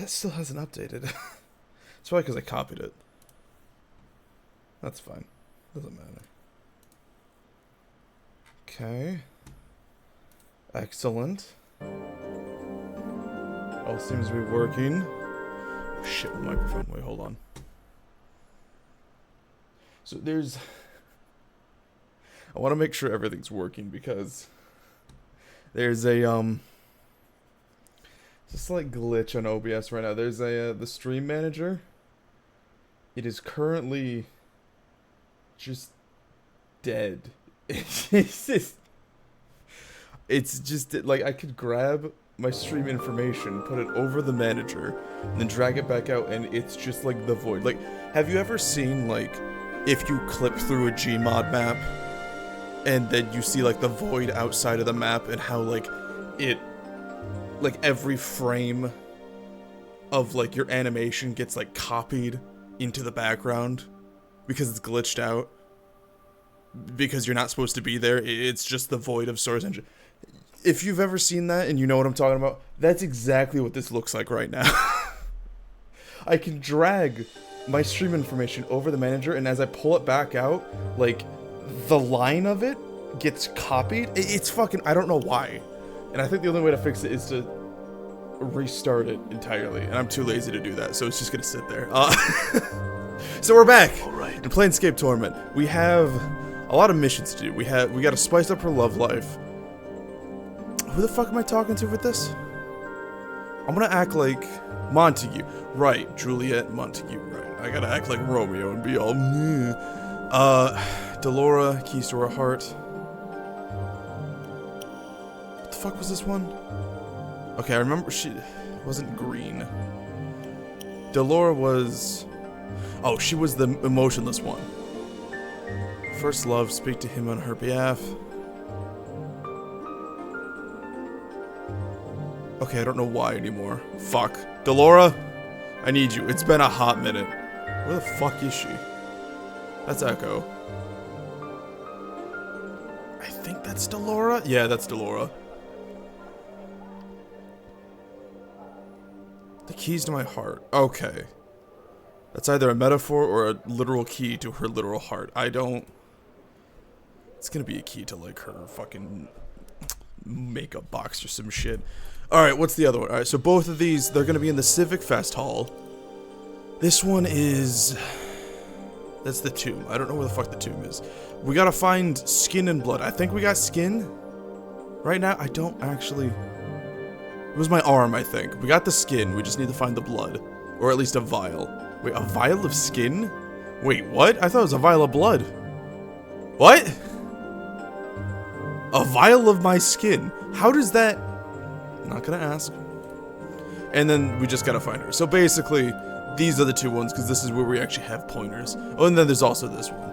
that still hasn't updated. It's probably because I copied it. That's fine. Doesn't matter. Okay. Excellent. All seems to be working. Oh, shit, my microphone. Wait, hold on. So there's... I want to make sure everything's working because there's a, just like glitch on OBS right now. There's a, the stream manager. It is currently just dead. It's just like I could grab my stream information, put it over the manager, and then drag it back out, and it's just like the void. Like, have you ever seen, like, if you clip through a Gmod map, and then you see, like, the void outside of the map, and how, like, it, like, every frame of, like, your animation gets, like, copied into the background because it's glitched out? Because you're not supposed to be there. It's just the void of Source Engine. If you've ever seen that and you know what I'm talking about, that's exactly what this looks like right now. I can drag my stream information over the manager, and as I pull it back out, like, the line of it gets copied. It's fucking... I don't know why. And I think the only way to fix it is to restart it entirely, and I'm too lazy to do that, so it's just gonna sit there. So we're back in Planescape Torment. We have a lot of missions to do. We gotta spice up her love life. Who the fuck am I talking to with this? I'm gonna act like Montague. Right, Juliet Montague, right. I gotta act like Romeo and be all meh. Delora, Keys to Her Heart. What the fuck was this one? Okay, I remember she wasn't green. Delora was... Oh, she was the emotionless one. First love, speak to him on her behalf. Okay, I don't know why anymore. Fuck. Delora? I need you. It's been a hot minute. Where the fuck is she? That's Echo. I think that's Delora? Yeah, that's Delora. The keys to my heart. Okay. That's either a metaphor or a literal key to her literal heart. I don't... It's gonna be a key to, like, her fucking makeup box or some shit. Alright, what's the other one? Alright, so both of these, they're gonna be in the Civic Fest Hall. This one is... That's the tomb. I don't know where the fuck the tomb is. We gotta find skin and blood. I think we got skin. Right now, I don't actually... It was my arm, I think. We got the skin, we just need to find the blood. Or at least a vial. Wait, a vial of skin? Wait, what? I thought it was a vial of blood. What? A vial of my skin. How does that... I'm not gonna ask. And then we just gotta find her. So basically, these are the two ones, because this is where we actually have pointers. Oh, and then there's also this one.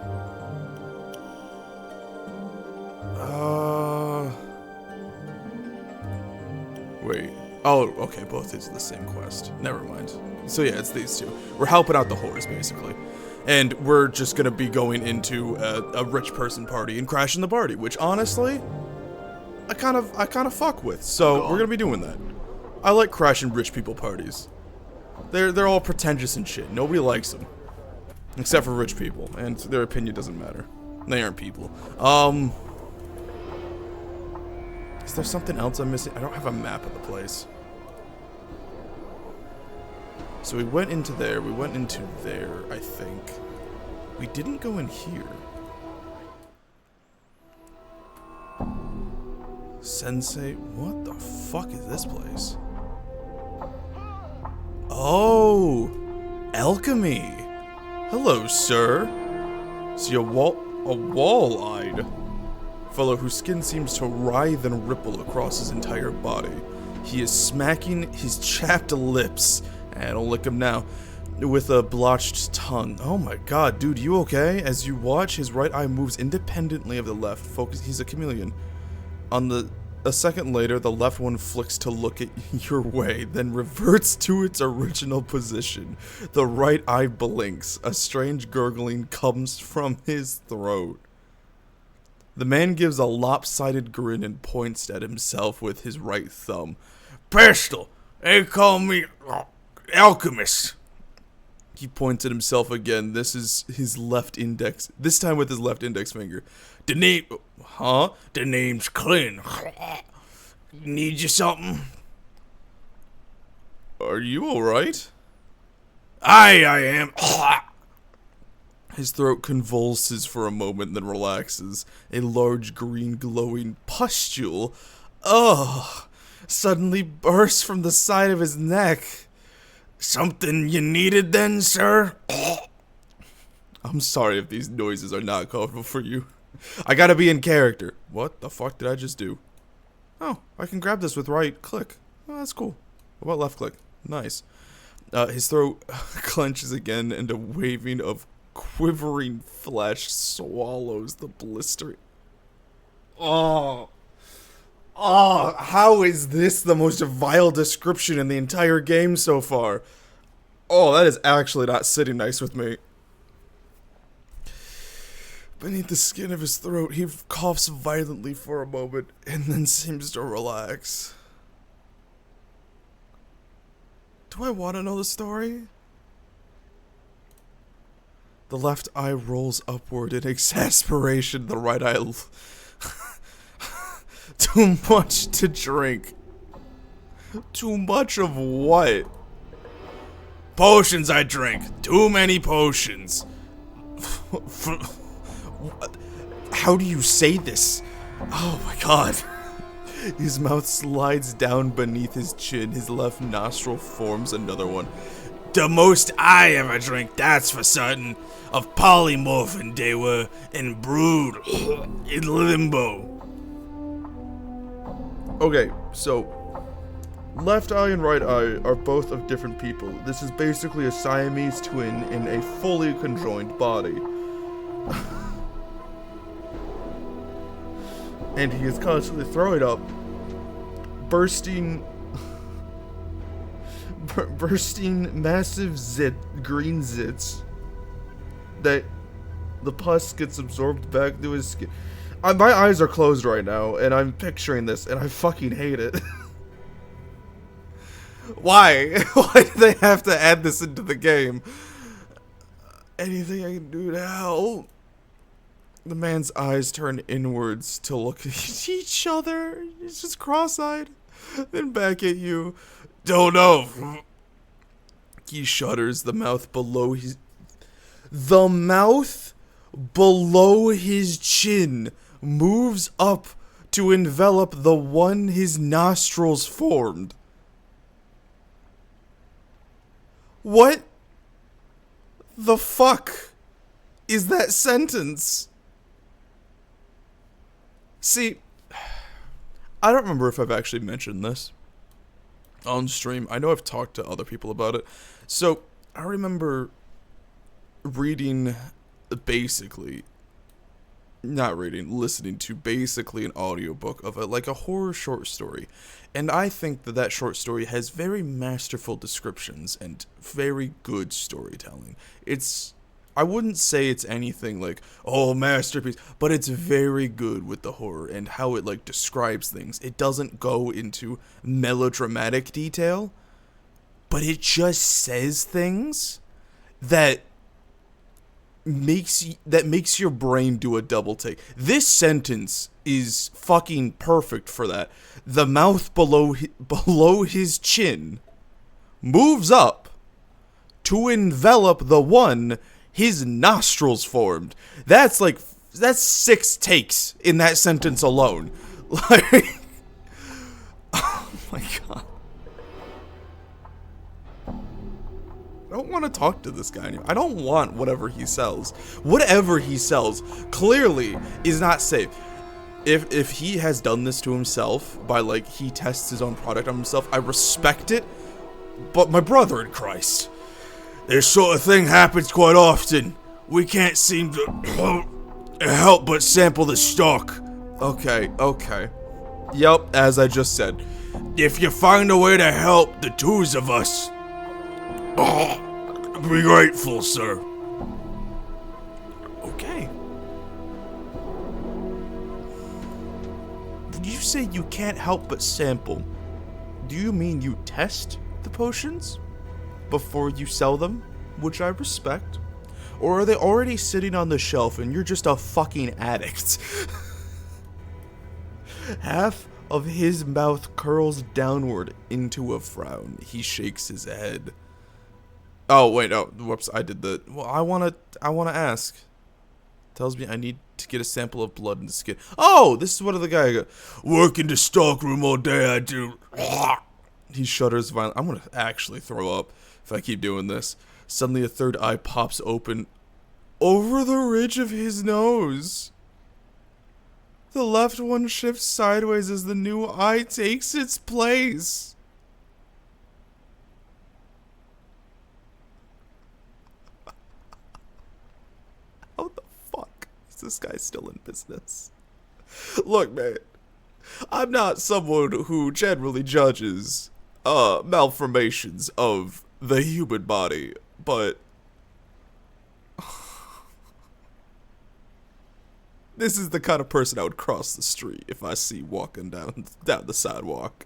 Wait. Oh, okay, both these are the same quest. Never mind. So yeah, it's these two. We're helping out the whores, basically. And we're just gonna be going into a rich person party and crashing the party, which honestly, I kind of fuck with. So we're gonna be doing that. I like crashing rich people parties. They're all pretentious and shit. Nobody likes them, except for rich people, and their opinion doesn't matter. They aren't people. Is there something else I'm missing? I don't have a map of the place. So we went into there, we went into there, I think. We didn't go in here. Sensei, what the fuck is this place? Oh, alchemy. Hello, sir. See a wall-eyed fellow whose skin seems to writhe and ripple across his entire body. He is smacking his chapped lips. I don't lick him now. With a blotched tongue. Oh my god, dude, you okay? As you watch, his right eye moves independently of the left. Focus. He's a chameleon. A second later, the left one flicks to look at your way, then reverts to its original position. The right eye blinks. A strange gurgling comes from his throat. The man gives a lopsided grin and points at himself with his right thumb. Pistol! They call me alchemist. He points at himself again. This is his left index. This time with his left index finger. The name, Huh? the name's Clint. Need you something? Are you alright? I am. His throat convulses for a moment, then relaxes. A large green glowing pustule, suddenly bursts from the side of his neck. Something you needed then, sir? I'm sorry if these noises are not comfortable for you. I gotta be in character. What the fuck did I just do? Oh, I can grab this with right click. Oh, that's cool. What about left click? Nice. His throat clenches again, and a waving of quivering flesh swallows the blistering. Oh, how is this the most vile description in the entire game so far? Oh, that is actually not sitting nice with me. Beneath the skin of his throat, he coughs violently for a moment, and then seems to relax. Do I want to know the story? The left eye rolls upward in exasperation, the right eye... Too much to drink. Too much of what? Potions I drink. Too many potions. How do you say this? Oh my god. His mouth slides down beneath his chin. His left nostril forms another one. The most I ever drink, that's for certain. Of polymorphin they were, and brewed in limbo. Okay, so left eye and right eye are both of different people. This is basically a Siamese twin in a fully conjoined body. And he is constantly throwing up, bursting massive green zits that the pus gets absorbed back through his skin. My eyes are closed right now, and I'm picturing this, and I fucking hate it. Why? Why do they have to add this into the game? Anything I can do to help? The man's eyes turn inwards to look at each other. He's just cross-eyed. Then back at you. Don't know. He shudders, the mouth below his... The mouth below his chin moves up to envelop the one his nostrils formed. What the fuck is that sentence? See, I don't remember if I've actually mentioned this on stream. I know I've talked to other people about it. So, I remember reading listening to basically an audiobook of a horror short story. And I think that short story has very masterful descriptions and very good storytelling. I wouldn't say it's anything like, oh, masterpiece, but it's very good with the horror and how it describes things. It doesn't go into melodramatic detail, but it just says things that makes your brain do a double take. This sentence is fucking perfect for that. The mouth below his chin moves up to envelop the one his nostrils formed. That's 6 takes in that sentence alone. Like, oh my god. I don't want to talk to this guy anymore. I don't want whatever he sells. Whatever he sells clearly is not safe. If he has done this to himself by he tests his own product on himself, I respect it. But my brother in Christ, this sort of thing happens quite often. We can't seem to help but sample the stock. Okay. Yup, as I just said. If you find a way to help the twos of us, be grateful, sir. Okay. When you say you can't help but sample, do you mean you test the potions? before you sell them, which I respect? Or are they already sitting on the shelf and you're just a fucking addict? Half of his mouth curls downward into a frown. He shakes his head. Oh, wait, oh, whoops, I did the... Well, I wanna ask. Tells me I need to get a sample of blood and skin. Oh, this is what the guy got. Work in the stockroom all day, I do. He shudders violently. I'm gonna actually throw up if I keep doing this. Suddenly a third eye pops open over the ridge of his nose. The left one shifts sideways as the new eye takes its place. How the fuck is this guy still in business? Look, man, I'm not someone who generally judges malformations of the human body, but this is the kind of person I would cross the street if I see walking down the sidewalk.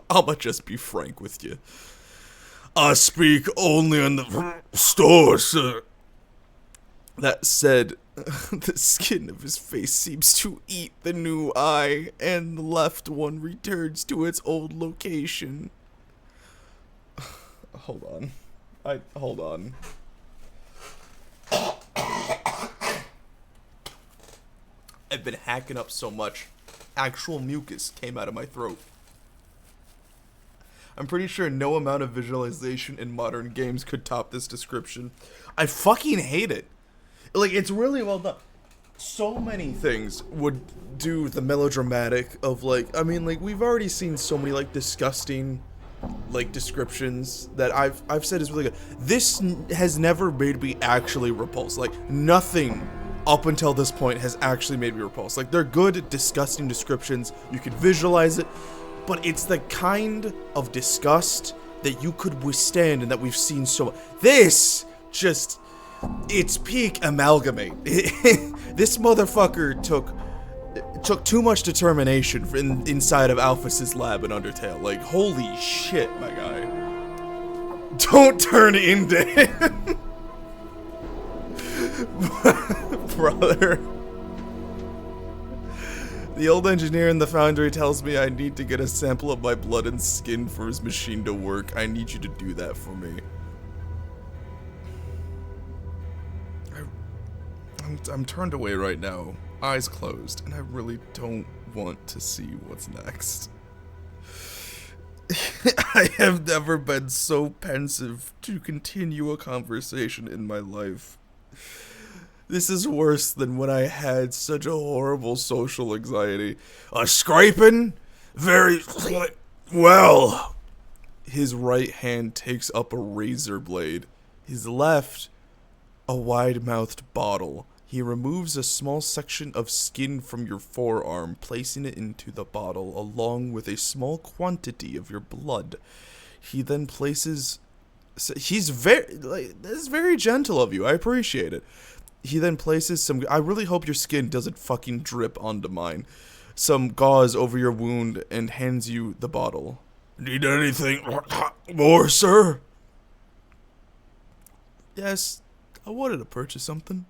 I'ma just be frank with you. I speak only in the store, sir. That said, the skin of his face seems to eat the new eye, and the left one returns to its old location. Hold on. Hold on. I've been hacking up so much, actual mucus came out of my throat. I'm pretty sure no amount of visualization in modern games could top this description. I fucking hate it. Like, it's really well done. So many things would do the melodramatic of, like, I mean, like, we've already seen so many, like, disgusting, like, descriptions that I've said is really good. This has never made me actually repulsed. Like, nothing up until this point has actually made me repulsed. Like, they're good, disgusting descriptions. You can visualize it, but it's the kind of disgust that you could withstand and that we've seen so much. This just... It's peak amalgamate. This motherfucker took too much determination inside of Alphys's lab in Undertale. Like, holy shit, my guy. Don't turn into him. Brother. The old engineer in the foundry tells me I need to get a sample of my blood and skin for his machine to work. I need you to do that for me. I'm turned away right now, eyes closed, and I really don't want to see what's next. I have never been so pensive to continue a conversation in my life. This is worse than when I had such a horrible social anxiety. A scraping? Very well. His right hand takes up a razor blade. His left, a wide-mouthed bottle. He removes a small section of skin from your forearm, placing it into the bottle along with a small quantity of your blood. He then places... He's very... Like, this is very gentle of you. I appreciate it. He then places some... I really hope your skin doesn't fucking drip onto mine. Some gauze over your wound and hands you the bottle. Need anything more, sir? Yes, I wanted to purchase something.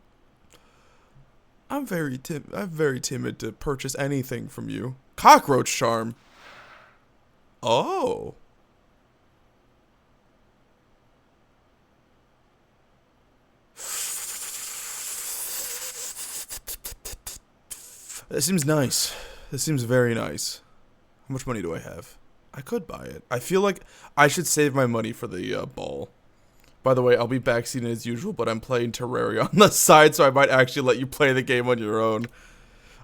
I'm very timid to purchase anything from you. Cockroach charm. Oh. That seems nice. That seems very nice. How much money do I have? I could buy it. I feel like I should save my money for the ball. By the way, I'll be backseating as usual, but I'm playing Terraria on the side, so I might actually let you play the game on your own.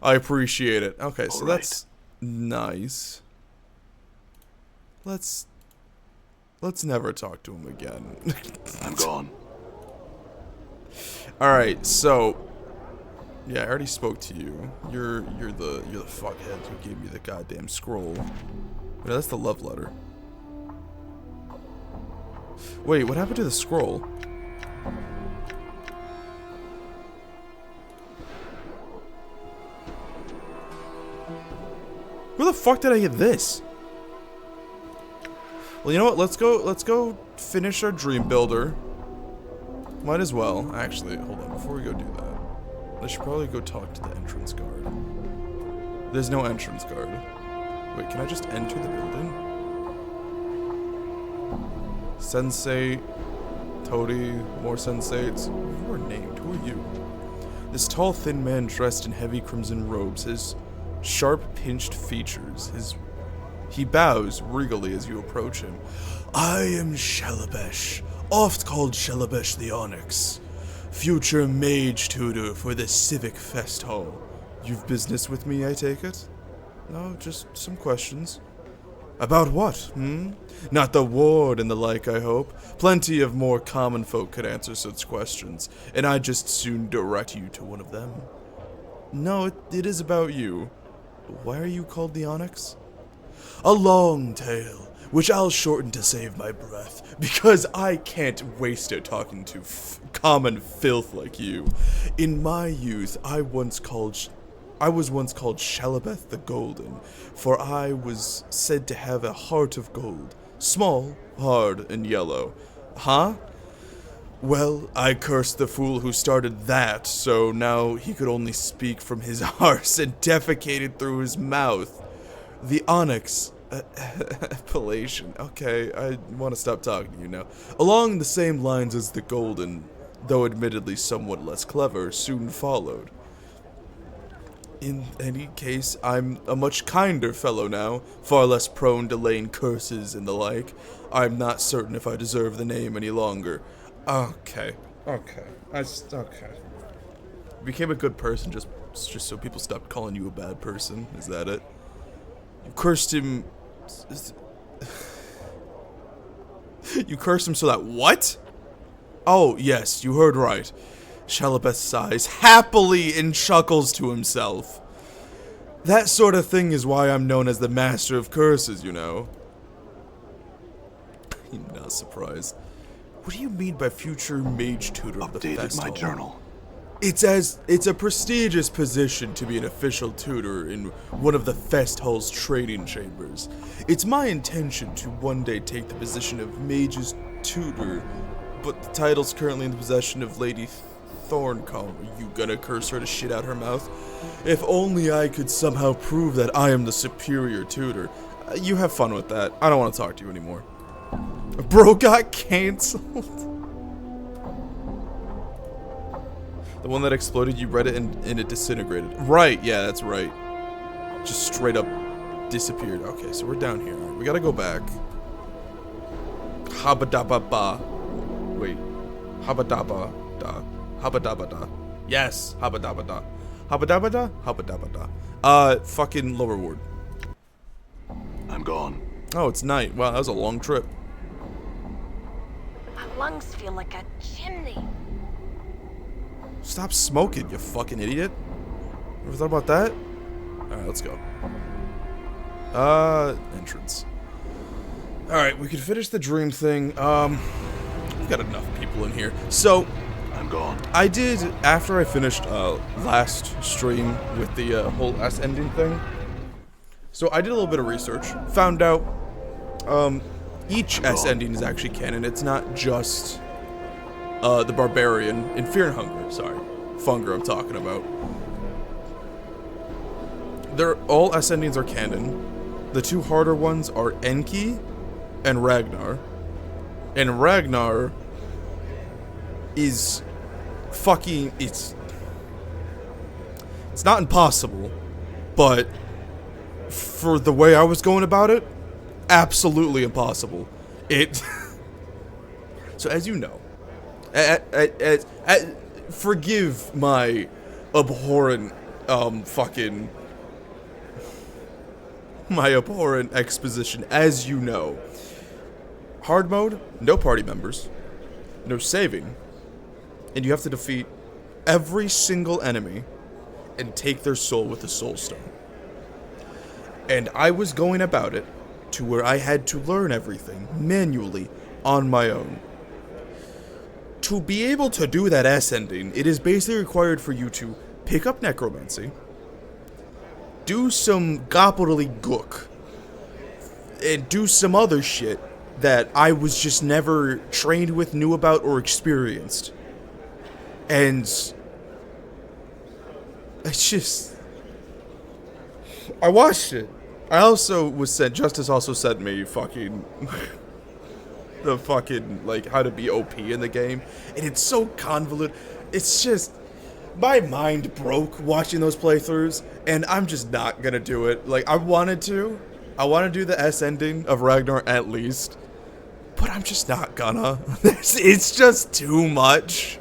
I appreciate it. Okay, so that's nice. Let's never talk to him again. I'm gone. Alright, so yeah, I already spoke to you. You're the fuckhead who gave me the goddamn scroll. Wait, that's the love letter. Wait, what happened to the scroll? Where the fuck did I get this? Well, you know what? Let's go finish our dream builder. Might as well. Actually, hold on. Before we go do that, I should probably go talk to the entrance guard. There's no entrance guard. Wait, can I just enter the building? Sensei, Toady, more sensates. You are named. Who are you? This tall, thin man dressed in heavy crimson robes, his sharp, pinched features, he bows regally as you approach him. I am Shalabesh, oft called Shalabesh the Onyx, future mage tutor for the Civic Fest Hall. You've business with me, I take it? No, just some questions. About what, Not the ward and the like, I hope. Plenty of more common folk could answer such questions, and I'd just soon direct you to one of them. No, it is about you. Why are you called the Onyx? A long tale, which I'll shorten to save my breath, because I can't waste it talking to common filth like you. In my youth, I was once called Shalabeth the Golden, for I was said to have a heart of gold, small, hard, and yellow. Huh? Well, I cursed the fool who started that, so now he could only speak from his arse and defecated through his mouth. The Onyx appellation. Okay, I want to stop talking to you now. Along the same lines as the Golden, though admittedly somewhat less clever, soon followed. In any case, I'm a much kinder fellow now, far less prone to laying curses and the like. I'm not certain if I deserve the name any longer. Okay. Became a good person just so people stopped calling you a bad person. Is that it? You cursed him. You cursed him so that what? Oh, yes, you heard right. Shalabeth sighs happily and chuckles to himself. That sort of thing is why I'm known as the Master of Curses, you know. I'm not surprised. What do you mean by future mage tutor of the fest hall? Updated my journal. It's a prestigious position to be an official tutor in one of the fest hall's training chambers. It's my intention to one day take the position of mage's tutor, but the title's currently in the possession of Lady Thorncombe. Are you gonna curse her to shit out her mouth? If only I could somehow prove that I am the superior tutor. You have fun with that. I don't want to talk to you anymore. Bro got cancelled. The one that exploded, you read it and it disintegrated. Right, yeah, that's right. Just straight up disappeared. Okay, so we're down here. We gotta go back. Habadababa. Wait. Habadabada. Habadabada. Yes, habadabada. Habadabada? Habadabada. Fucking lower ward. I'm gone. Oh, it's night. Wow, that was a long trip. My lungs feel like a chimney. Stop smoking, you fucking idiot. Ever thought about that? Alright, let's go. Entrance. Alright, we could finish the dream thing. We've got enough people in here. So, I'm gone. I did, after I finished last stream with the whole S ending thing, so I did a little bit of research, found out each S ending is actually canon. It's not just the Barbarian in Fear and Hunger, sorry. Funger I'm talking about. All S endings are canon. The two harder ones are Enki and Ragnar. And Ragnar is fucking, it's not impossible, but for the way I was going about it, absolutely impossible. So as you know, forgive my abhorrent, my abhorrent exposition. As you know, hard mode, no party members, no saving, and you have to defeat every single enemy and take their soul with a soul stone. And I was going about it to where I had to learn everything manually on my own. To be able to do that S ending, it is basically required for you to pick up necromancy, do some gobbledygook, and do some other shit, that I was just never trained with, knew about, or experienced. And it's just, I watched it. I also was sent, Justice also sent me fucking, the fucking, like, how to be OP in the game. And it's so convoluted. It's just, my mind broke watching those playthroughs, and I'm just not gonna do it. Like, I want to do the S ending of Ragnar at least, but I'm just not gonna. It's just too much.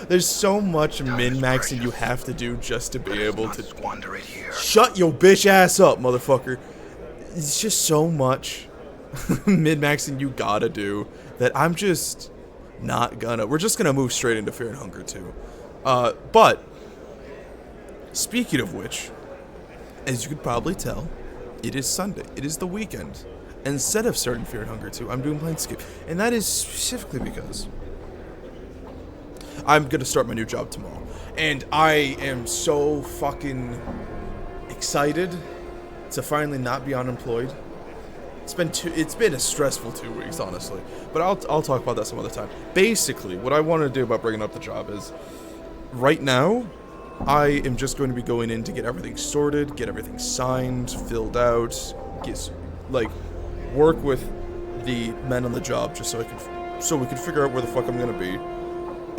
There's so much min-maxing you have to do just to be able to squander it here. shut your bitch ass up, motherfucker. It's just so much min-maxing you gotta do that I'm just not gonna. We're just gonna move straight into Fear and Hunger 2. But speaking of which, as you could probably tell, it is Sunday. It is the weekend. Instead of starting Fear and Hunger 2, I'm doing Planescape. And that is specifically because I'm gonna start my new job tomorrow. And I am so fucking excited to finally not be unemployed. It's been a stressful 2 weeks, honestly. But I'll talk about that some other time. Basically, what I want to do about bringing up the job is, right now, I am just going to be going in to get everything sorted, get everything signed, filled out, work with the men on the job just so we can figure out where the fuck I'm gonna be,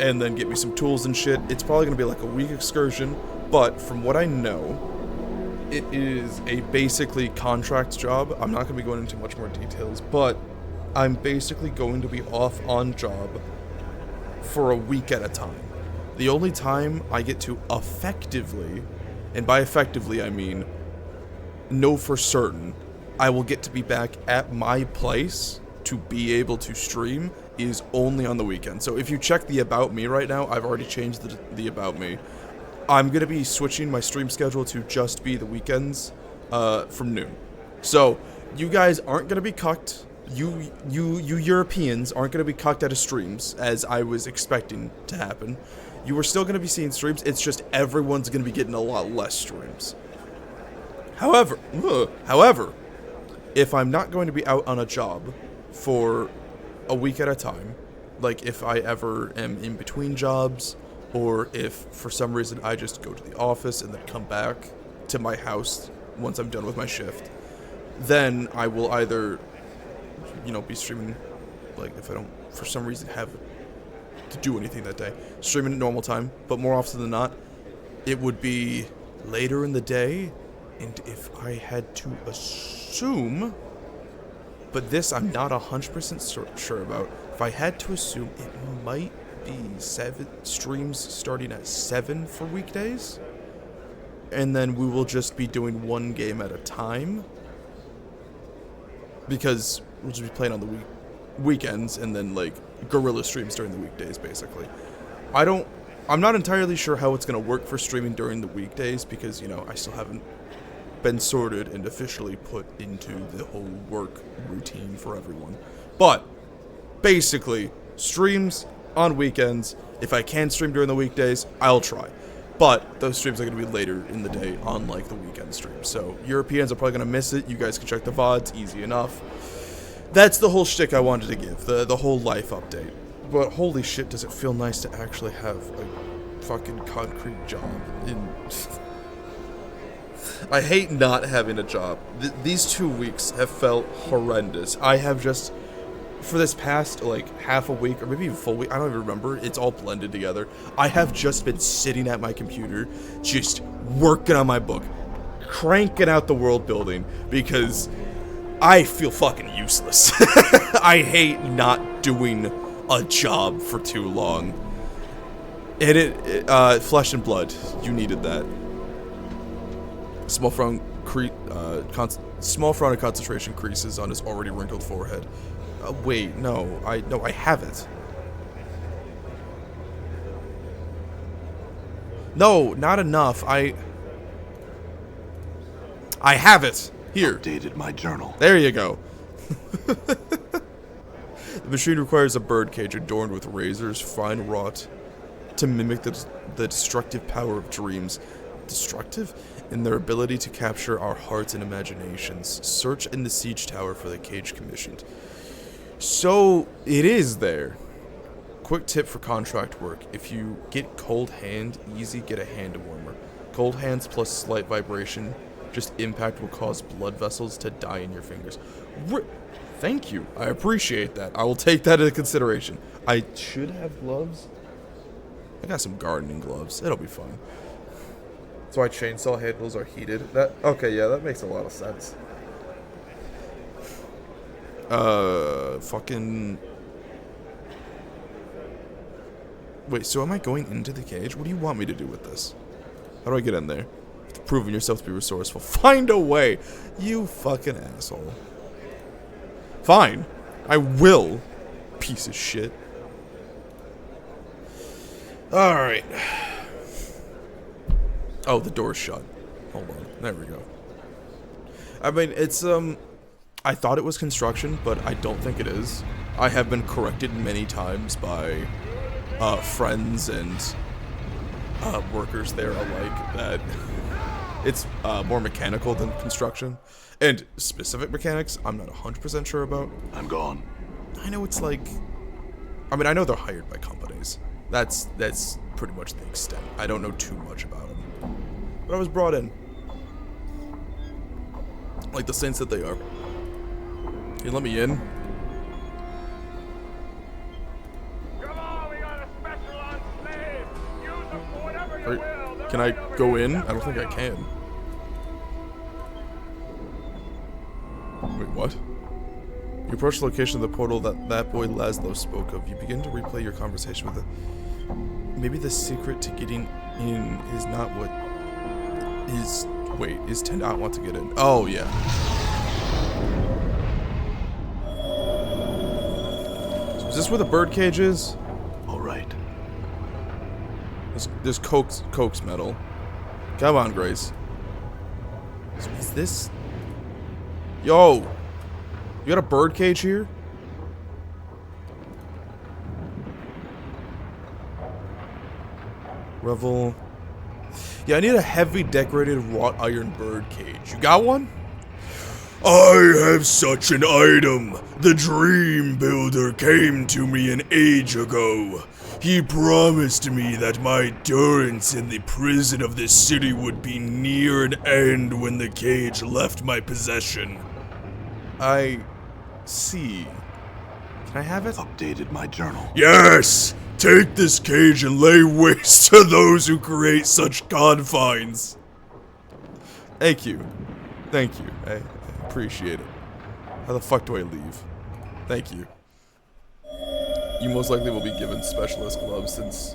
and then get me some tools and shit. It's probably gonna be like a week excursion, but from what I know, it is a basically contract job. I'm not gonna be going into much more details, but I'm basically going to be off on job for a week at a time. The only time I get to effectively, and by effectively I mean know for certain, I will get to be back at my place to be able to stream is only on the weekend. So if you check the About Me right now, I've already changed the About Me. I'm going to be switching my stream schedule to just be the weekends from noon. So you guys aren't going to be cucked. You Europeans aren't going to be cucked out of streams, as I was expecting to happen. You are still going to be seeing streams, it's just everyone's going to be getting a lot less streams. However, if I'm not going to be out on a job for a week at a time, like if I ever am in between jobs, or if for some reason I just go to the office and then come back to my house once I'm done with my shift, then I will either, be streaming, like if I don't for some reason have to do anything that day, streaming at normal time, but more often than not, it would be later in the day. And if I had to assume, but this I'm not 100% sure about, if I had to assume, it might be 7 streams starting at 7 for weekdays, and then we will just be doing one game at a time, because we'll just be playing on the weekends, and then like guerrilla streams during the weekdays, basically. I'm not entirely sure how it's going to work for streaming during the weekdays, because, I still haven't been sorted and officially put into the whole work routine for everyone. But basically, streams on weekends. If I can stream during the weekdays, I'll try. But those streams are going to be later in the day on like the weekend streams. So Europeans are probably going to miss it. You guys can check the VODs, easy enough. That's the whole shtick I wanted to give, the whole life update. But holy shit, does it feel nice to actually have a fucking concrete job. I hate not having a job. These 2 weeks have felt horrendous. I have just, for this past like half a week, or maybe even full week, I don't even remember, it's all blended together. I have just been sitting at my computer, just working on my book, cranking out the world building, because I feel fucking useless. I hate not doing a job for too long. And flesh and blood, you needed that. Small frown of concentration creases on his already wrinkled forehead. Wait, no, I have it. No, not enough. I have it. Here. Updated my journal. There you go. The machine requires a birdcage adorned with razors, fine wrought, to mimic the destructive power of dreams. Destructive? In their ability to capture our hearts and imaginations. Search in the siege tower for the cage commissioned. So, it is there. Quick tip for contract work. If you get cold hand, easy, get a hand warmer. Cold hands plus slight vibration, just impact will cause blood vessels to die in your fingers. Thank you. I appreciate that. I will take that into consideration. I should have gloves. I got some gardening gloves. It'll be fine. That's why chainsaw handles are heated. Okay, yeah, that makes a lot of sense. Fucking... Wait, so am I going into the cage? What do you want me to do with this? How do I get in there? Proving yourself to be resourceful. Find a way! You fucking asshole. Fine. I will. Piece of shit. Alright. Oh, the door's shut. Hold on. There we go. I mean, it's, I thought it was construction, but I don't think it is. I have been corrected many times by, friends and, workers there alike that it's, more mechanical than construction. And specific mechanics, I'm not 100% sure about. I'm gone. I know it's like... I mean, I know they're hired by companies. That's pretty much the extent. I don't know too much about them. But I was brought in. Like the saints that they are. Can you let me in? Come on, we got a special on slaves. Use them for whatever you will. Can I go in? I don't think I can. Wait, what? You approach the location of the portal that boy Laszlo spoke of. You begin to replay your conversation with the... Maybe the secret to getting in is not what... Wait, is to not want to get in. Oh, yeah. So is this where the birdcage is? All right. There's Coke's metal. Come on, Grace. So is this... Yo! You got a birdcage here? Revel. Yeah, I need a heavy decorated wrought iron birdcage. You got one? I have such an item. The Dream Builder came to me an age ago. He promised me that my durance in the prison of this city would be near an end when the cage left my possession. I see. Can I have it? Updated my journal. Yes! Take this cage and lay waste to those who create such confines. Thank you. Thank you. I appreciate it. How the fuck do I leave? Thank you. You most likely will be given specialist gloves since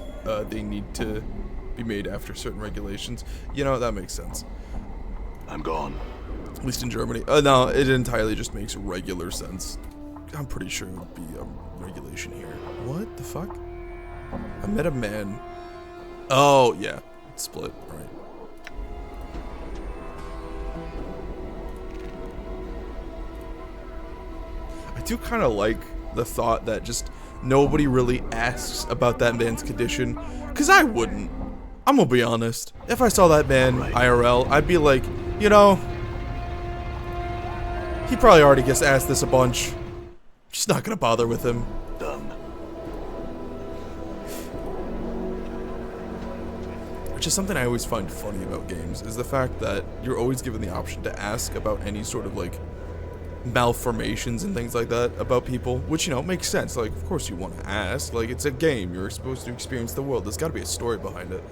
they need to be made after certain regulations. You know, that makes sense. I'm gone. At least in Germany. No, it entirely just makes regular sense. I'm pretty sure it would be a regulation here. What the fuck? I met a man. Oh, yeah. It's split. Right. I do kind of like the thought that just nobody really asks about that man's condition. Because I wouldn't. I'm gonna be honest. If I saw that man IRL, I'd be like, you know, he probably already gets asked this a bunch. Just not gonna bother with him. Done. Which is something I always find funny about games, is the fact that you're always given the option to ask about any sort of, like, malformations and things like that about people, which, you know, makes sense. Like, of course you want to ask. Like, it's a game. You're supposed to experience the world. There's got to be a story behind it.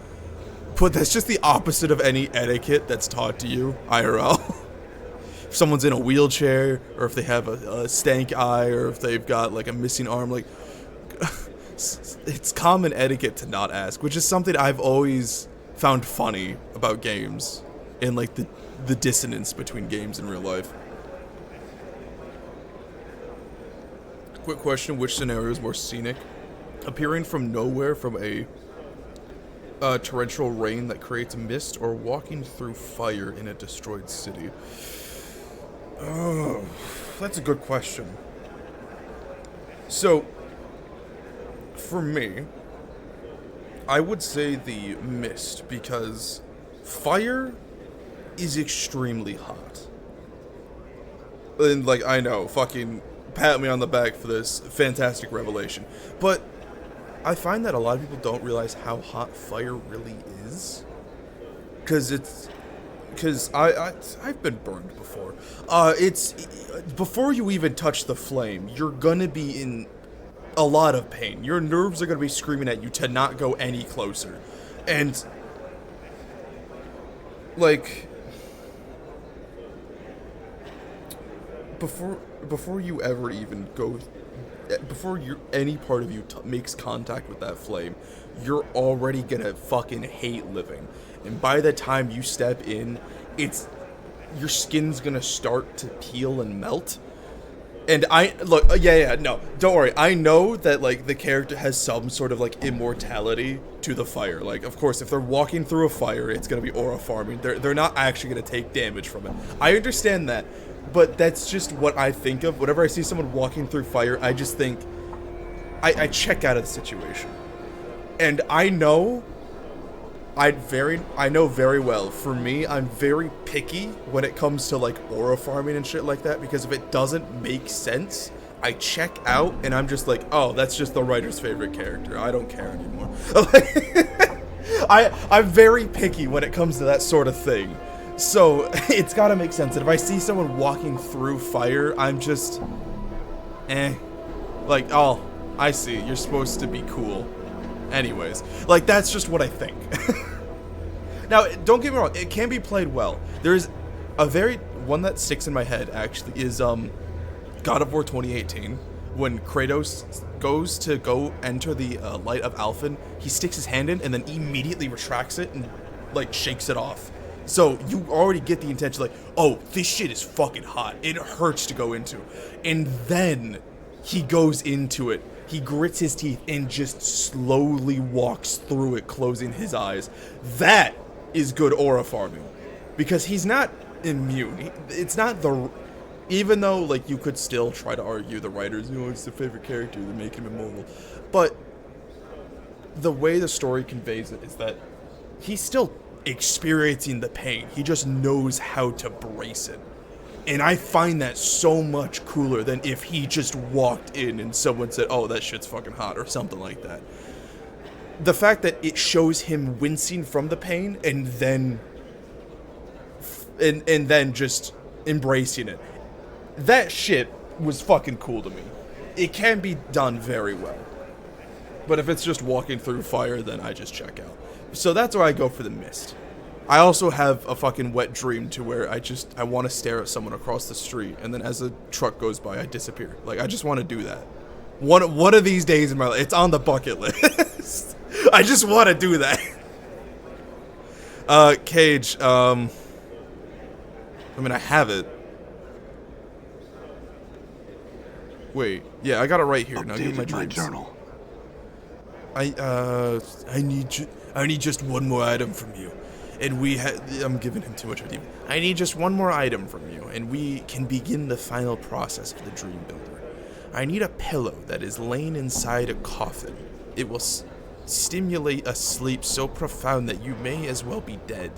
But that's just the opposite of any etiquette that's taught to you, IRL. If someone's in a wheelchair, or if they have a stank eye, or if they've got, like, a missing arm, like, it's common etiquette to not ask, which is something I've always found funny about games, and, like, the dissonance between games and real life. Quick question, which scenario is more scenic? Appearing from nowhere from a torrential rain that creates mist, or walking through fire in a destroyed city? Oh, that's a good question. So, for me, I would say the mist, because fire is extremely hot. And, like, I know, fucking pat me on the back for this fantastic revelation. But I find that a lot of people don't realize how hot fire really is. Because I've been burned before. It's before you even touch the flame, you're gonna be in a lot of pain. Your nerves are gonna be screaming at you to not go any closer, and like before you ever even go, before any part of you makes contact with that flame, you're already gonna fucking hate living. And by the time you step in, your skin's gonna start to peel and melt. And no, don't worry. I know that, like, the character has some sort of, like, immortality to the fire. Like, of course, if they're walking through a fire, it's gonna be aura farming. They're not actually gonna take damage from it. I understand that, but that's just what I think of. Whenever I see someone walking through fire, I just think, I check out of the situation. And I know very well, for me, I'm very picky when it comes to, like, aura farming and shit like that, because if it doesn't make sense, I check out, and I'm just like, oh, that's just the writer's favorite character. I don't care anymore. I'm very picky when it comes to that sort of thing. So, it's gotta make sense. And if I see someone walking through fire, I'm just, like, oh, I see, you're supposed to be cool. Anyways, like, that's just what I think. Now, don't get me wrong, it can be played well. There's one that sticks in my head, actually, is God of War 2018. When Kratos goes to enter the Light of Alphen, he sticks his hand in and then immediately retracts it and, like, shakes it off. So you already get the intention, like, oh, this shit is fucking hot. It hurts to go into. And then he goes into it. He grits his teeth and just slowly walks through it, closing his eyes. That is good aura farming. Because he's not immune. It's not the... Even though, like, you could still try to argue the writers, you know, it's the favorite character, they make him immortal. But the way the story conveys it is that he's still experiencing the pain. He just knows how to brace it. And I find that so much cooler than if he just walked in and someone said, oh, that shit's fucking hot, or something like that. The fact that it shows him wincing from the pain and then just embracing it. That shit was fucking cool to me. It can be done very well. But if it's just walking through fire, then I just check out. So that's where I go for the mist. I also have a fucking wet dream to where I want to stare at someone across the street, and then as a truck goes by, I disappear. Like, I just want to do that. One of these days in my life, it's on the bucket list. I just want to do that. Cage, I mean, I have it. Wait, yeah, I got it right here. Now give me my dreams. journal. I need just one more item from you. And I'm giving him too much of a demon. I need just one more item from you, and we can begin the final process of the Dream Builder. I need a pillow that is laying inside a coffin. It will stimulate a sleep so profound that you may as well be dead.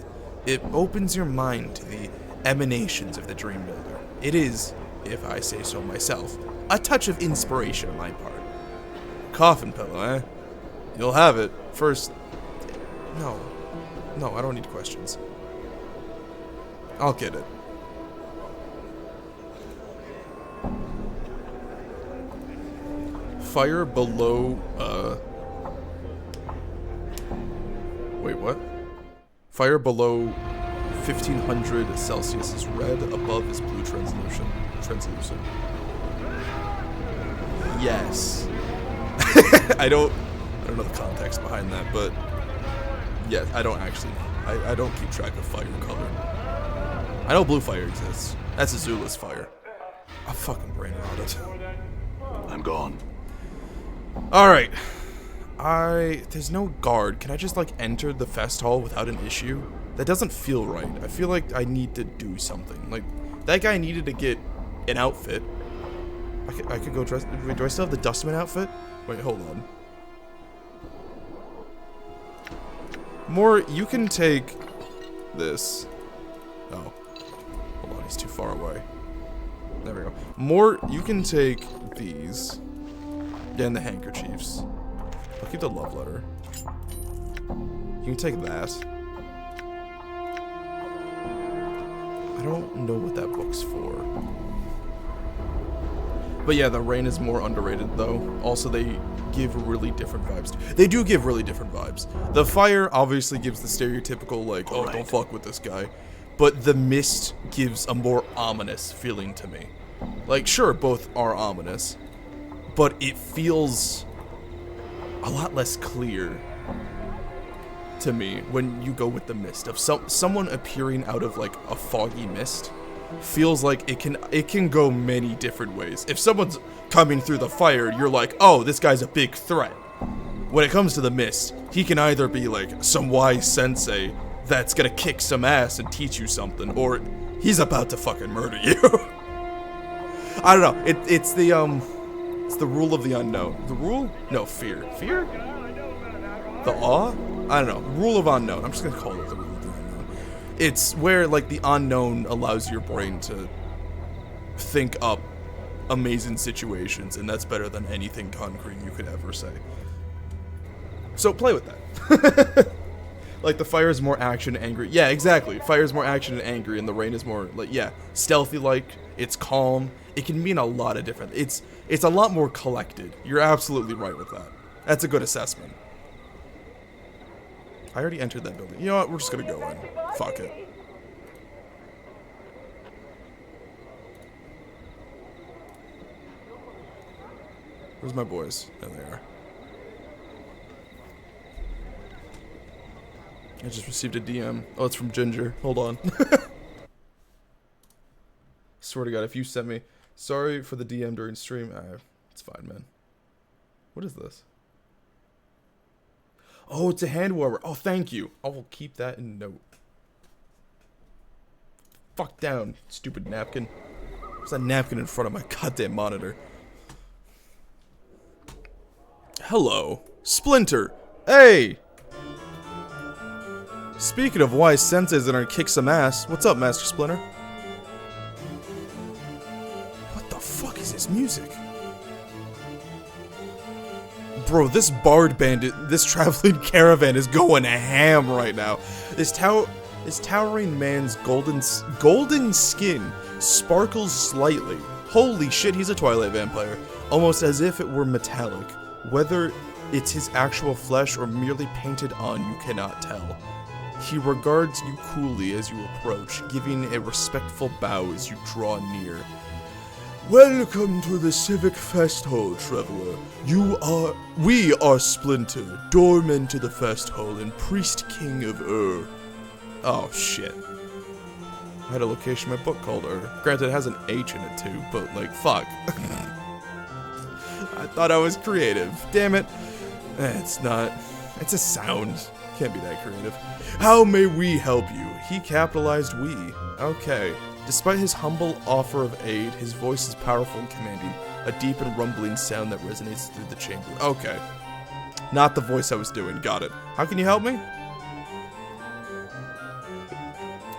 It opens your mind to the emanations of the Dream Builder. It is, if I say so myself, a touch of inspiration on my part. Coffin pillow, eh? You'll have it. First... No, I don't need questions. I'll get it. Fire below, Wait, what? Fire below 1500 Celsius is red, above is blue translucent. Yes. I don't know the context behind that, but yeah, I don't actually know. I don't keep track of fire color. I know blue fire exists. That's Azula's fire. I'm fucking brain rotted. I'm gone. Alright. There's no guard. Can I just, like, enter the fest hall without an issue? That doesn't feel right. I feel like I need to do something. Like, that guy needed to get an outfit. I could go dress... Wait, do I still have the Dustman outfit? Wait, hold on. You can take this. Oh. Hold on, he's too far away. There we go. More, you can take these. And the handkerchiefs. I'll keep the love letter. You can take that. I don't know what that book's for. But yeah, the rain is more underrated though. Also, they give really different vibes. They do give really different vibes. The fire obviously gives the stereotypical, like, oh, don't fuck with this guy. But the mist gives a more ominous feeling to me. Like, sure, both are ominous, but it feels a lot less clear to me when you go with the mist. Of someone appearing out of, like, a foggy mist feels like it can go many different ways. If someone's coming through the fire, you're like, oh, this guy's a big threat. When it comes to the mist, he can either be like some wise sensei that's gonna kick some ass and teach you something, or he's about to fucking murder you. I don't know. It's the rule of the unknown. The rule? No, fear. Fear? The awe? I don't know. Rule of unknown. I'm just gonna call it the rule of the unknown. It's where, like, the unknown allows your brain to think up amazing situations, and that's better than anything concrete you could ever say. So play with that. Like, the fire is more action, angry. Yeah, exactly. Fire is more action and angry, and the rain is more, like, yeah, stealthy-like. It's calm. It can mean a lot of different... It's a lot more collected. You're absolutely right with that. That's a good assessment. I already entered that building. You know what? We're just gonna go in. Fuck it. Where's my boys? There they are. I just received a DM. Oh, it's from Ginger. Hold on. Swear to God, if you sent me... Sorry for the DM during stream. It's fine, man. What is this? Oh, it's a hand warmer. Oh, thank you. I will keep that in note. Fuck down, stupid napkin. There's a napkin in front of my goddamn monitor. Hello. Splinter. Hey! Speaking of wise senseis that are gonna kick some ass, what's up, Master Splinter? What the fuck is this music? Bro, this bard bandit, this traveling caravan is going ham right now. This towering man's golden skin sparkles slightly. Holy shit, he's a Twilight vampire. Almost as if it were metallic. Whether it's his actual flesh or merely painted on, you cannot tell. He regards you coolly as you approach, giving a respectful bow as you draw near. Welcome to the Civic Fest Hall, traveler. We are Splinter, Doorman to the Fest Hall and Priest King of Oh shit. I had a location in my book called Granted, it has an H in it too, but like, fuck. I thought I was creative. Damn it. It's not. It's a sound. Can't be that creative. How may we help you? He capitalized we. Okay. Despite his humble offer of aid, his voice is powerful and commanding, a deep and rumbling sound that resonates through the chamber. Okay. Not the voice I was doing. Got it. How can you help me?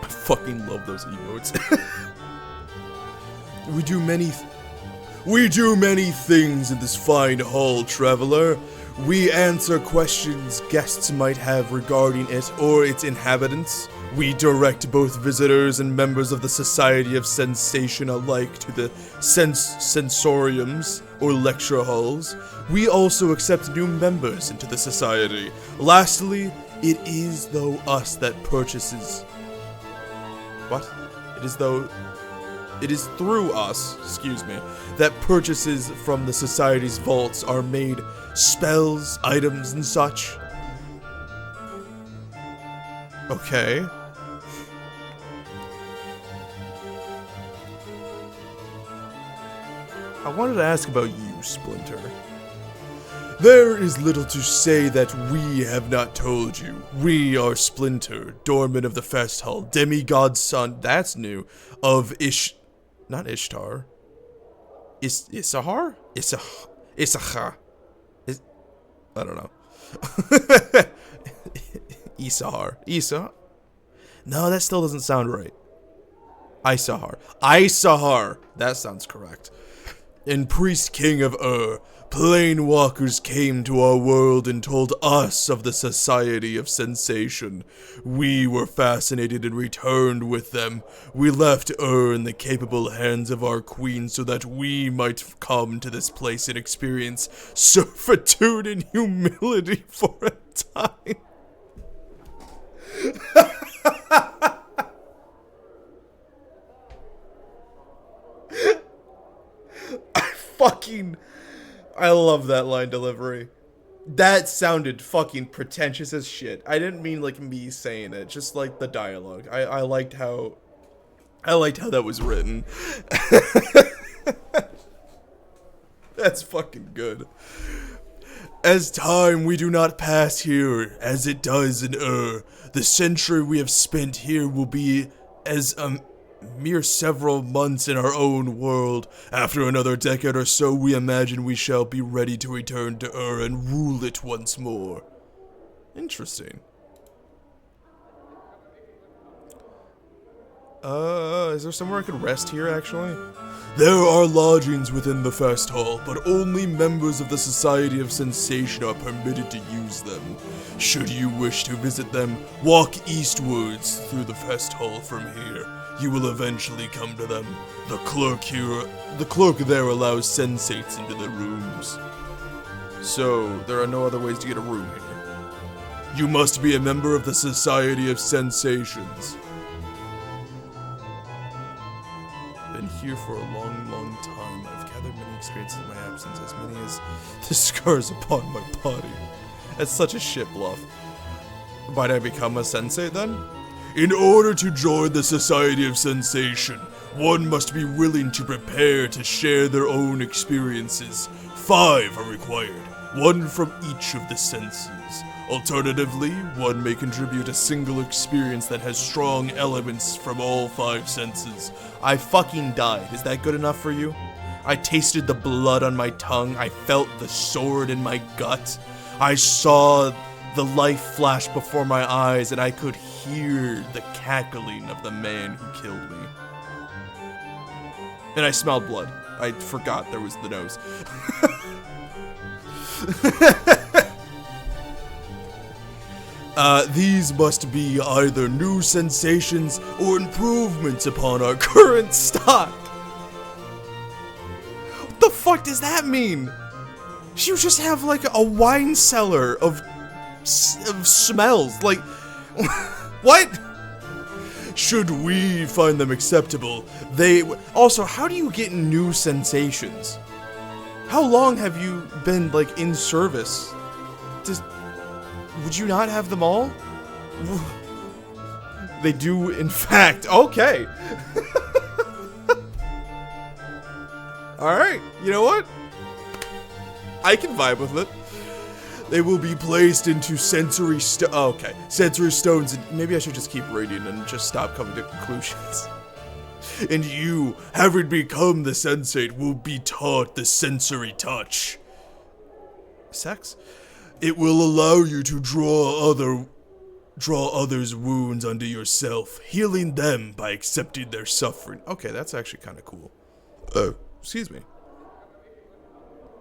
I fucking love those emotes. We do many things in this fine hall, traveler. We answer questions guests might have regarding it or its inhabitants. We direct both visitors and members of the Society of Sensation alike to the sensoriums or lecture halls. We also accept new members into the society. Lastly, it is though us that purchases... What? It is through us, excuse me, that purchases from the Society's vaults are made, spells, items, and such. Okay. I wanted to ask about you, Splinter. There is little to say that we have not told you. We are Splinter, Doorman of the Fest Hall, Demigod's son, that's new, of not Ishtar. Issachar? Issachar. I don't know. Issachar. No, that still doesn't sound right. Isahar. Isahar. That sounds correct. And Priest King of Planewalkers came to our world and told us of the Society of Sensation. We were fascinated and returned with them. We left in the capable hands of our queen so that we might come to this place and experience servitude and humility for a time. I love that line delivery. That sounded fucking pretentious as shit. I didn't mean like me saying it, just like the dialogue. I liked how that was written. That's fucking good. As time we do not pass here, as it does in the century we have spent here will be as mere several months in our own world. After another decade or so, we imagine we shall be ready to return to and rule it once more. Interesting. Is there somewhere I could rest here, actually? There are lodgings within the Fest Hall, but only members of the Society of Sensation are permitted to use them. Should you wish to visit them, walk eastwards through the Fest Hall from here. You will eventually come to them. The clerk there allows sensates into the rooms. So, there are no other ways to get a room here. You must be a member of the Society of Sensations. Been here for a long, long time. I've gathered many experiences in my absence, as many as the scars upon my body. That's such a shit bluff. Might I become a sensate then? In order to join the Society of Sensation, one must be willing to prepare to share their own experiences. 5 are required, 1 from each of the senses. Alternatively, one may contribute a single experience that has strong elements from all 5 senses. I fucking died. Is that good enough for you? I tasted the blood on my tongue. I felt the sword in my gut. I saw the life flash before my eyes, and I could hear the cackling of the man who killed me. And I smelled blood. I forgot there was the nose. These must be either new sensations or improvements upon our current stock. What the fuck does that mean? You just have like a wine cellar of smells. Like, what? Should we find them acceptable, they... Also, how do you get new sensations? How long have you been, like, in service? Would you not have them all? They do, in fact. Okay. Alright, you know what? I can vibe with it. They will be placed into sensory sensory stones, and maybe I should just keep reading and just stop coming to conclusions. And you, having become the sensate, will be taught the sensory touch. Sex? It will allow you to draw others' wounds unto yourself, healing them by accepting their suffering. Okay, that's actually kind of cool. Excuse me.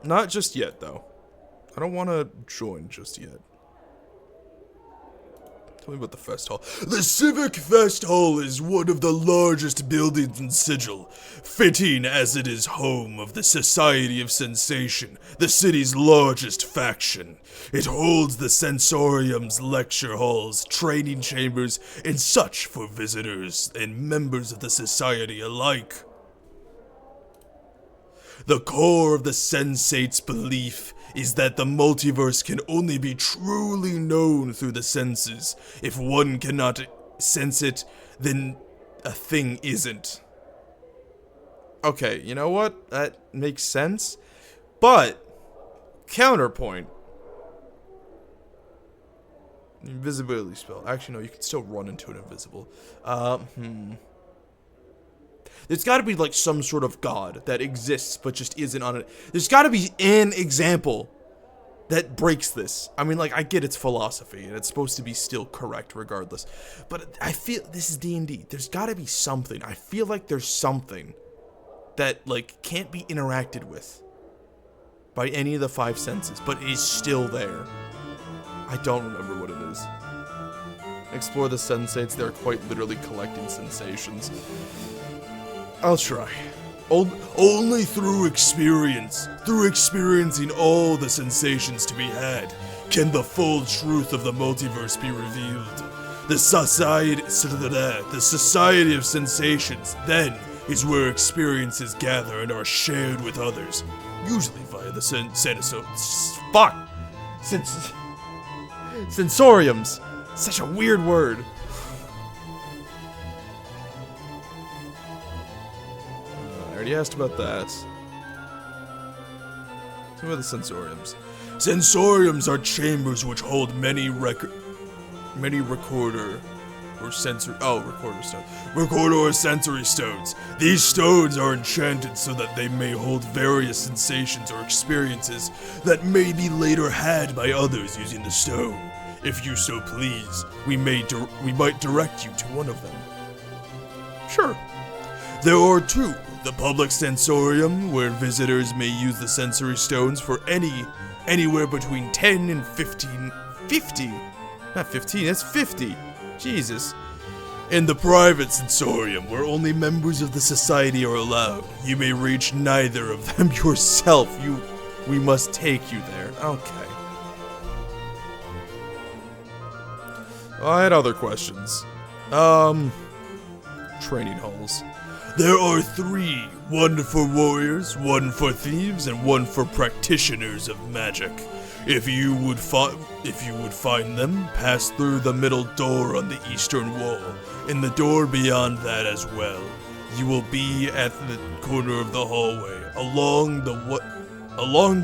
Not just yet, though. I don't want to join just yet. Tell me about the Fest Hall. The Civic Fest Hall is one of the largest buildings in Sigil, fitting as it is home of the Society of Sensation, the city's largest faction. It holds the sensoriums, lecture halls, training chambers, and such for visitors and members of the society alike. The core of the sensate's belief is that the multiverse can only be truly known through the senses. If one cannot sense it, then a thing isn't. Okay, you know what? That makes sense. But, counterpoint. Invisibility spell. Actually, no, you can still run into an invisible. There's got to be like some sort of god that exists but just isn't on it. There's got to be an example that breaks this. I mean, like, I get its philosophy, and it's supposed to be still correct regardless. But I feel, this is D&D. There's gotta be something. I feel like there's something that, like, can't be interacted with by any of the 5 senses, but is still there. I don't remember what it is. Explore the sensates. They're quite literally collecting sensations. I'll try. Only through experiencing all the sensations to be had, can the full truth of the multiverse be revealed. The society of sensations, then, is where experiences gather and are shared with others, usually via the Sensoriums. Such a weird word. I already asked about that. So what are the sensoriums? Sensoriums are chambers which hold many recorder or sensory stones. These stones are enchanted so that they may hold various sensations or experiences that may be later had by others using the stone. If you so please, we might direct you to one of them. Sure. There are 2. The public sensorium, where visitors may use the sensory stones for anywhere between 10 and 15. 50? Not 15, that's 50. Jesus. And the private sensorium, where only members of the society are allowed. You may reach neither of them yourself. We must take you there. Okay. I had other questions. Training halls. There are 3, one for warriors, one for thieves, and one for practitioners of magic. If you would find them, pass through the middle door on the eastern wall, and the door beyond that as well. You will be at the corner of the hallway, along the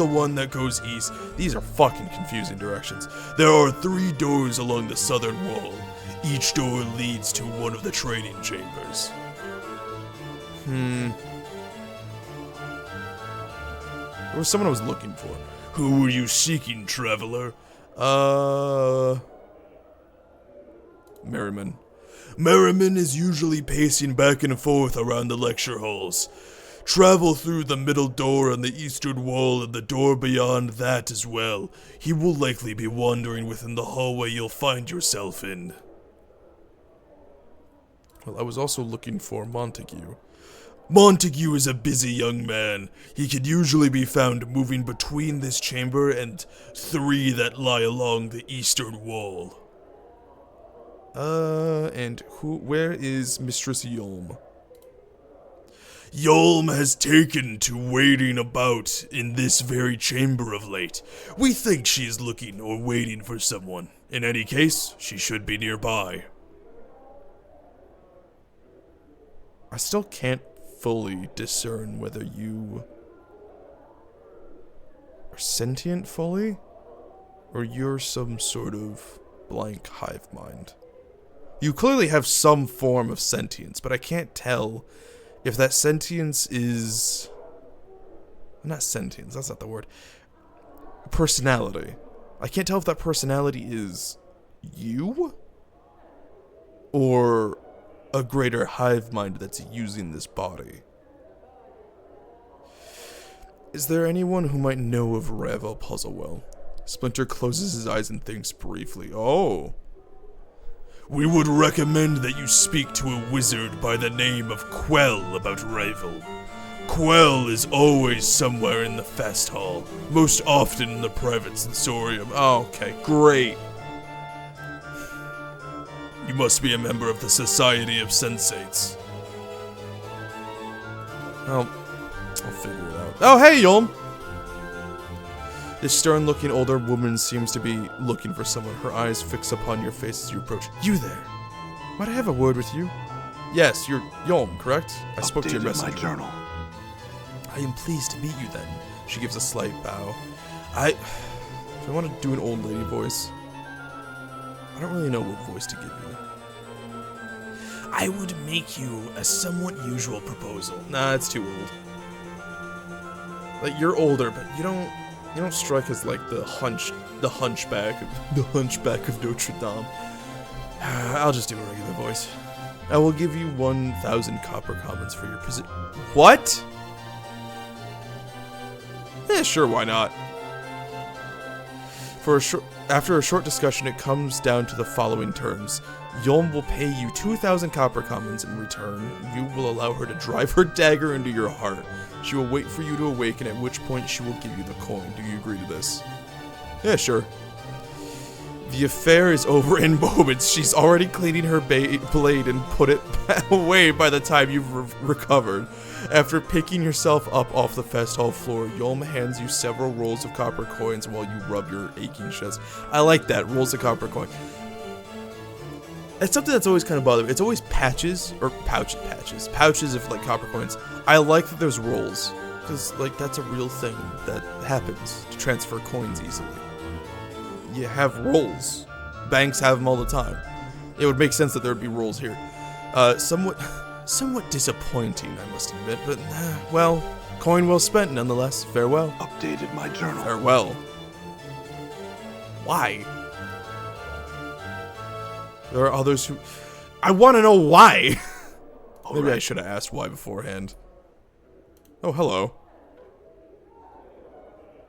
one that goes east. These are fucking confusing directions. There are 3 doors along the southern wall. Each door leads to one of the training chambers. There was someone I was looking for. Who were you seeking, traveler? Merriman. Merriman is usually pacing back and forth around the lecture halls. Travel through the middle door on the eastern wall and the door beyond that as well. He will likely be wandering within the hallway you'll find yourself in. Well, I was also looking for Montague. Montague is a busy young man. He can usually be found moving between this chamber and 3 that lie along the eastern wall. Where is Mistress Yolm? Yolm has taken to waiting about in this very chamber of late. We think she is looking or waiting for someone. In any case, she should be nearby. I still can't fully discern whether you are sentient fully, or you're some sort of blank hive mind. You clearly have some form of sentience, but I can't tell if that sentience is... Not sentience, that's not the word. Personality. I can't tell if that personality is you, or a greater hive mind that's using this body. Is there anyone who might know of Ravel Puzzlewell? Splinter closes his eyes and thinks briefly. Oh. We would recommend that you speak to a wizard by the name of Quell about Ravel. Quell is always somewhere in the fest hall, most often in the private sensorium. Oh, okay, great. You must be a member of the Society of Sensates. Well, I'll figure it out. Oh, hey, Yolm! This stern-looking older woman seems to be looking for someone. Her eyes fix upon your face as you approach. You there? Might I have a word with you? Yes, you're Yolm, correct? I spoke to your Updated messenger. my journal. I am pleased to meet you then. She gives a slight bow. Do I want to do an old lady voice? I don't really know what voice to give you. I would make you a somewhat usual proposal. Nah, it's too old. Like, you're older, but you don't... You don't strike as like the hunchback of Notre Dame. I'll just do a regular voice. I will give you 1,000 copper commons for your position. What? Sure, why not? After a short discussion, it comes down to the following terms. Yulm will pay you 2,000 copper commons in return. You will allow her to drive her dagger into your heart. She will wait for you to awaken, at which point she will give you the coin. Do you agree to this? Yeah, sure. The affair is over in moments. She's already cleaning her blade and put it away by the time you've recovered. After picking yourself up off the fest hall floor, Yulm hands you several rolls of copper coins while you rub your aching chest. I like that, rolls of copper coin. It's something that's always kind of bothered me. It's always patches, or pouches of like copper coins. I like that there's rolls, because like that's a real thing that happens to transfer coins easily. You have rolls. Banks have them all the time. It would make sense that there would be rolls here. Somewhat disappointing, I must admit, but, well, coin well spent nonetheless. Farewell. Updated my journal. Farewell. Why? There are others who... I want to know why! Maybe I should have asked why beforehand. Oh, hello.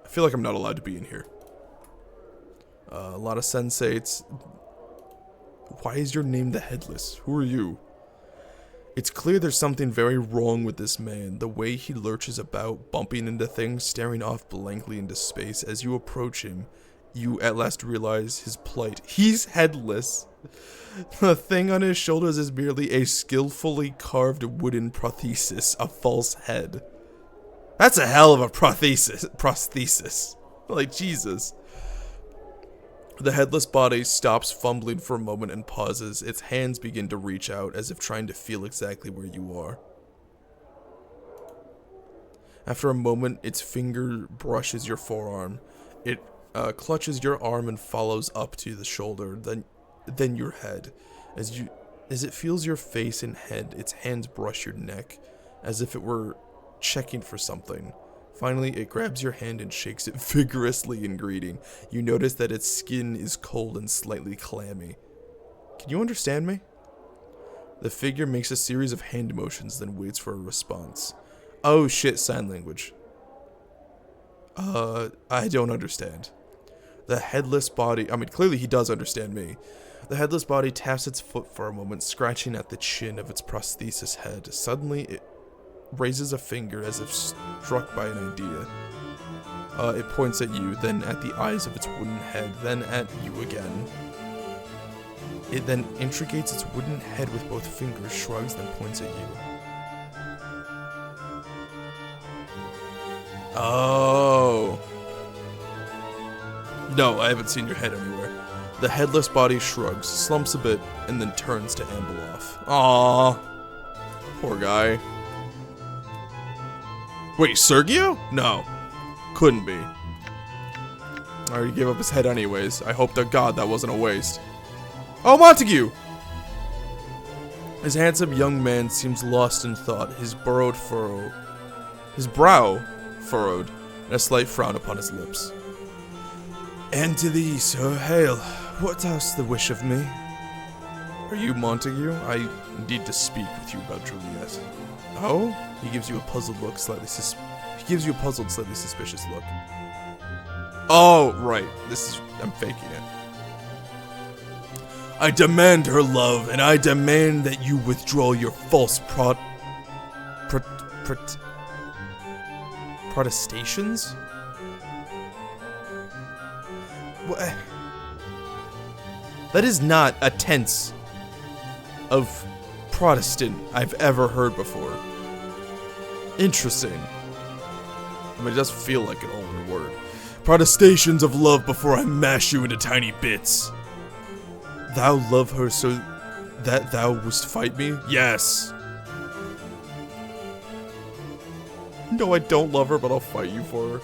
I feel like I'm not allowed to be in here. A lot of sensates. Why is your name the Headless? Who are you? It's clear there's something very wrong with this man. The way he lurches about, bumping into things, staring off blankly into space. As you approach him, you at last realize his plight. He's headless. The thing on his shoulders is merely a skillfully carved wooden prosthesis, a false head. That's a hell of a prosthesis. Like, Jesus. The headless body stops fumbling for a moment and pauses. Its hands begin to reach out, as if trying to feel exactly where you are. After a moment, its finger brushes your forearm. It clutches your arm and follows up to the shoulder, then your head. As it feels your face and head, its hands brush your neck, as if it were checking for something. Finally, it grabs your hand and shakes it vigorously in greeting. You notice that its skin is cold and slightly clammy. Can you understand me? The figure makes a series of hand motions, then waits for a response. Oh shit, sign language. I don't understand. The headless body, I mean, clearly he does understand me. The headless body taps its foot for a moment, scratching at the chin of its prosthesis head. Suddenly, it raises a finger as if struck by an idea. It points at you, then at the eyes of its wooden head, then at you again. It then intricates its wooden head with both fingers, shrugs, then points at you. Oh. No, I haven't seen your head anywhere. The headless body shrugs, slumps a bit, and then turns to amble off. Aww. Poor guy. Wait, Sergio? No. Couldn't be. I already gave up his head anyways. I hope to God that wasn't a waste. Oh, Montague! His handsome young man seems lost in thought, his brow furrowed, and a slight frown upon his lips. And to thee, Sir Hale, what hast the wish of me? Are you Montague? I need to speak with you about Juliet. Oh? He gives you a puzzled look, slightly suspicious look. Oh, right. I'm faking it. I demand her love, and I demand that you withdraw your false protestations? What? That is not a tense of Protestant I've ever heard before. Interesting. I mean, it does feel like an older word. Protestations of love before I mash you into tiny bits. Thou love her so that thou wouldst fight me? Yes. No, I don't love her, but I'll fight you for her.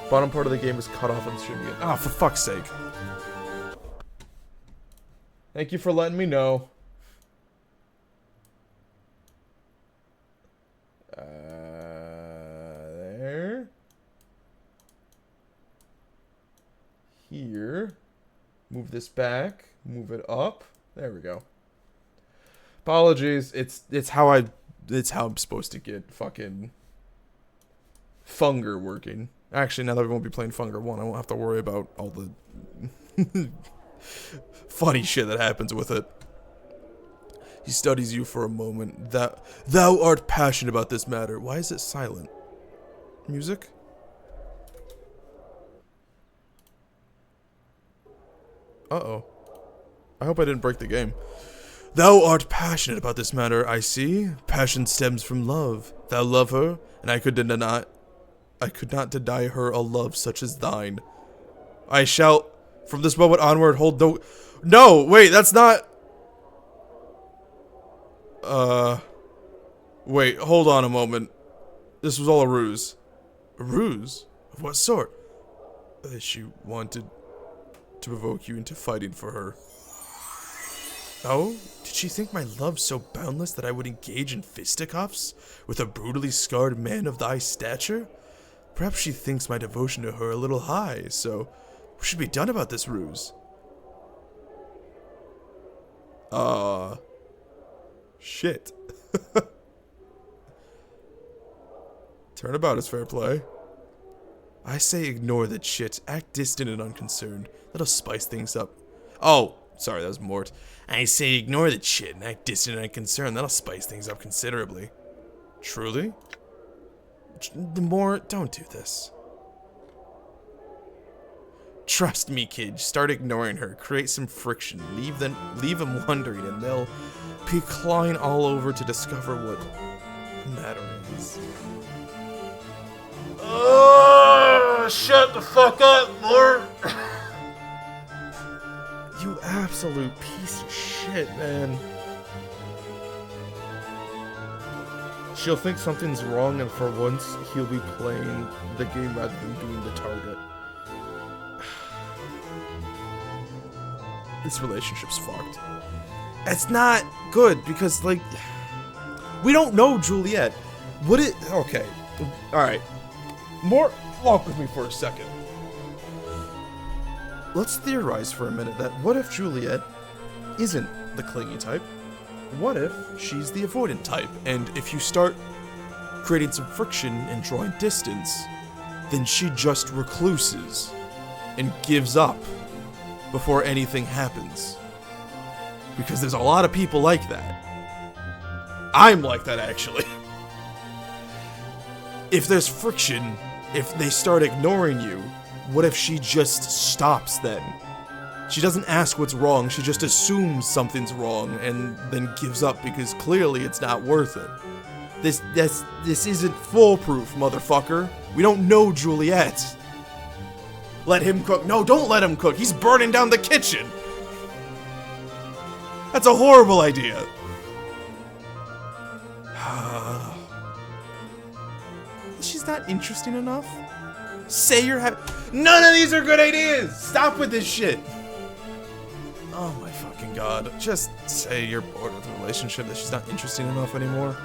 Bottom part of the game is cut off on the stream again. Ah, for fuck's sake. Thank you for letting me know. There. Move this back. Move it up. There we go. Apologies. It's how I'm supposed to get fucking Funger working. Actually, now that we won't be playing Funger 1, I won't have to worry about all the funny shit that happens with it. He studies you for a moment. Thou art passionate about this matter. Why is it silent? Music? Uh-oh. I hope I didn't break the game. Thou art passionate about this matter, I see. Passion stems from love. Thou love her, and I could not deny her a love such as thine. I shall, from this moment onward, hold no, wait, that's not... Wait, hold on a moment. This was all a ruse. A ruse? Of what sort? She wanted to provoke you into fighting for her. Oh? Did she think my love so boundless that I would engage in fisticuffs with a brutally scarred man of thy stature? Perhaps she thinks my devotion to her a little high, so what should be done about this ruse? Shit. Turnabout is fair play. I say ignore that shit. Act distant and unconcerned. That'll spice things up. Oh, sorry, that was Mort. I say ignore that shit and act distant and unconcerned. That'll spice things up considerably. Truly? Mort, don't do this. Trust me, kid. Start ignoring her. Create some friction. Leave them wondering, and they'll be clawing all over to discover what the matter is. Oh, shut the fuck up, Mort. You absolute piece of shit, man. She'll think something's wrong, and for once, he'll be playing the game rather than being the target. This relationship's fucked. It's not good, because, like, we don't know Juliet. Okay. Alright. Walk with me for a second. Let's theorize for a minute that what if Juliet isn't the clingy type? What if she's the avoidant type? And if you start creating some friction and drawing distance, then she just recluses and gives up before anything happens. Because there's a lot of people like that. I'm like that, actually. If there's friction, if they start ignoring you, what if she just stops then? She doesn't ask what's wrong, she just assumes something's wrong and then gives up because clearly it's not worth it. This isn't foolproof, motherfucker. We don't know Juliet. Let him cook. No, don't let him cook. He's burning down the kitchen. That's a horrible idea. She's not interesting enough? Say you're happy. None of these are good ideas! Stop with this shit! Oh my fucking god. Just say you're bored with the relationship, that she's not interesting enough anymore.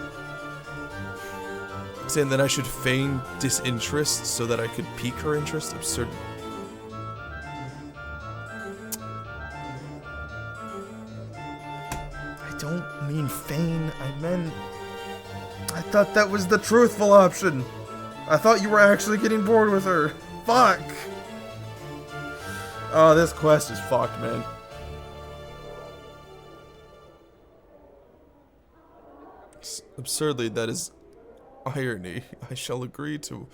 Saying that I should feign disinterest so that I could pique her interest? Absurd. I don't mean feign, I meant... I thought that was the truthful option. I thought you were actually getting bored with her. Fuck. Oh, this quest is fucked, man. Absurdly, that is irony. I shall agree to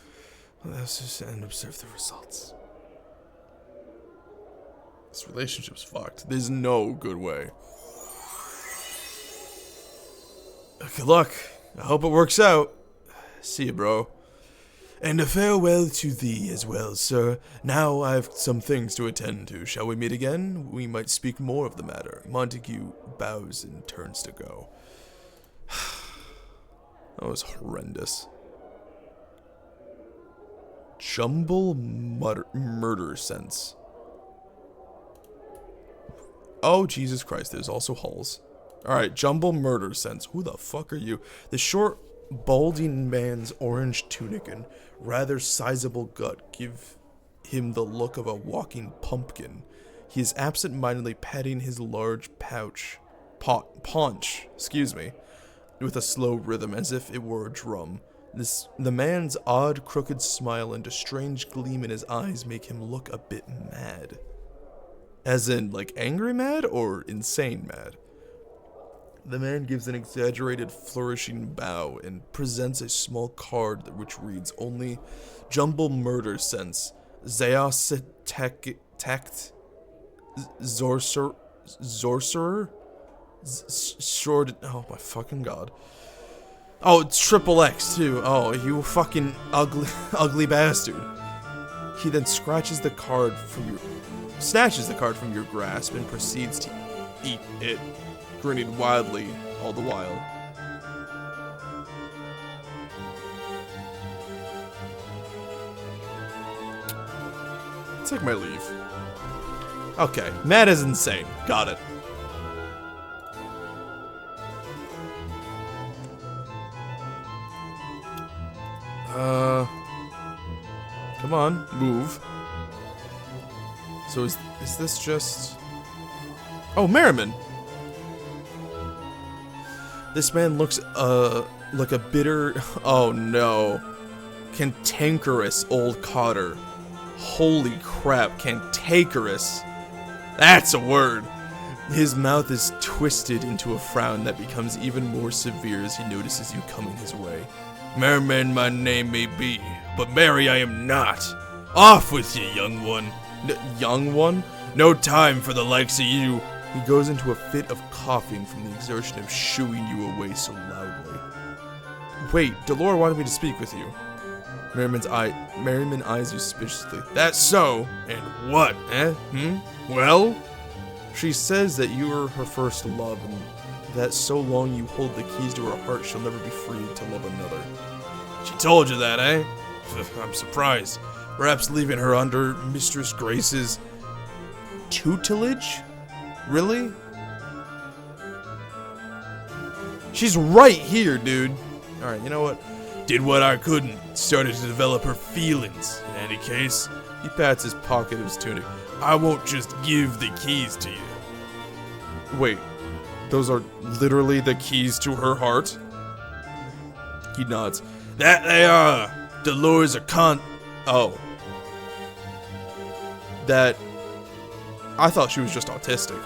this and observe the results. This relationship's fucked. There's no good way. Good luck. I hope it works out. See you, bro. And a farewell to thee as well, sir. Now I've some things to attend to. Shall we meet again? We might speak more of the matter. Montague bows and turns to go. That was horrendous. Jumble murder sense. Oh, Jesus Christ, there's also hulls. Alright, jumble murder sense. Who the fuck are you? The short, balding man's orange tunic and rather sizable gut give him the look of a walking pumpkin. He is absent-mindedly patting his large paunch, with a slow rhythm as if it were a drum. The man's odd, crooked smile and a strange gleam in his eyes make him look a bit mad. As in, like, angry mad or insane mad? The man gives an exaggerated, flourishing bow and presents a small card which reads only Jumble Murder Sense, Zeos Tact, Sorcerer? Short. Oh my fucking god. Oh, it's triple X too. Oh, you fucking ugly bastard. He then snatches the card from your grasp and proceeds to eat it, grinning wildly all the while. Take my leave. Okay, mad is insane. Got it. Come on, move. So is this just... Oh, Merriman! This man looks, like a bitter... Oh, no. Cantankerous old cotter. Holy crap, cantankerous. That's a word! His mouth is twisted into a frown that becomes even more severe as he notices you coming his way. Merman my name may be, but merry I am not. Off with you, young one. Young one? No time for the likes of you. He goes into a fit of coughing from the exertion of shooing you away so loudly. Wait, Delore wanted me to speak with you. Merriman eyes you suspiciously. That's so? And what, eh? Well? She says that you are her first love, and that so long you hold the keys to her heart, she'll never be free to love another. She told you that, eh? I'm surprised. Perhaps leaving her under Mistress Grace's tutelage? Really? She's right here, dude. Alright, you know what? Did what I couldn't. Started to develop her feelings. In any case, he pats his pocket of his tunic. I won't just give the keys to you. Wait, those are literally the keys to her heart? He nods. That they are. Dolores Oh. That... I thought she was just autistic.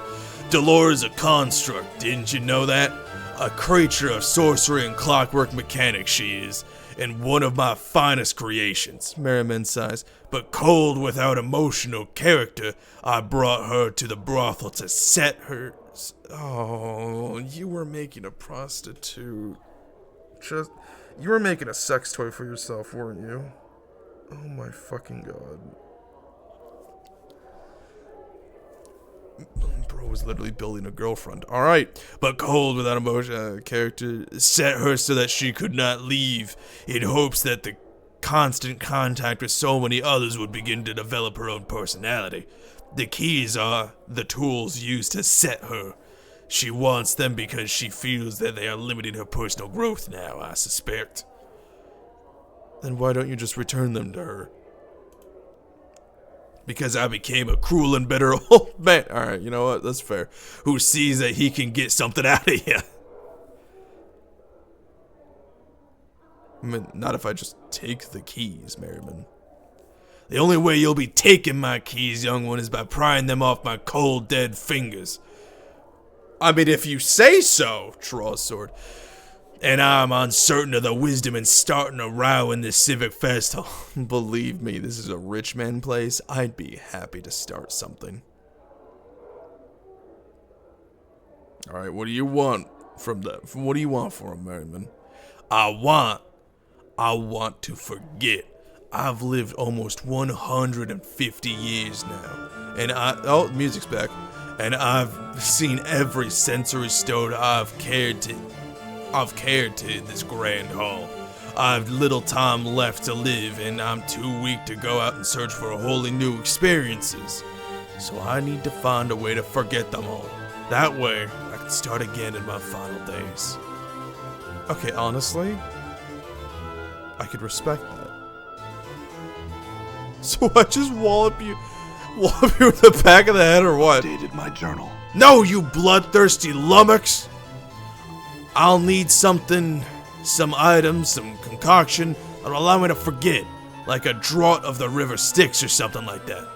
Dolores a construct, didn't you know that? A creature of sorcery and clockwork mechanics she is, and one of my finest creations, Merriman sighs. But cold without emotional character, I brought her to the brothel to set her... Oh, you were making a prostitute. You were making a sex toy for yourself, weren't you? Oh my fucking god. Bro was literally building a girlfriend. Alright, but cold without emotion, character set her so that she could not leave, in hopes that the constant contact with so many others would begin to develop her own personality. The keys are the tools used to set her. She wants them because she feels that they are limiting her personal growth now, I suspect. Then why don't you just return them to her? Because I became a cruel and bitter old man. Alright, you know what? That's fair. Who sees that he can get something out of you. I mean, not if I just take the keys, Merriman. The only way you'll be taking my keys, young one, is by prying them off my cold, dead fingers. I mean, if you say so, draws sword. And I'm uncertain of the wisdom in starting a row in this civic festival. Believe me, this is a rich man place. I'd be happy to start something. Alright, what do you want from them? What do you want from him, Merriman? I want to forget. I've lived almost 150 years now. And oh, music's back. And I've seen every sensory stone I've cared to in this grand hall. I've little time left to live, and I'm too weak to go out and search for wholly new experiences. So I need to find a way to forget them all. That way, I can start again in my final days. Okay, honestly, I could respect that. So I just wallop you. Wallop you in the back of the head or what? Dated my journal. No, you bloodthirsty lummox! I'll need something, some items, some concoction that'll allow me to forget, like a draught of the river Styx or something like that.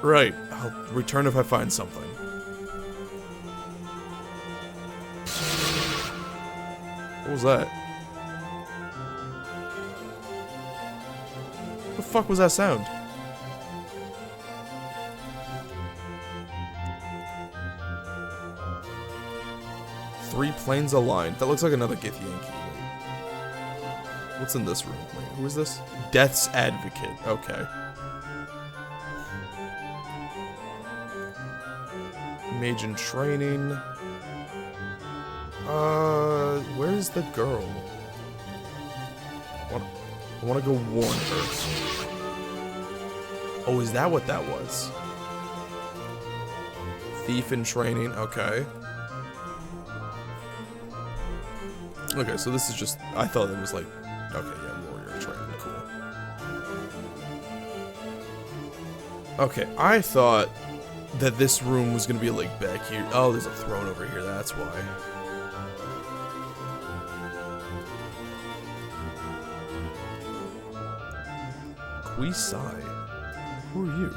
Right. I'll return if I find something. What was that? What the fuck was that sound? Three planes aligned. That looks like another Gith Yankee. What's in this room? Wait, who is this? Death's Advocate. Okay. Mage in training. Where's the girl? I want to go warn her. Oh, is that what that was? Thief in training. Okay. Okay, so this is just... I thought it was like... Okay, yeah, warrior training. Cool. Okay, I thought that this room was going to be like back here. Oh, there's a throne over here. That's why. Quisai. Who are you?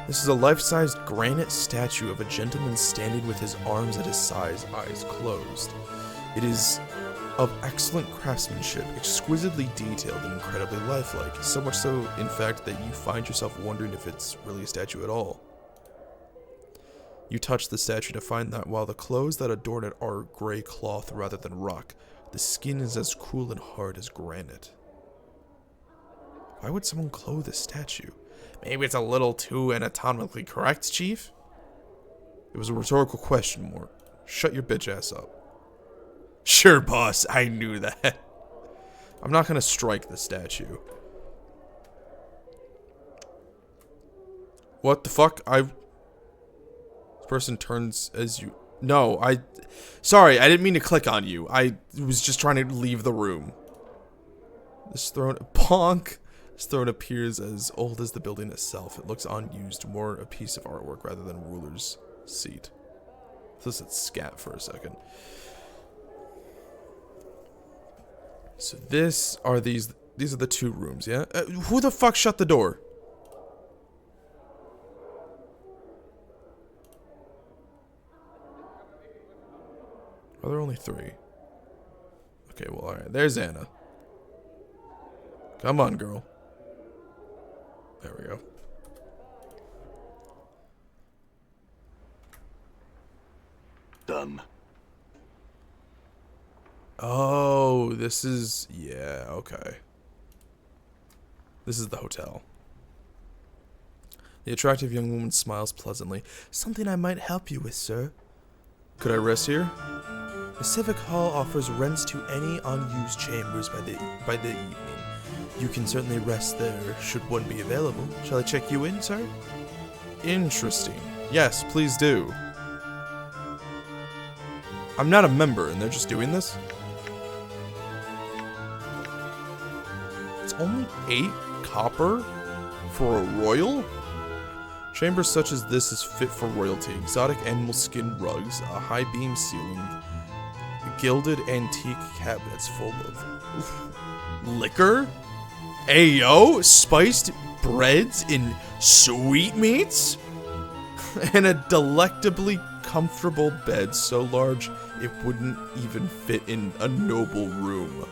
This is a life-sized granite statue of a gentleman standing with his arms at his sides, eyes closed. It is of excellent craftsmanship, exquisitely detailed and incredibly lifelike, so much so, in fact, that you find yourself wondering if it's really a statue at all. You touch the statue to find that while the clothes that adorn it are gray cloth rather than rock, the skin is as cool and hard as granite. Why would someone clothe a statue? Maybe it's a little too anatomically correct, Chief? It was a rhetorical question, Mort. Shut your bitch ass up. Sure, boss, I knew that. I'm not gonna strike the statue. What the fuck? This person turns as you... No, Sorry, I didn't mean to click on you. I was just trying to leave the room. This throne... Bonk! This throne appears as old as the building itself. It looks unused, more a piece of artwork rather than a ruler's seat. Let's let scat for a second. So these are the two rooms, yeah? Who the fuck shut the door? Are there only three? Okay, well, alright. There's Anna. Come on, girl. There we go. Done. Oh, this is... Yeah, okay. This is the hotel. The attractive young woman smiles pleasantly. Something I might help you with, sir. Could I rest here? The Civic Hall offers rents to any unused chambers by the evening. You can certainly rest there, should one be available. Shall I check you in, sir? Interesting. Yes, please do. I'm not a member, and they're just doing this? It's only 8 copper for a royal? Chambers such as this is fit for royalty. Exotic animal skin rugs, a high beam ceiling, gilded antique cabinets full of liquor? Ayo, spiced breads in sweetmeats? And a delectably comfortable bed so large it wouldn't even fit in a noble room.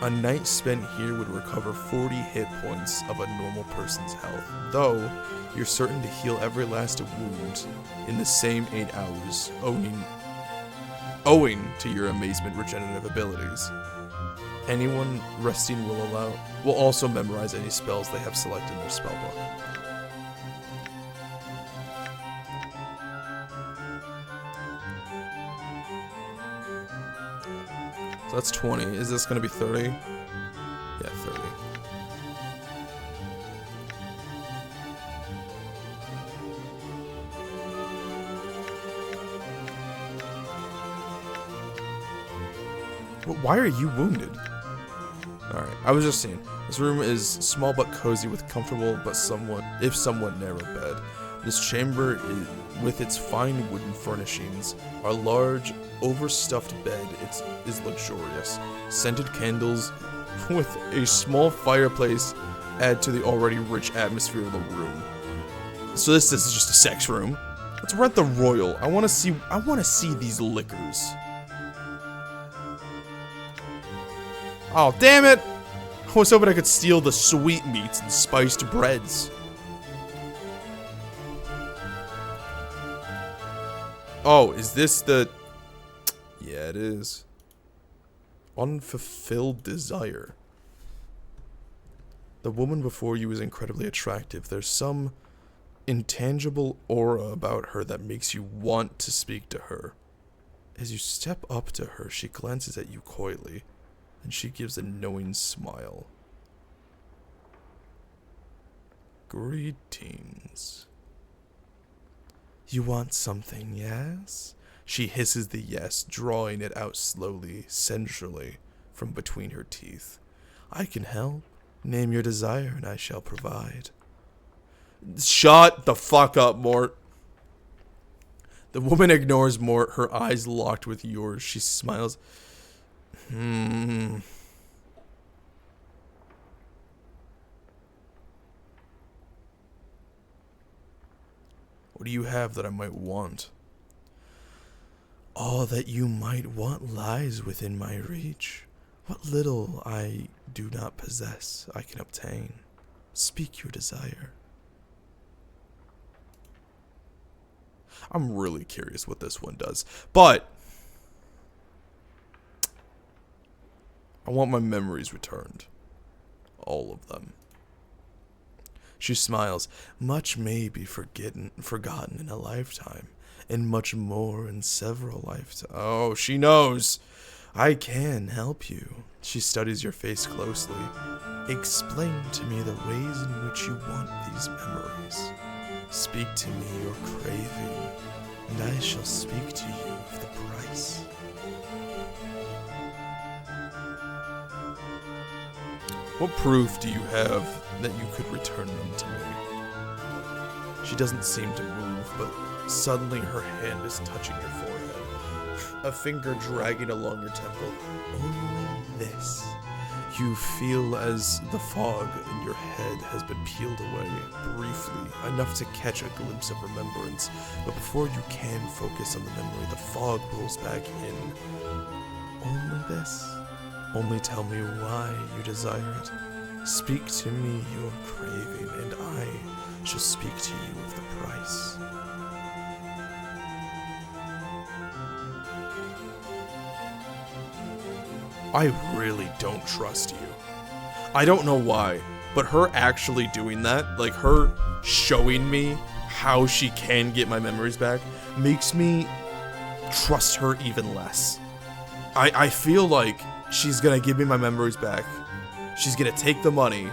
A night spent here would recover 40 hit points of a normal person's health, though you're certain to heal every last wound in the same 8 hours, owing to your amazement regenerative abilities. Anyone resting will also memorize any spells they have selected in their spellbook. So that's 20. Is this going to be 30? Yeah, 30. Why are you wounded? Alright, I was just saying, this room is small but cozy with comfortable but somewhat narrow bed. This chamber, with its fine wooden furnishings, a large, overstuffed bed is luxurious. Scented candles with a small fireplace add to the already rich atmosphere of the room. So this is just a sex room. Let's rent the Royal. I want to see these liquors. Oh, damn it! I was hoping I could steal the sweetmeats and spiced breads. Oh, is this the... Yeah, it is. Unfulfilled desire. The woman before you is incredibly attractive. There's some intangible aura about her that makes you want to speak to her. As you step up to her, she glances at you coyly, and she gives a knowing smile. Greetings. You want something, yes? She hisses the yes, drawing it out slowly, sensually, from between her teeth. I can help. Name your desire, and I shall provide. Shut the fuck up, Mort. The woman ignores Mort, her eyes locked with yours. She smiles. What do you have that I might want? All that you might want lies within my reach. What little I do not possess, I can obtain. Speak your desire. I'm really curious what this one does. But I want my memories returned. All of them. She smiles. Much may be forgotten in a lifetime, and much more in several lifetimes. Oh, she knows. I can help you. She studies your face closely. Explain to me the ways in which you want these memories. Speak to me your craving, and I shall speak to you of the price. What proof do you have that you could return them to me? She doesn't seem to move, but suddenly her hand is touching your forehead, a finger dragging along your temple. Only this. You feel as the fog in your head has been peeled away, briefly, enough to catch a glimpse of remembrance, but before you can focus on the memory, the fog rolls back in. Only this? Only tell me why you desire it. Speak to me your craving, and I shall speak to you of the price. I really don't trust you. I don't know why, but her actually doing that, like her showing me how she can get my memories back, makes me trust her even less. I feel like she's gonna give me my memories back, she's gonna take the money,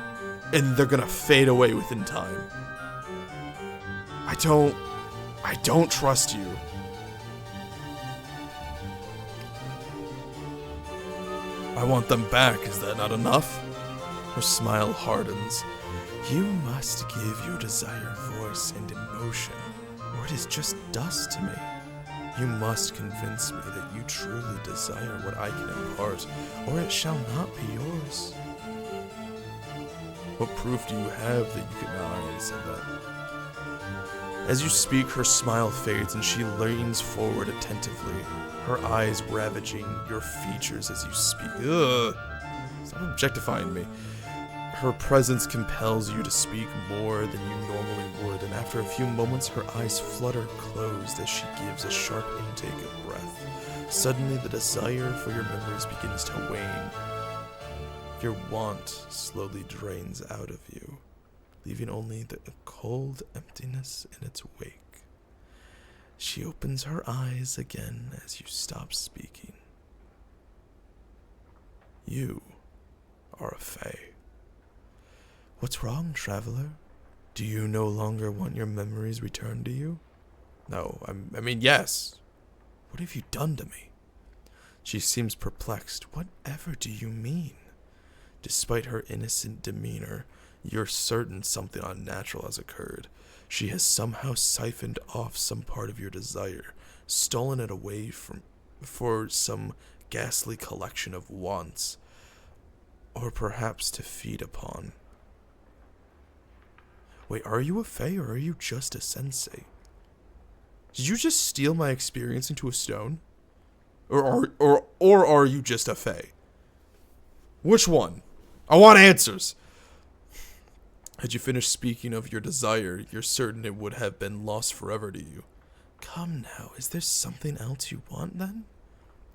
and they're gonna fade away within time. I don't trust you. I want them back, is that not enough? Her smile hardens. You must give your desire voice and emotion, or it is just dust to me. You must convince me that you truly desire what I can impart, or it shall not be yours. What proof do you have that you can... No, I already said that. As you speak, her smile fades and she leans forward attentively, her eyes ravaging your features as you speak. Ugh! Stop objectifying me. Her presence compels you to speak more than you normally would, and after a few moments, her eyes flutter closed as she gives a sharp intake of breath. Suddenly, the desire for your memories begins to wane. Your want slowly drains out of you, leaving only the cold emptiness in its wake. She opens her eyes again as you stop speaking. You are a fae. What's wrong, traveler? Do you no longer want your memories returned to you? No, I mean, yes. What have you done to me? She seems perplexed. Whatever do you mean? Despite her innocent demeanor, you're certain something unnatural has occurred. She has somehow siphoned off some part of your desire, stolen it away for some ghastly collection of wants, or perhaps to feed upon. Wait, are you a fae or are you just a sensei? Did you just steal my experience into a stone? Or are you just a fae? Which one? I want answers. Had you finished speaking of your desire, you're certain it would have been lost forever to you. Come now, is there something else you want then?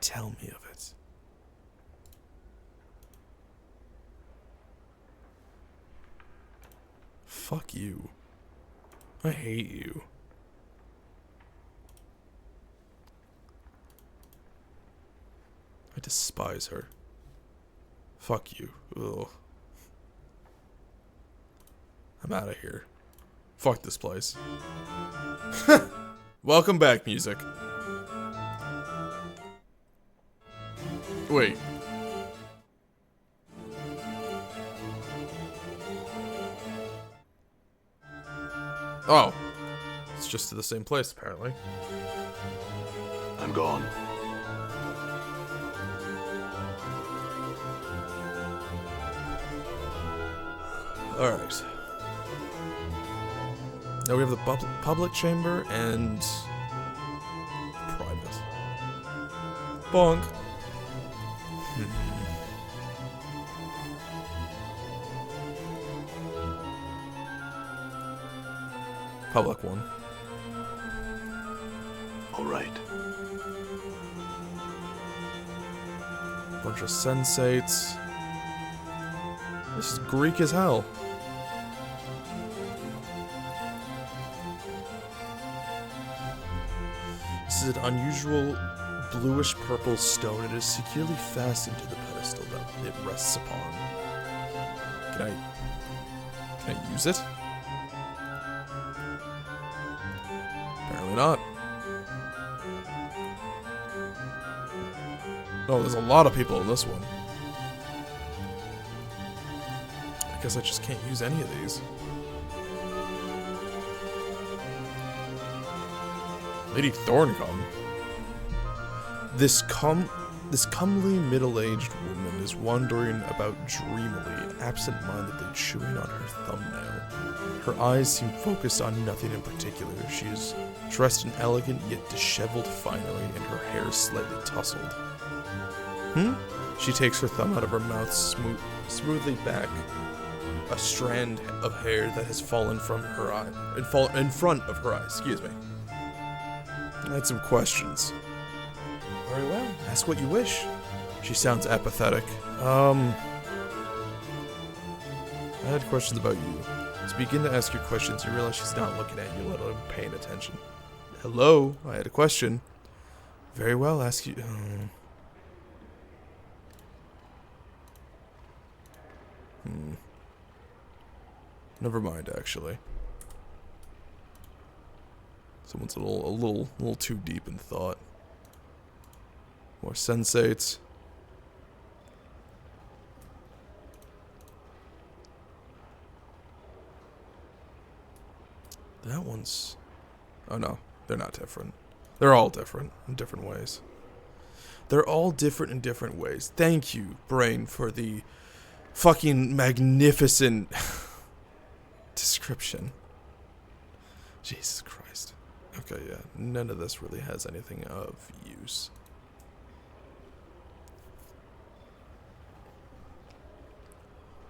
Tell me of it. Fuck you. I hate you. I despise her. Fuck you. Ugh. I'm out of here. Fuck this place. Welcome back, music. Wait. Oh. It's just to the same place, apparently. I'm gone. Alright. Now we have the public chamber and private. Bonk. Public one. All right. Bunch of sensates. This is Greek as hell. This is an unusual bluish-purple stone. It is securely fastened to the pedestal that it rests upon. Can I use it? Apparently not. Oh, there's a lot of people in this one. I guess I just can't use any of these. Lady Thorncombe. This comely middle-aged woman is wandering about dreamily, absent-mindedly chewing on her thumbnail. Her eyes seem focused on nothing in particular. She is dressed in elegant yet disheveled finery, and her hair is slightly tousled. She takes her thumb out of her mouth, smoothly back a strand of hair that has fallen from her eye, in front of her eye. Excuse me. I had some questions. Very well. Ask what you wish. She sounds apathetic. I had questions about you. As you begin to ask your questions, you realize she's not looking at you, let alone paying attention. Hello? I had a question. Very well. Ask you... Never mind, actually. Someone's a little too deep in thought. More sensates. That one's... Oh no, they're not different. They're all different in different ways. They're all different in different ways. Thank you, Brain, for the fucking magnificent description. Jesus Christ. Okay, yeah, none of this really has anything of use.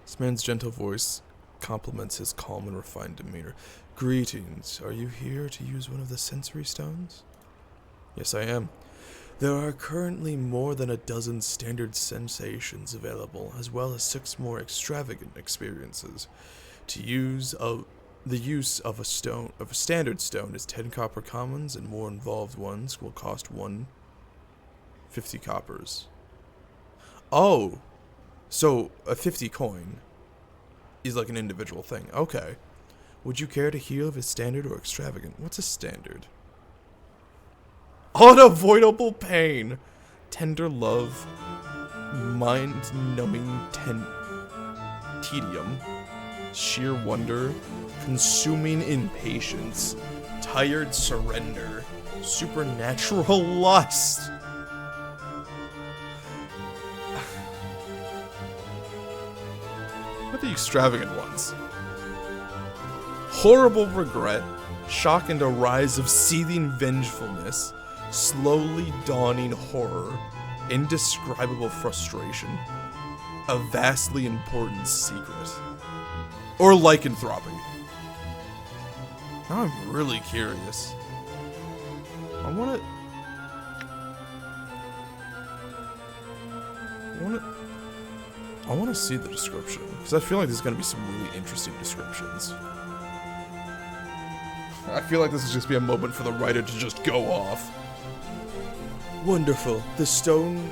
This man's gentle voice complements his calm and refined demeanor. Greetings. Are you here to use one of the sensory stones? Yes, I am. There are currently more than a dozen standard sensations available, as well as 6 more extravagant experiences. The use of a standard stone is 10 copper commons, and more involved ones will cost 50 coppers. Oh, so a 50 coin is like an individual thing. Okay. Would you care to hear of a standard or extravagant? What's a standard? Unavoidable pain. Tender love. Mind-numbing tedium, sheer wonder, consuming impatience, tired surrender, supernatural lust. What are the extravagant ones? Horrible regret, shock and a rise of seething vengefulness, slowly dawning horror, indescribable frustration, a vastly important secret, or lycanthropy. Now I'm really curious. I want to see the description, because I feel like there's going to be some really interesting descriptions. I feel like this is just be a moment for the writer to just go off. Wonderful. The stone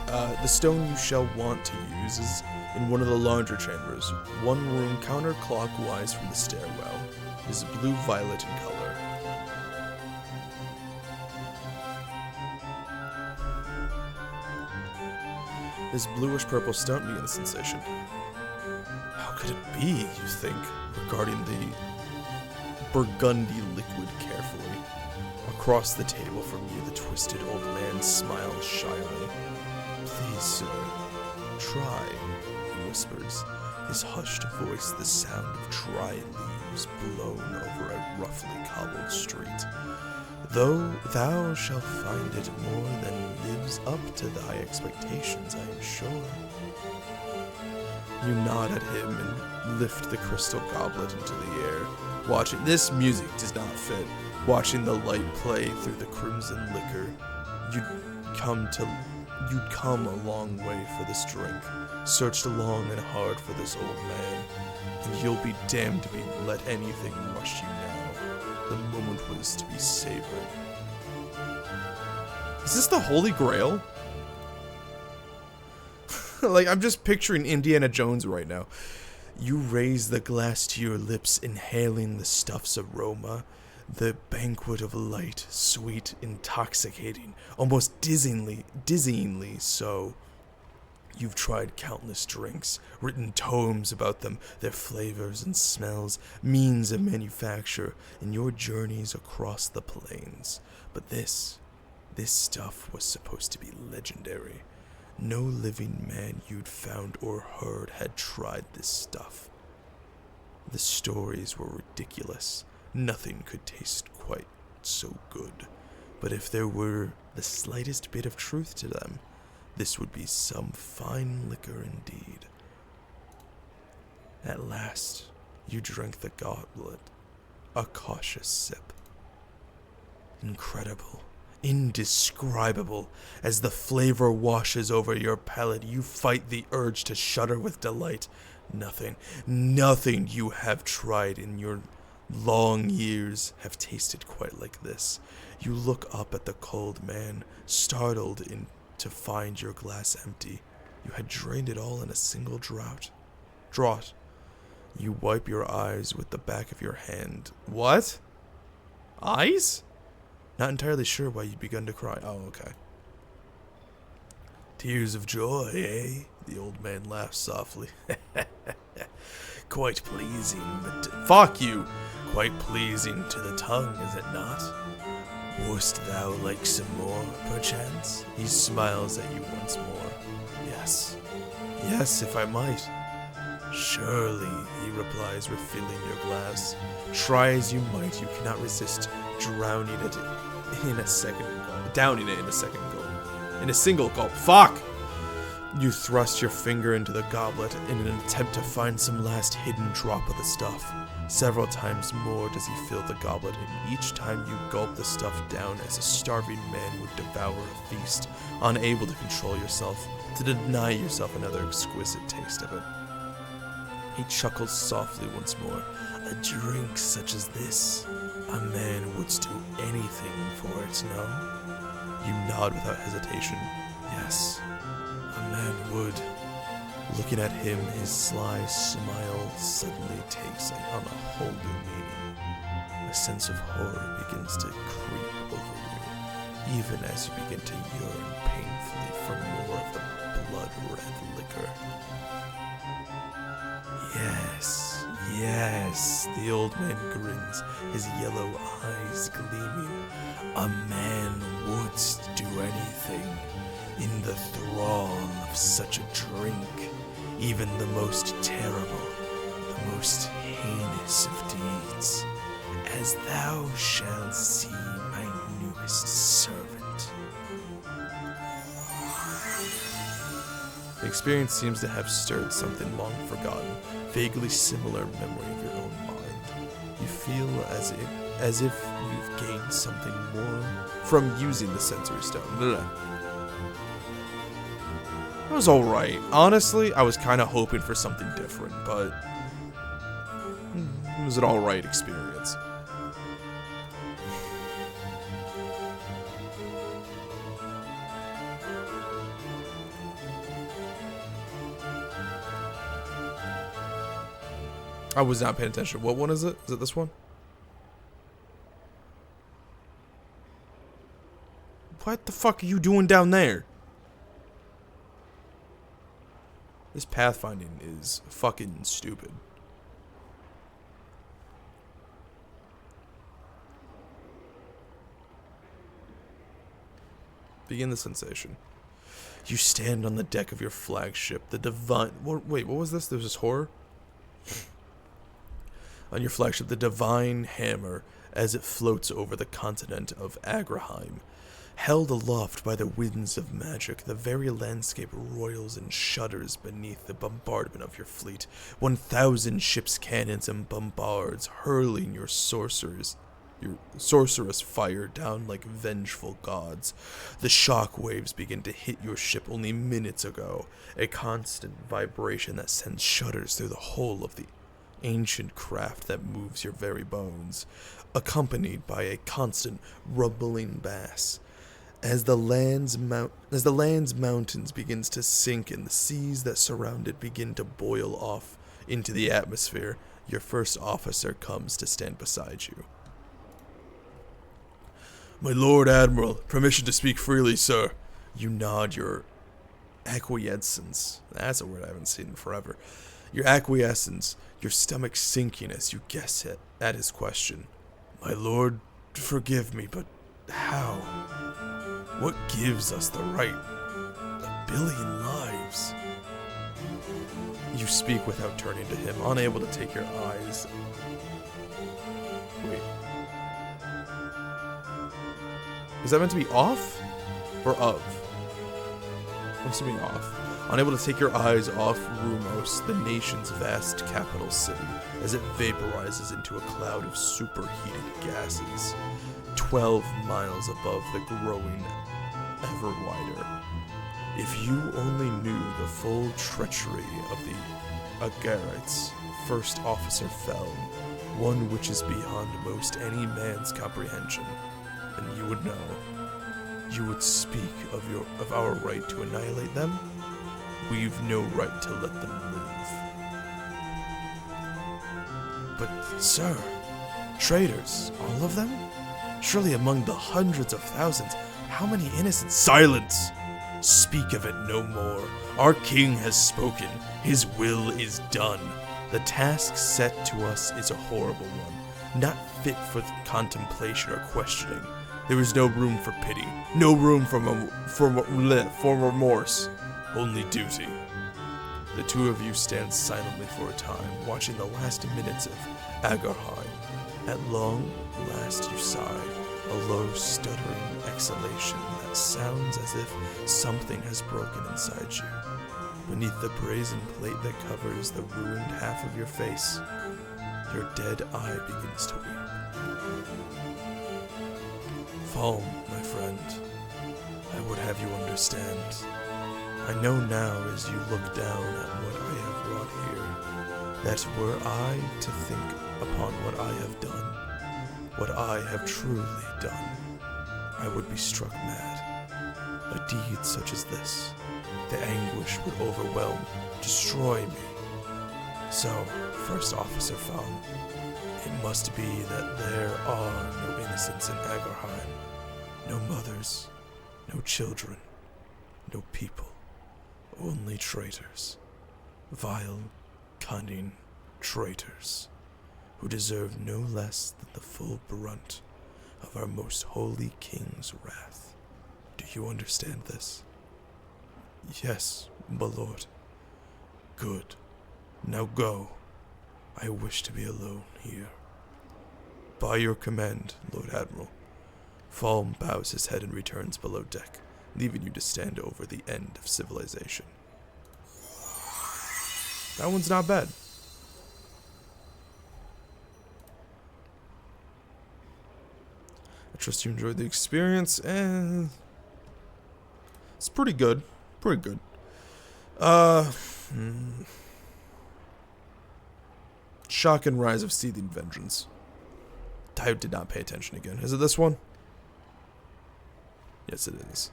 you shall want to use is in one of the larger chambers. One room counterclockwise from the stairwell. It is blue-violet in color. This bluish-purple stunt me in sensation. How could it be, you think, regarding the burgundy liquid carefully? Across the table from you, the twisted old man smiles shyly. Please, sir, try, he whispers, his hushed voice the sound of dry leaves blown over a roughly cobbled street. Though thou shalt find it more than lives up to thy expectations, I am sure. You nod at him and lift the crystal goblet into the air, watching. This music does not fit. Watching the light play through the crimson liquor, you'd come a long way for this drink, searched long and hard for this old man, and you'll be damned to be let anything rush you now. The moment was to be savored. Is this the Holy Grail? Like, I'm just picturing Indiana Jones right now. You raise the glass to your lips, inhaling the stuff's aroma. The banquet of light, sweet, intoxicating, almost dizzyingly so. You've tried countless drinks, written tomes about them, their flavors and smells, means of manufacture, in your journeys across the plains. But this stuff was supposed to be legendary. No living man you'd found or heard had tried this stuff. The stories were ridiculous. Nothing could taste quite so good, but if there were the slightest bit of truth to them, this would be some fine liquor indeed. At last, you drank the goblet, a cautious sip. Incredible, indescribable, as the flavor washes over your palate, you fight the urge to shudder with delight. Nothing you have tried in your long years have tasted quite like this. You look up at the cold man, startled to find your glass empty. You had drained it all in a single draught. You wipe your eyes with the back of your hand. What? Eyes? Not entirely sure why you'd begun to cry. Oh, okay. Tears of joy, eh? The old man laughs softly. Quite pleasing, but fuck you! Quite pleasing to the tongue, is it not? Wouldst thou like some more, perchance? He smiles at you once more. Yes, if I might. Surely, he replies, refilling your glass. Try as you might, you cannot resist drowning it in a second gulp. Downing it in a second gulp. In a single gulp. Fuck! You thrust your finger into the goblet in an attempt to find some last hidden drop of the stuff. Several times more does he fill the goblet, and each time you gulp the stuff down as a starving man would devour a feast, unable to control yourself, to deny yourself another exquisite taste of it. He chuckles softly once more. A drink such as this, a man would do anything for it, no? You nod without hesitation. Yes, a man would. Looking at him, his sly smile suddenly takes on a whole new meaning. A sense of horror begins to creep over you, even as you begin to yearn painfully for more of the blood-red liquor. Yes, yes, the old man grins, his yellow eyes gleaming. A man would do anything in the thrall of such a drink, even the most terrible, the most heinous of deeds, as thou shalt see my newest servant. The experience seems to have stirred something long forgotten, vaguely similar memory of your own mind. You feel as if you've gained something more from using the sensory stone. Blah. It was alright. Honestly, I was kind of hoping for something different, but it was an alright experience. I was not paying attention. What one is it? Is it this one? What the fuck are you doing down there? This pathfinding is fucking stupid. Begin the sensation. You stand on the deck of your flagship, the divine... Wait, what was this? There was this horror? On your flagship, the divine hammer, as it floats over the continent of Agraheim. Held aloft by the winds of magic, the very landscape roils and shudders beneath the bombardment of your fleet. 1,000 ships' cannons and bombards hurling your sorcerous fire down like vengeful gods. The shock waves begin to hit your ship only minutes ago, a constant vibration that sends shudders through the whole of the ancient craft that moves your very bones, accompanied by a constant rumbling bass. As the land's mountains begins to sink and the seas that surround it begin to boil off into the atmosphere, your first officer comes to stand beside you. My Lord Admiral, permission to speak freely, sir. You nod your acquiescence. That's a word I haven't seen in forever. Your acquiescence, your stomach sinking as you guess at his question. My lord, forgive me, but how? What gives us the right? 1 billion lives. You speak without turning to him, unable to take your eyes. Wait. Is that meant to be off? Or of? I'm assuming off. Unable to take your eyes off Rumos, the nation's vast capital city, as it vaporizes into a cloud of superheated gases, 12 miles above the growing ever wider. If you only knew the full treachery of the Agarites, first officer fell, one which is beyond most any man's comprehension, then you would know. You would speak of our right to annihilate them? We've no right to let them live. But, sir, traitors, all of them? Surely among the hundreds of thousands, how many innocent— Silence! Speak of it no more. Our king has spoken. His will is done. The task set to us is a horrible one, not fit for contemplation or questioning. There is no room for pity, no room for remorse, only duty. The two of you stand silently for a time, watching the last minutes of Agarheim. At long last you sigh, a low stuttering exhalation that sounds as if something has broken inside you. Beneath the brazen plate that covers the ruined half of your face, your dead eye begins to weep. Falm, my friend, I would have you understand. I know now as you look down at what I have wrought here, that were I to think upon what I have done, what I have truly done, I would be struck mad. A deed such as this, the anguish would overwhelm, destroy me. So, First Officer Falm, it must be that there are no innocents in Agarheim, no mothers, no children, no people, only traitors, vile, cunning traitors who deserve no less than the full brunt of our most holy king's wrath. Do you understand this? Yes, my lord. Good. Now go. I wish to be alone here. By your command, Lord Admiral. Falm bows his head and returns below deck, leaving you to stand over the end of civilization. That one's not bad. I trust you enjoyed the experience, and it's pretty good. Pretty good. Shock and Rise of Seething Vengeance. I did not pay attention again. Is it this one? Yes, it is.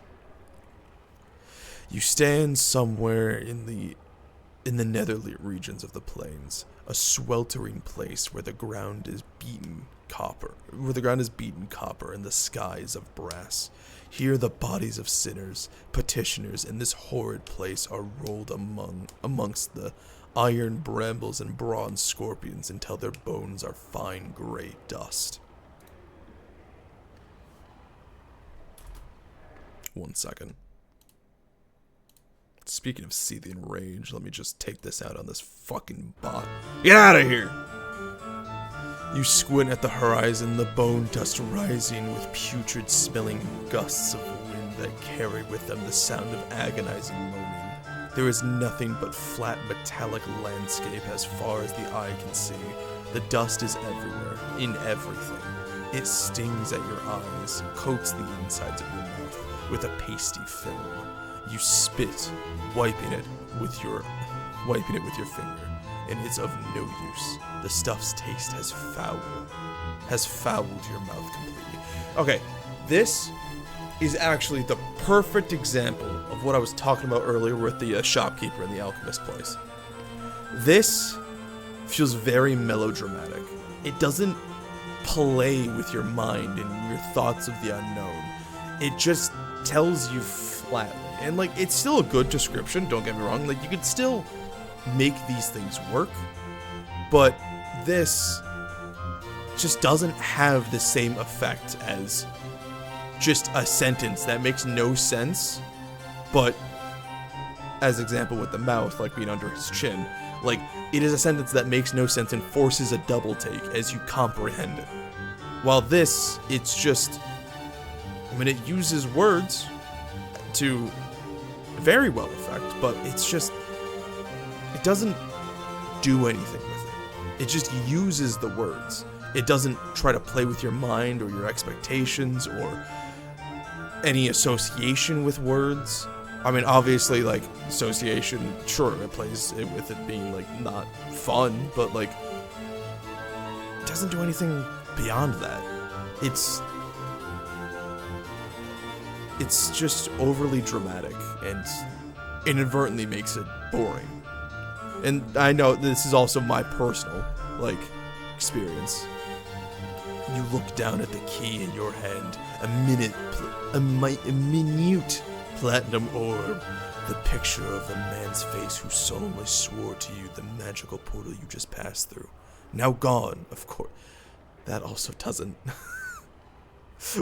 You stand somewhere in the netherly regions of the plains, a sweltering place where the ground is beaten copper, and the skies of brass. Here the bodies of sinners, petitioners in this horrid place are rolled amongst the iron brambles and bronze scorpions until their bones are fine gray dust. 1 second. Speaking of seething rage, let me just take this out on this fucking bot. Get out of here! You squint at the horizon, the bone dust rising with putrid smelling gusts of wind that carry with them the sound of agonizing moaning. There is nothing but flat metallic landscape as far as the eye can see. The dust is everywhere, in everything. It stings at your eyes, coats the insides of your mouth with a pasty film. You spit, wiping it with your finger, and it's of no use. The stuff's taste has fouled your mouth completely. Okay, this is actually the perfect example of what I was talking about earlier with the shopkeeper in the alchemist place. This feels very melodramatic. It doesn't play with your mind and your thoughts of the unknown. It just tells you flatly. And, like, it's still a good description, don't get me wrong. Like, you could still make these things work, but this just doesn't have the same effect as just a sentence that makes no sense, but as example with the mouth, like being under his chin, like, it is a sentence that makes no sense and forces a double take as you comprehend it. While this, it's just, I mean, it uses words to very well effect, but it's just, it doesn't do anything with it. It just uses the words. It doesn't try to play with your mind or your expectations or any association with words. I mean, obviously, like, association, sure, it plays it with it being, like, not fun, but, like, it doesn't do anything beyond that. It's just overly dramatic and inadvertently makes it boring. And I know this is also my personal, like, experience. You look down at the key in your hand, a minute platinum orb, the picture of the man's face who solemnly swore to you the magical portal you just passed through. Now gone, of course. That also doesn't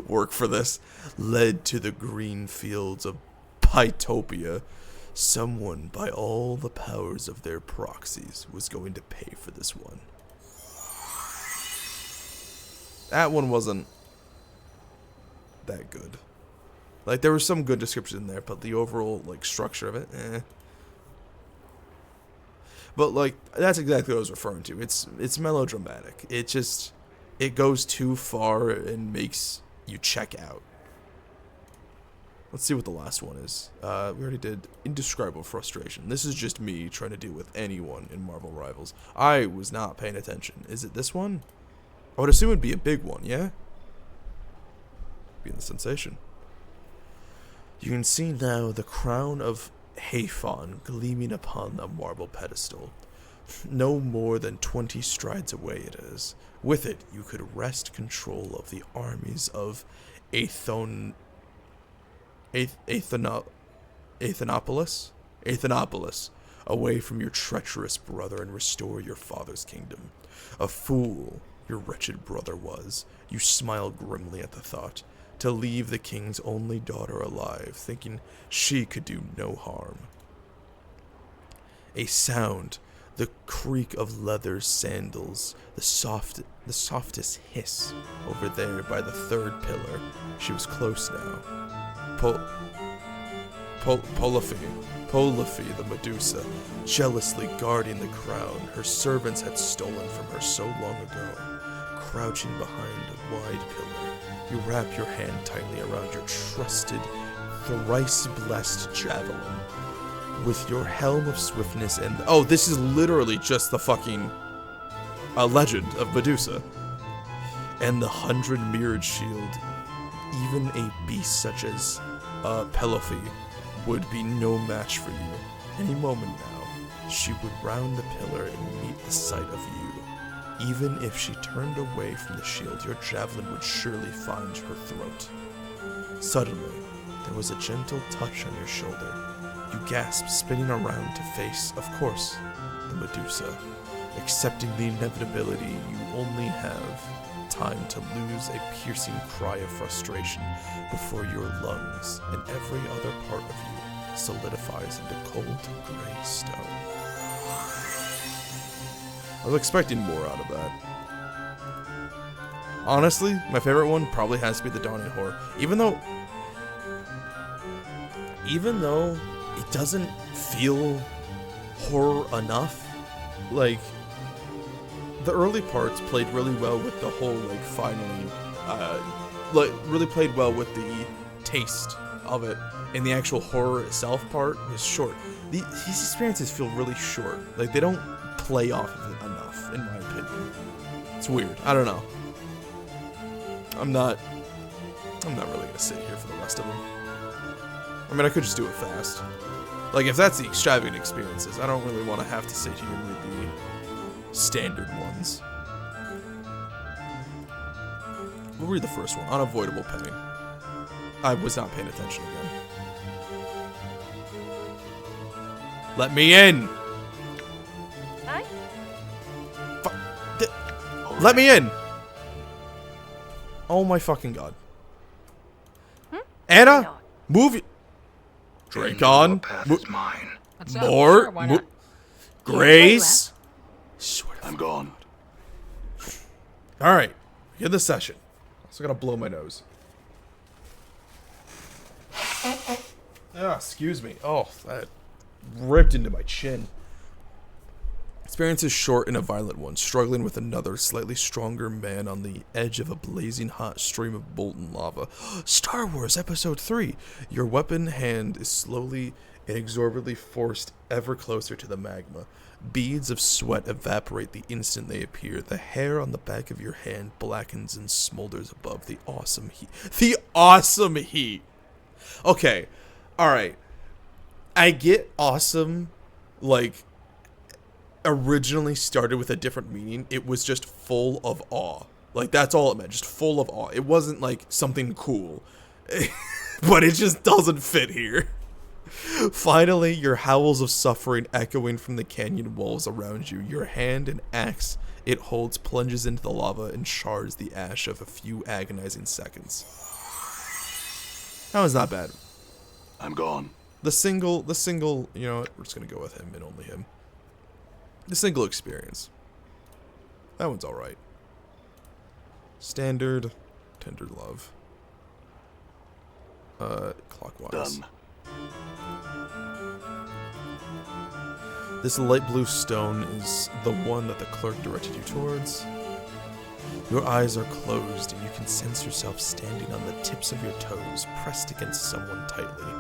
work for this. Led to the green fields of Pytopia. Someone, by all the powers of their proxies, was going to pay for this one. That one wasn't that good. Like, there was some good description in there, but the overall, like, structure of it, But, like, that's exactly what I was referring to. It's melodramatic. It goes too far and makes you check out. Let's see what the last one is. We already did Indescribable Frustration. This is just me trying to deal with anyone in Marvel Rivals. I was not paying attention. Is it this one? I would assume it'd be a big one, yeah? Being the sensation. You can see now the crown of Haphon gleaming upon the marble pedestal. No more than 20 strides away it is. With it, you could wrest control of the armies of Aethanopolis, away from your treacherous brother and restore your father's kingdom. A fool your wretched brother was, you smiled grimly at the thought, to leave the king's only daughter alive, thinking she could do no harm. A sound, the creak of leather sandals, the softest hiss over there by the third pillar. She was close now. Polyphy, the Medusa, jealously guarding the crown her servants had stolen from her so long ago. Crouching behind a wide pillar, you wrap your hand tightly around your trusted, thrice-blessed javelin. With your helm of swiftness and... Oh, this is literally just the fucking legend of Medusa. And the 100-mirrored shield. Even a beast such as Pelope would be no match for you. Any moment now, she would round the pillar and meet the sight of you. Even if she turned away from the shield, your javelin would surely find her throat. Suddenly, there was a gentle touch on your shoulder. You gasped, spinning around to face, of course, the Medusa. Accepting the inevitability, you only have time to lose a piercing cry of frustration before your lungs and every other part of you solidifies into cold gray stone. I was expecting more out of that. Honestly, my favorite one probably has to be the Dawning Horror. Even though it doesn't feel horror enough, like, the early parts played really well with the whole, like, finally, really played well with the taste of it, and the actual horror itself part is short. These experiences feel really short. Like, they don't play off of it enough, in my opinion. It's weird. I don't know. I'm not really gonna sit here for the rest of them. I mean, I could just do it fast. Like, if that's the extravagant experiences, I don't really want to have to sit here with the standard ones. We'll read the first one. Unavoidable pain. I was not paying attention again. Let me in! Hi. Let me in! Oh my fucking god. Anna! Move it! Dracon! Mine. More! Grace! I'm gone. Alright. Begin the session. Also gotta blow my nose. Ah, excuse me. Oh, that ripped into my chin. Experience is short and a violent one, struggling with another, slightly stronger man on the edge of a blazing hot stream of molten lava. Star Wars Episode 3! Your weapon hand is slowly, inexorably forced ever closer to the magma. Beads of sweat evaporate the instant they appear. The hair on the back of your hand blackens and smolders above the awesome heat. The awesome heat! Okay, alright. I get awesome, like, originally started with a different meaning. It was just full of awe. Like, that's all it meant, just full of awe. It wasn't, like, something cool. But it just doesn't fit here. Finally, your howls of suffering echoing from the canyon walls around you. Your hand and axe it holds plunges into the lava and shards the ash of a few agonizing seconds. That was not bad. I'm gone. The single, you know what, we're just gonna go with him and only him. The single experience. That one's alright. Standard, tender love. Clockwise. Done. This light blue stone is the one that the clerk directed you towards. Your eyes are closed and you can sense yourself standing on the tips of your toes, pressed against someone tightly.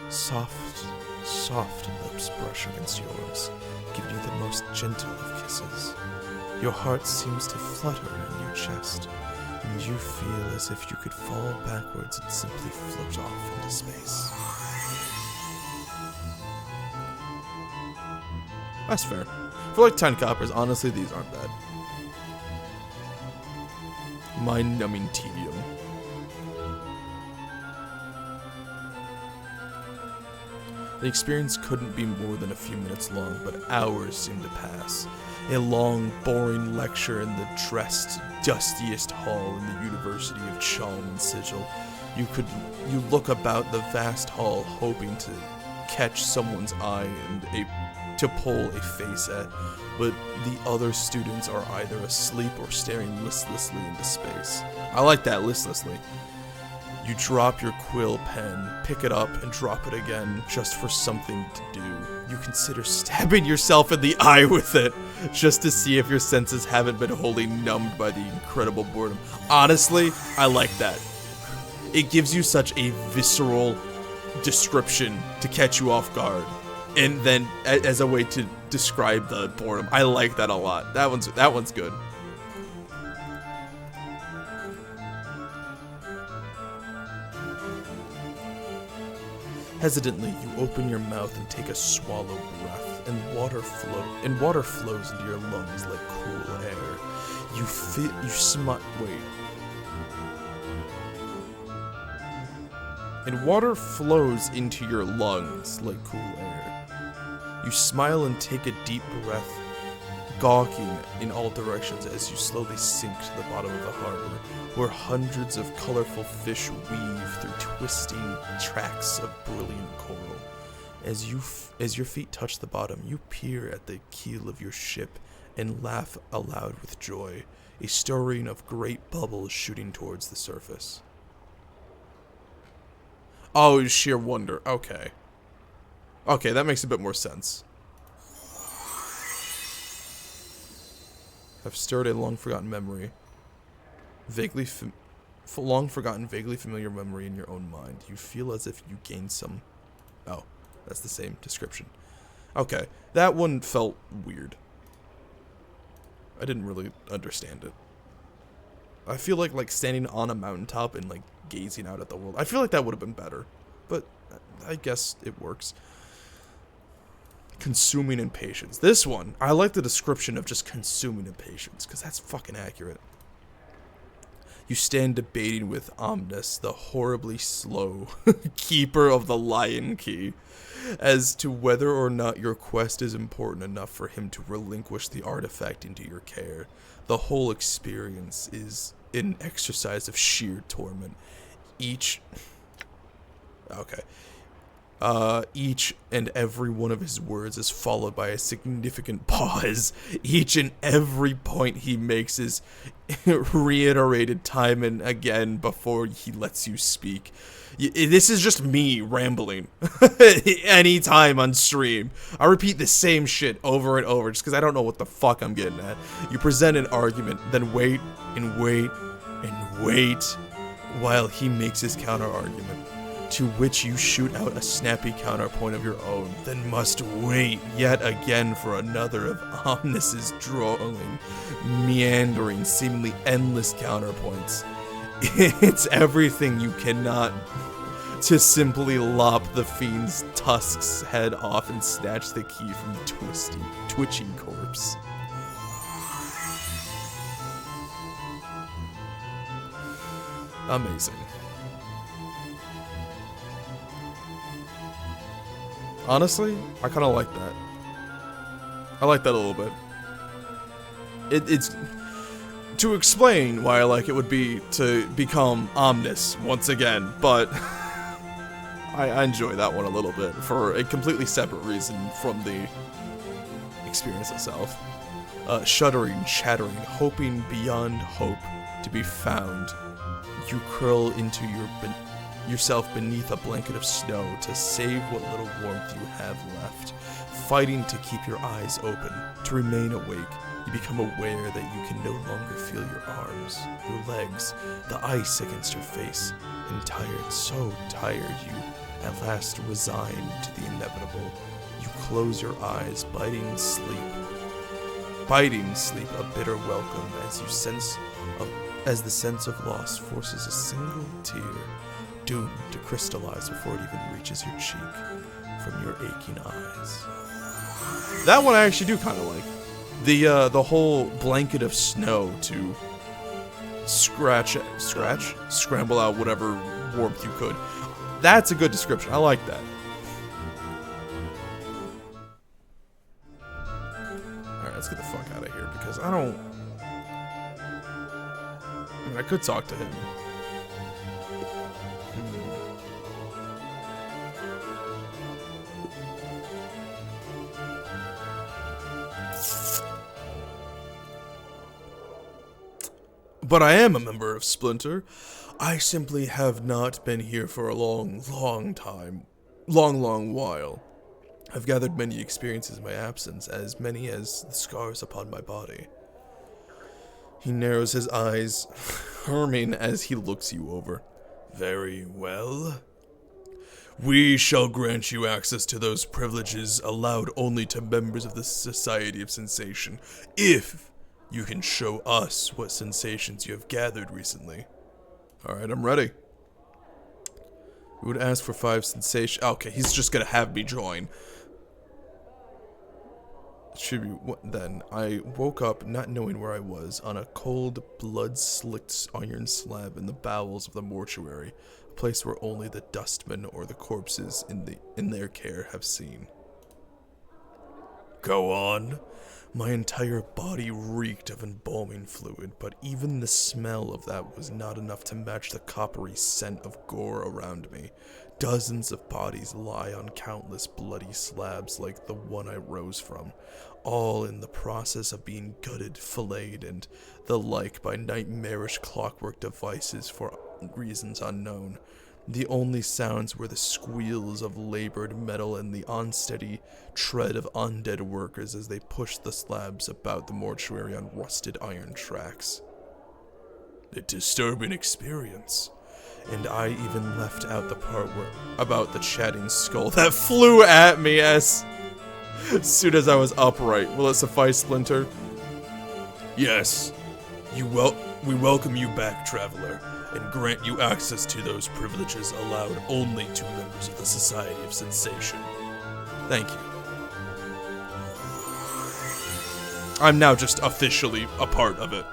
Soft, soft lips brush against yours, giving you the most gentle of kisses. Your heart seems to flutter in your chest, and you feel as if you could fall backwards and simply float off into space. That's fair. For like 10 coppers, honestly, these aren't bad. Mind-numbing tedium. The experience couldn't be more than a few minutes long, but hours seemed to pass. A long, boring lecture in the dressed, dustiest hall in the University of Chalm and Sigil. You look about the vast hall, hoping to catch someone's eye and to pull a face at, but the other students are either asleep or staring listlessly into space. I like that, listlessly. You drop your quill pen, pick it up, and drop it again, just for something to do. You consider stabbing yourself in the eye with it, just to see if your senses haven't been wholly numbed by the incredible boredom. Honestly, I like that. It gives you such a visceral description to catch you off guard, and then as a way to describe the boredom. I like that a lot. That one's good. Hesitantly, you open your mouth and take a swallow breath, and water flows into your lungs like cool air. And water flows into your lungs like cool air. You smile and take a deep breath, gawking in all directions as you slowly sink to the bottom of the harbor, where hundreds of colorful fish weave through twisting tracks of brilliant coral. As your feet touch the bottom, you peer at the keel of your ship and laugh aloud with joy, a stirring of great bubbles shooting towards the surface. Oh, sheer wonder. Okay. Okay, that makes a bit more sense. Have stirred a long-forgotten memory. Long-forgotten, vaguely familiar memory in your own mind. You feel as if you gained some... Oh, that's the same description. Okay, that one felt weird. I didn't really understand it. I feel like standing on a mountaintop and, like, gazing out at the world. I feel like that would have been better, but I guess it works. Consuming impatience. This one, I like the description of just consuming impatience, because that's fucking accurate. You stand debating with Omnis, the horribly slow keeper of the Lion Key, as to whether or not your quest is important enough for him to relinquish the artifact into your care. The whole experience is an exercise of sheer torment. Each and every one of his words is followed by a significant pause. Each and every point he makes is reiterated time and again before he lets you speak. This is just me rambling anytime on stream. I repeat the same shit over and over just because I don't know what the fuck I'm getting at. You present an argument, then wait and wait and wait while he makes his counter-argument, to which you shoot out a snappy counterpoint of your own, then must wait yet again for another of Omnis's drawling, meandering, seemingly endless counterpoints. It's everything you cannot to simply lop the fiend's tusk's head off and snatch the key from the twitching corpse. Amazing. Honestly, I kind of like that. I like that a little bit. It's... To explain why I like it would be to become Omnis once again, but... I enjoy that one a little bit for a completely separate reason from the experience itself. Shuddering, chattering, hoping beyond hope to be found. You curl into yourself beneath a blanket of snow to save what little warmth you have left, fighting to keep your eyes open, to remain awake. You become aware that you can no longer feel your arms, your legs, the ice against your face, and tired, so tired you at last resign to the inevitable. You close your eyes, biting sleep, a bitter welcome as the sense of loss forces a single tear, doomed to crystallize before it even reaches your cheek from your aching eyes. That one I actually do kind of like. The whole blanket of snow to scramble out whatever warmth you could. That's a good description. I like that. let's get the fuck out of here because I don't. I mean, I could talk to him. But I am a member of Splinter. I simply have not been here for a long time. Long while. I've gathered many experiences in my absence, as many as the scars upon my body. He narrows his eyes, humming as he looks you over. Very well. We shall grant you access to those privileges allowed only to members of the Society of Sensation, if you can show us what sensations you have gathered recently. Alright, I'm ready. We would ask for 5 sensations. Okay, he's just gonna have me join. Then I woke up not knowing where I was on a cold, blood-slicked iron slab in the bowels of the mortuary, a place where only the dustmen or the corpses in their care have seen. Go on. My entire body reeked of embalming fluid, but even the smell of that was not enough to match the coppery scent of gore around me. Dozens of bodies lie on countless bloody slabs like the one I rose from, all in the process of being gutted, filleted, and the like by nightmarish clockwork devices for reasons unknown. The only sounds were the squeals of labored metal and the unsteady tread of undead workers as they pushed the slabs about the mortuary on rusted iron tracks. A disturbing experience. And I even left out the part about the chatting skull that flew at me as soon as I was upright. Will it suffice, Splinter? Yes. We welcome you back, traveler, and grant you access to those privileges allowed only to members of the Society of Sensation. Thank you. I'm now just officially a part of it.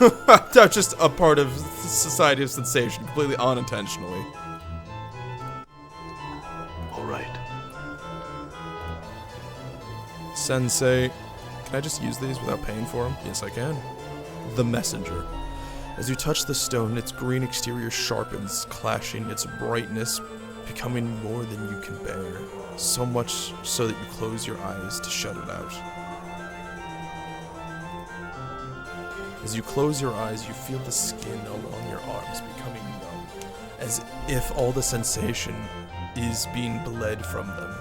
I'm just a part of the Society of Sensation, completely unintentionally. All right. Sensei, can I just use these without paying for them? Yes, I can. The Messenger. As you touch the stone, its green exterior sharpens, clashing its brightness, becoming more than you can bear, so much so that you close your eyes to shut it out. As you close your eyes, you feel the skin along your arms becoming numb, as if all the sensation is being bled from them.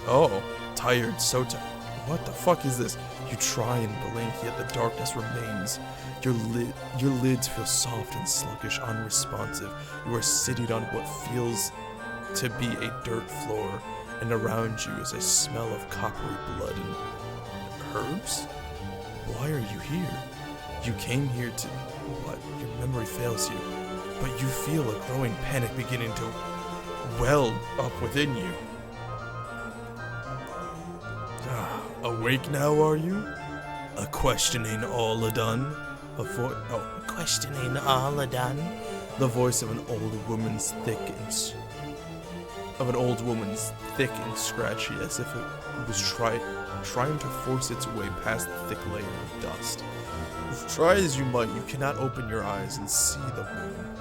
Oh, tired, so tired. What the fuck is this? You try and blink, yet the darkness remains. Your lids feel soft and sluggish, unresponsive. You are sitting on what feels to be a dirt floor, and around you is a smell of coppery blood and herbs? Why are you here? You came here to... what? Your memory fails you, but you feel a growing panic beginning to well up within you. Awake now, are you? A questioning all done? Questioning all done? The voice of an old woman's thick and scratchy, as if it was trying to force its way past the thick layer of dust. Try as you might, you cannot open your eyes and see the woman,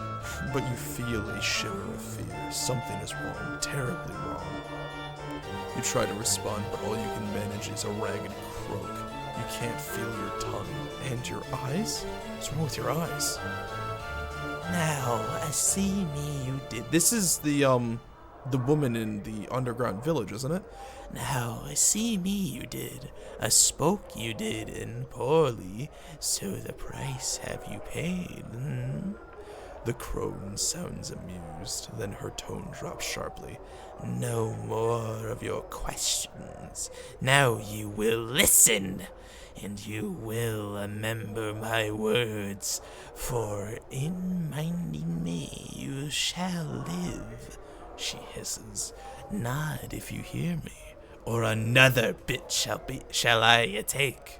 but you feel a shiver of fear. Something is wrong, terribly wrong. You try to respond, but all you can manage is a ragged croak. You can't feel your tongue. And your eyes? What's wrong with your eyes? Now, see me you did. This is the woman in the underground village, isn't it? Now, see me you did. Spoke you did, and poorly. So the price have you paid? The crone sounds amused, then her tone drops sharply. No more of your questions. Now you will listen, and you will remember my words, for in minding me you shall live, she hisses. Nod if you hear me, or another bit shall I take.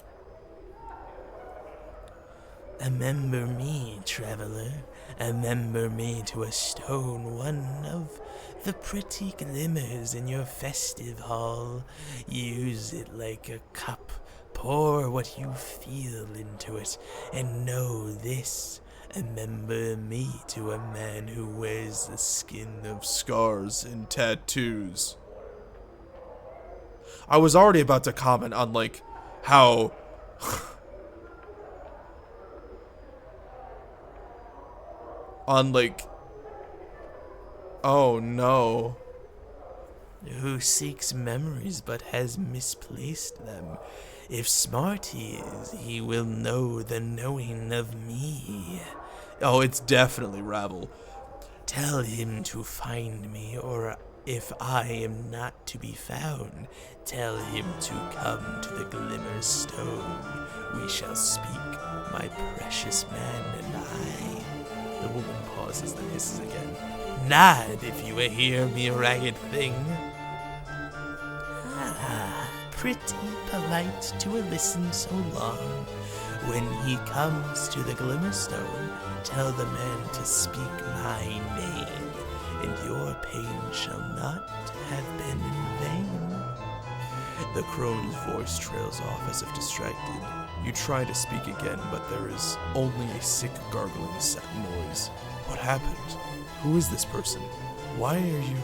Remember me, traveler. Remember me to a stone, one of the pretty glimmers in your festive hall. Use it like a cup, Pour what you feel into it, and know this. Remember me to a man who wears the skin of Scars and tattoos. I was already about to comment on, like, how... on, like... Oh, no. who seeks memories but has misplaced them. If smart he is, he will know the knowing of me. Oh, it's definitely Ravel. Tell him to find me, or if I am not to be found, tell him to come to the Glimmer Stone. We shall speak, my precious man and I. The woman pauses, then hisses again. Nod if you hear me, ragged thing. Ah, pretty polite to a listen so long. When he comes to the Glimmerstone, tell the man to speak my name, and your pain shall not have been in vain. The crone's voice trails off as if distracted. You try to speak again, but there is only a sick gargling noise. What happened? Who is this person? Why do you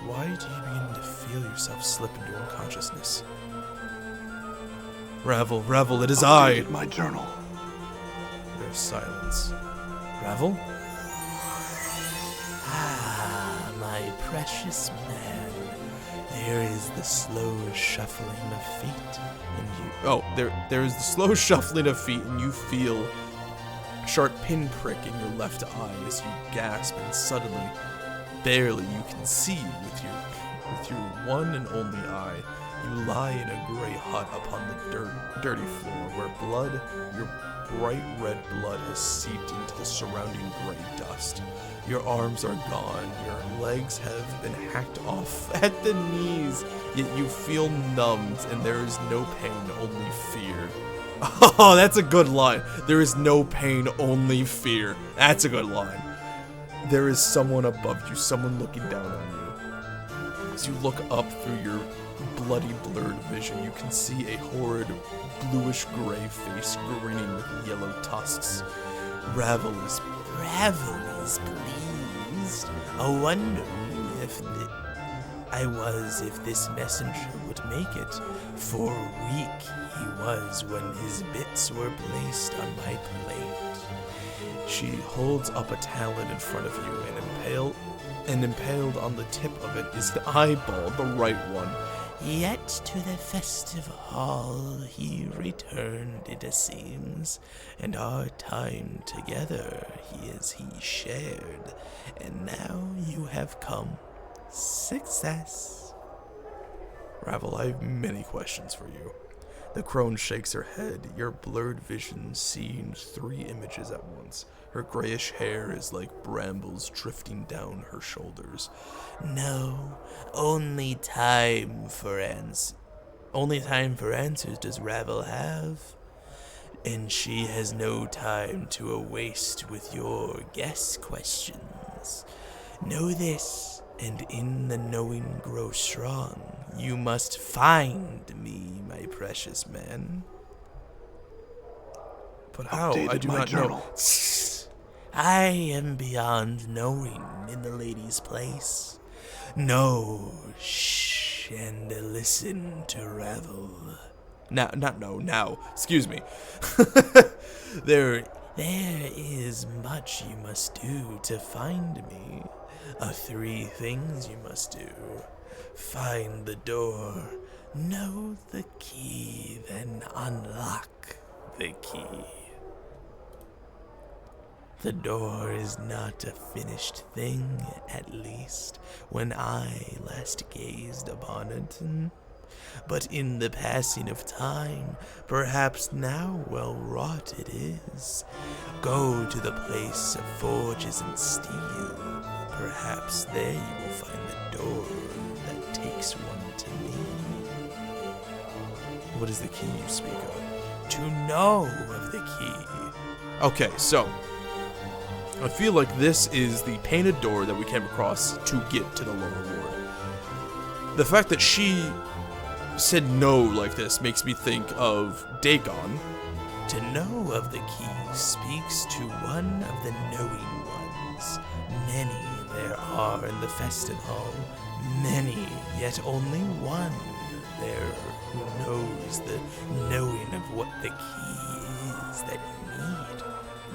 begin to feel yourself slip into unconsciousness? Ravel, it is I! Updated my journal. There's silence. Ravel? Ah, my precious man. There is the slow shuffling of feet, and you... Oh, there is the slow shuffling of feet, and you feel a sharp pinprick in your left eye as you gasp, and suddenly, barely you can see with your one and only eye. You lie in a gray hut upon the dirty floor where your bright red blood has seeped into the surrounding gray dust. Your arms are gone, your legs have been hacked off at the knees, yet you feel numbed and there is no pain, only fear. Oh, that's a good line. There is no pain, only fear. That's a good line. There is someone above you, someone looking down on you. As you look up through your bloody blurred vision, you can see a horrid bluish gray face grinning with yellow tusks. Ravel is pleased, wondering if this messenger would make it, for weak he was when his bits were placed on my plate. She holds up a talon in front of you, and impaled on the tip of it is the eyeball, the right one. Yet to the festive hall he returned, it seems, and our time together he shared, and now you have come. Success. Ravel, I have many questions for you. The crone shakes her head, your blurred vision seeing 3 images at once. Her grayish hair is like brambles drifting down her shoulders. No, only time for answers does Ravel have. And she has no time to waste with your guess questions. Know this, and in the knowing grow strong. You must find me, my precious man. But how? Updated I do my not journal. know. I am beyond knowing in the lady's place. Know, shh, and listen to Ravel. Now. Excuse me. There is much you must do to find me. 3 things you must do. Find the door, know the key, then unlock the key. The door is not a finished thing, at least, when I last gazed upon it. But in the passing of time, perhaps now well wrought it is. Go to the place of forges and steel. Perhaps there you will find the door that takes one to me. What is the key you speak of? To know of the key. Okay, so I feel like this is the painted door that we came across to get to the lower ward. The fact that she said no like this makes me think of Dagon. To know of the key speaks to one of the knowing ones. Many there are in the festive hall, many, yet only one there who knows the knowing of what the key is that you need.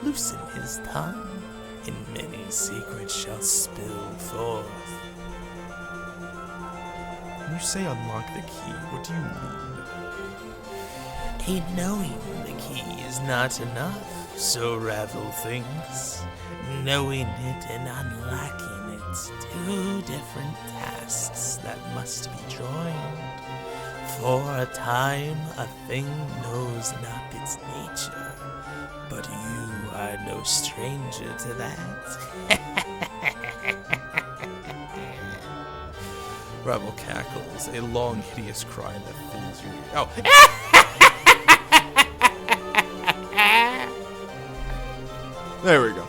Loosen his tongue, and many secrets shall spill forth. When you say unlock the key, what do you mean? A knowing the key is not enough, so Ravel thinks. Knowing it and unlocking it, two different tasks that must be joined. For a time, a thing knows not its nature, but you are no stranger to that. Ravel cackles, a long, hideous cry that fills your ear. Oh! There we go.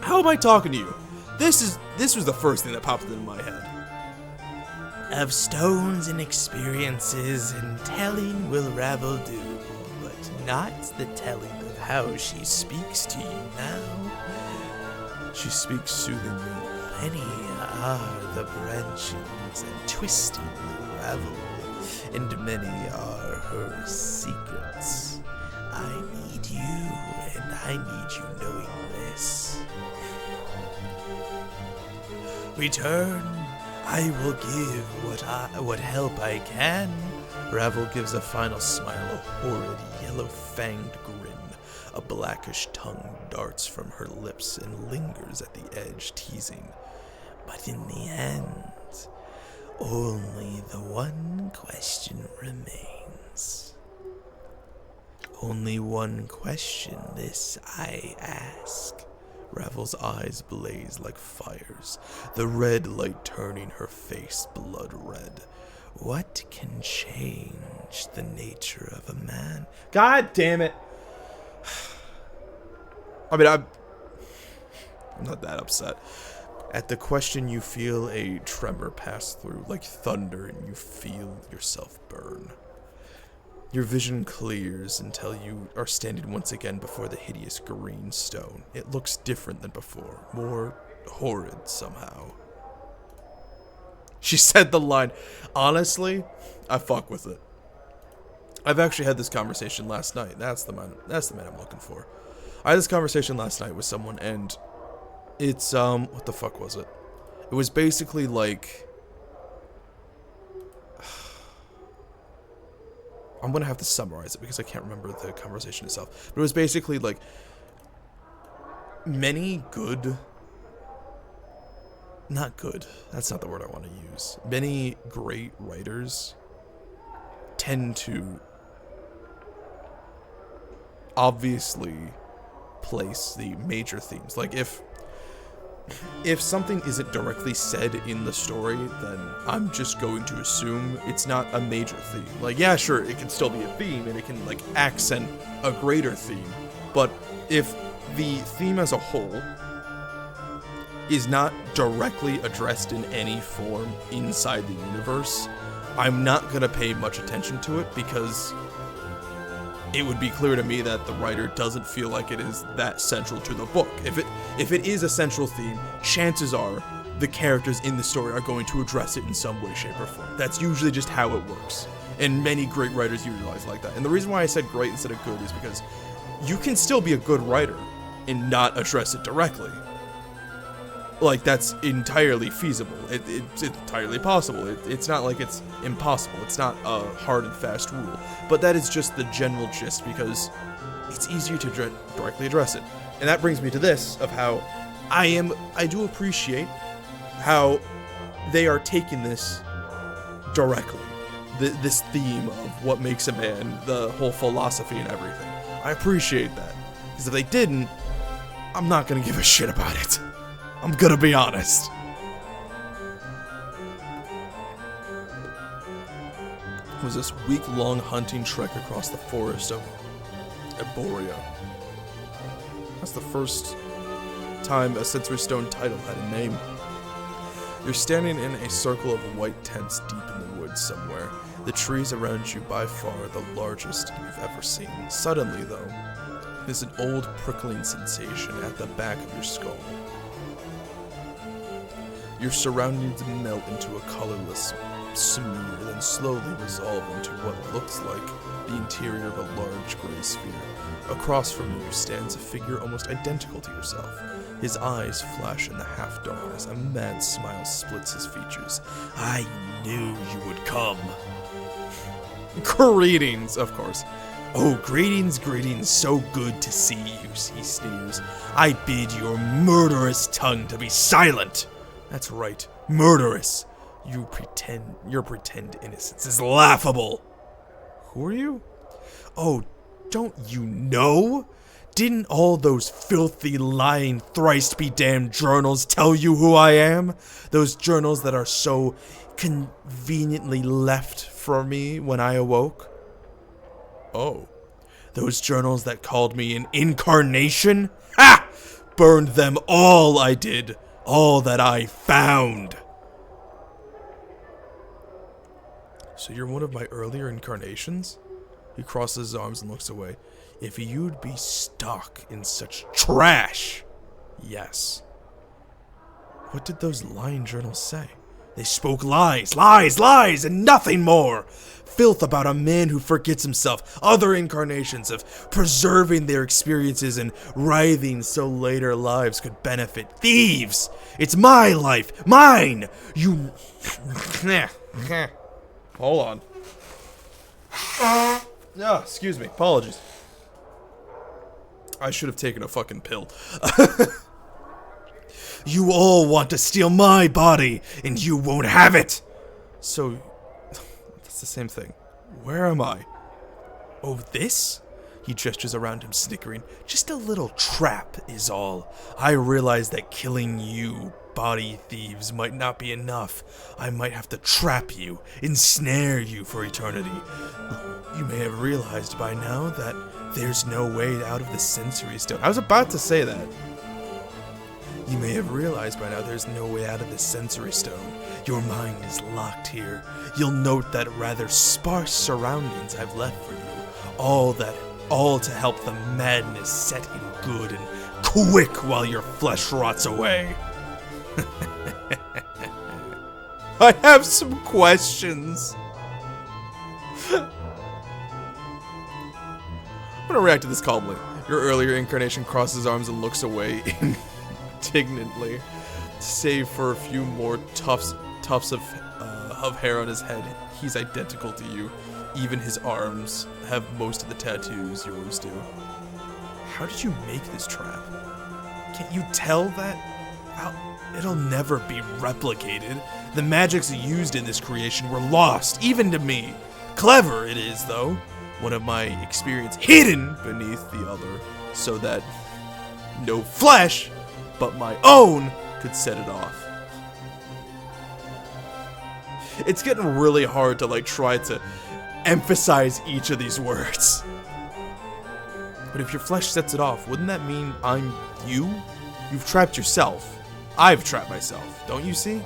How am I talking to you? This was the first thing that popped into my head. Of stones and experiences and telling will Ravel do, but not the telling of how she speaks to you now. She speaks soothingly. Many are the branchings and twisting of Ravel, and many are her secrets. I need you, and I need you knowing this. Return. I will give what help I can. Ravel gives a final smile, a horrid, yellow-fanged grin. A blackish tongue darts from her lips and lingers at the edge, teasing. But in the end, only the one question remains. Only one question this I ask. Ravel's eyes blaze like fires, the red light turning her face blood red. What can change the nature of a man? God damn it! I mean, I'm not that upset. At the question, you feel a tremor pass through, like thunder, and you feel yourself burn. Your vision clears until you are standing once again before the hideous green stone. It looks different than before, more horrid somehow. She said the line, honestly, I fuck with it. I've actually had this conversation last night. That's the man I'm looking for. I had this conversation last night with someone, and it's, what the fuck was it? It was basically like, I'm gonna have to summarize it because I can't remember the conversation itself. But it was basically like, many good, not good, that's not the word I want to use. Many great writers tend to obviously place the major themes. Like if something isn't directly said in the story, then I'm just going to assume it's not a major theme. Like, yeah, sure, it can still be a theme, and it can, like, accent a greater theme. But if the theme as a whole is not directly addressed in any form inside the universe, I'm not going to pay much attention to it, because it would be clear to me that the writer doesn't feel like it is that central to the book. If it is a central theme, chances are the characters in the story are going to address it in some way, shape, or form. That's usually just how it works. And many great writers utilize like that. And the reason why I said great instead of good is because you can still be a good writer and not address it directly. Like, that's entirely feasible. It's entirely possible. It's not like it's impossible. It's not a hard and fast rule. But that is just the general gist, because it's easier to directly address it. And that brings me to this, of how I do appreciate how they are taking this directly. This theme of what makes a man, the whole philosophy and everything. I appreciate that. Because if they didn't, I'm not going to give a shit about it. I'm gonna be honest. It was this week-long hunting trek across the forest of Arborea. That's the first time a Sensory Stone title had a name. You're standing in a circle of white tents deep in the woods somewhere. The trees around you by far the largest you've ever seen. Suddenly, though, there's an old prickling sensation at the back of your skull. Your surroundings melt into a colorless smear, then slowly resolve into what looks like the interior of a large gray sphere. Across from you stands a figure almost identical to yourself. His eyes flash in the half-darkness. A mad smile splits his features. I knew you would come. Greetings, of course. Oh, greetings, greetings, so good to see you, he sneers. I bid your murderous tongue to be silent. That's right, Murderous. your pretend innocence is It's laughable. Who are you? Oh, don't you know? Didn't all those filthy, lying, thrice-be-damned journals tell you who I am? Those journals that are so conveniently left for me when I awoke? Oh, those journals that called me an incarnation? Ha! Burned them all, I did. All that I found. So you're one of my earlier incarnations? He crosses his arms and looks away. If you'd be stuck in such trash, yes. What did those lying journals say? They spoke lies, lies, lies, and nothing more. Filth about a man who forgets himself. Other incarnations of preserving their experiences and writhing so later lives could benefit. Thieves! It's my life, mine! You... Hold on. Yeah, excuse me. Apologies. I should have taken a fucking pill. You all want to steal my body, and you won't have it! So, that's the same thing. Where am I? Oh, this? He gestures around him, snickering. Just a little trap is all. I realize that killing you, body thieves, might not be enough. I might have to trap you, ensnare you for eternity. You may have realized by now that there's no way out of the sensory stone. I was about to say that. You may have realized by now there's no way out of the sensory stone. Your mind is locked here. You'll note that rather sparse surroundings I've left for you. All to help the madness set in good and quick while your flesh rots away. I have some questions. I'm gonna react to this calmly. Your earlier incarnation crosses his arms and looks away indignantly, save for a few more tufts of hair on his head. He's identical to you. Even his arms have most of the tattoos yours do. How did you make this trap? Can't you tell that? It'll never be replicated. The magics used in this creation were lost, even to me. Clever it is, though. One of my experience hidden beneath the other, so that no flesh but my own could set it off. It's getting really hard to try to emphasize each of these words. But if your flesh sets it off, wouldn't that mean I'm you? You've trapped yourself. I've trapped myself, don't you see?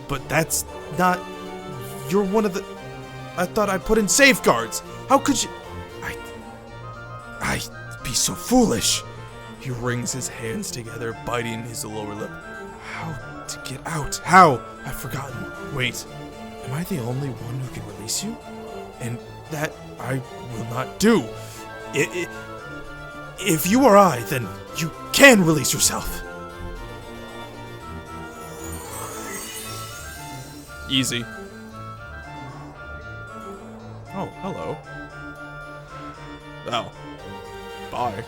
But that's not... You're one of the... I thought I put in safeguards. How could you... I'd be so foolish. He wrings his hands together, biting his lower lip. How to get out? How? I've forgotten. Wait, am I the only one who can release you? And that I will not do. If you are I, then you can release yourself. Easy. Oh, hello. Oh. Bye.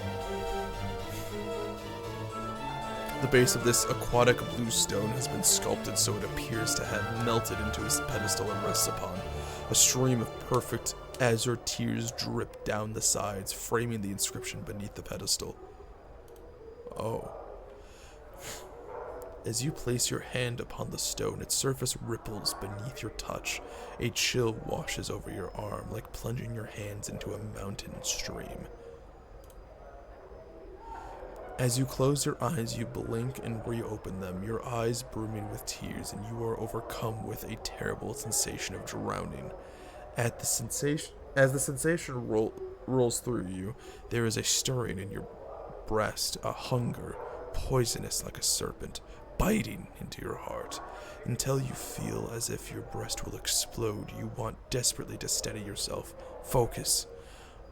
The base of this aquatic blue stone has been sculpted so it appears to have melted into his pedestal it rests upon. A stream of perfect azure tears drip down the sides, framing the inscription beneath the pedestal. Oh. As you place your hand upon the stone, its surface ripples beneath your touch. A chill washes over your arm, like plunging your hands into a mountain stream. As you close your eyes, you blink and reopen them, your eyes brimming with tears, and you are overcome with a terrible sensation of drowning. As the sensation rolls through you, there is a stirring in your breast, a hunger, poisonous like a serpent, biting into your heart, until you feel as if your breast will explode. You want desperately to steady yourself, focus,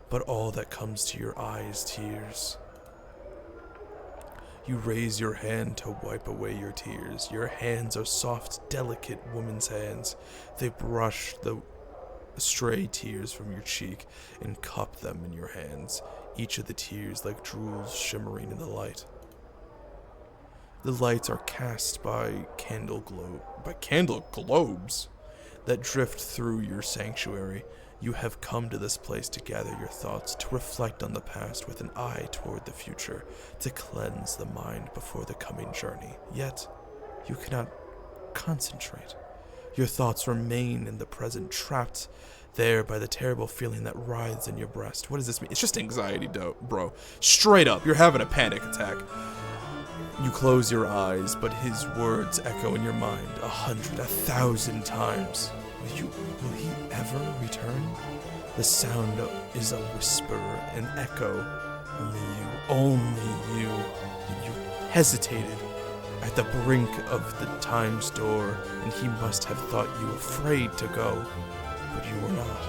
but all that comes to your eye is tears. You raise your hand to wipe away your tears. Your hands are soft, delicate woman's hands. They brush the stray tears from your cheek and cup them in your hands, each of the tears like jewels shimmering in the light. The lights are cast by candle globes that drift through your sanctuary. You have come to this place to gather your thoughts, to reflect on the past with an eye toward the future, to cleanse the mind before the coming journey. Yet, you cannot concentrate. Your thoughts remain in the present, trapped there by the terrible feeling that writhes in your breast. What does this mean? It's just anxiety, bro. Straight up, you're having a panic attack. You close your eyes, but his words echo in your mind 100, 1,000 times. Will he ever return? The sound is a whisper, an echo. Only you. You hesitated at the brink of the time's door, and he must have thought you afraid to go. But you were not.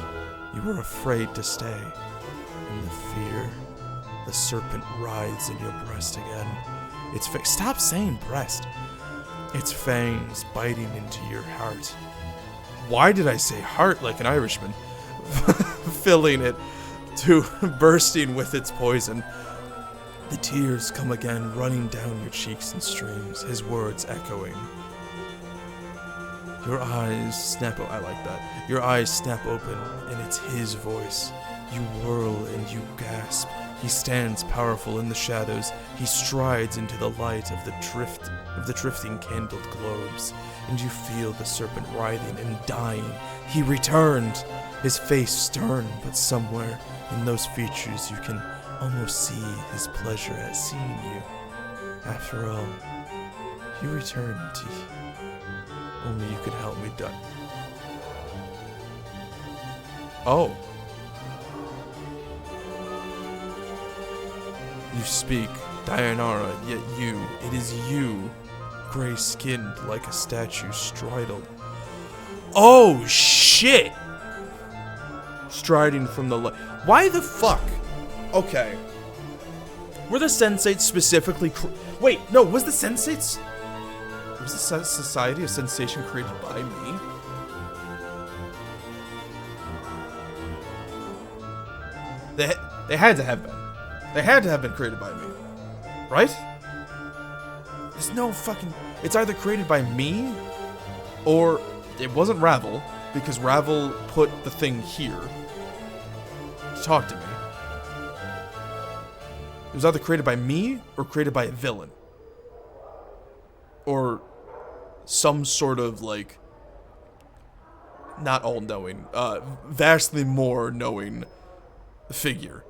You were afraid to stay. And the fear, the serpent writhes in your breast again. Stop saying breast. Its fangs biting into your heart. Why did I say heart like an Irishman? Filling it to bursting with its poison. The tears come again, running down your cheeks in streams, his words echoing. Your eyes snap I like that. Your eyes snap open, and it's his voice. You whirl and you gasp. He stands powerful in the shadows. He strides into the light of the drifting candled globes, and you feel the serpent writhing and dying. He returned, his face stern, but somewhere in those features you can almost see his pleasure at seeing you. After all, you returned. Only you could help me die. Oh. You speak, Dianara, yet it is you, gray-skinned like a statue stridled. Oh, shit! Striding from the light. Why the fuck? Okay. Were the Sensates specifically wait, no, was the Sensates... Was the Society of Sensation created by me? They had to have been. They had to have been created by me. Right? There's no fucking... It's either created by me, or it wasn't Ravel, because Ravel put the thing here to talk to me. It was either created by me, or created by a villain. Or some sort of, like, not all-knowing, vastly more knowing figure.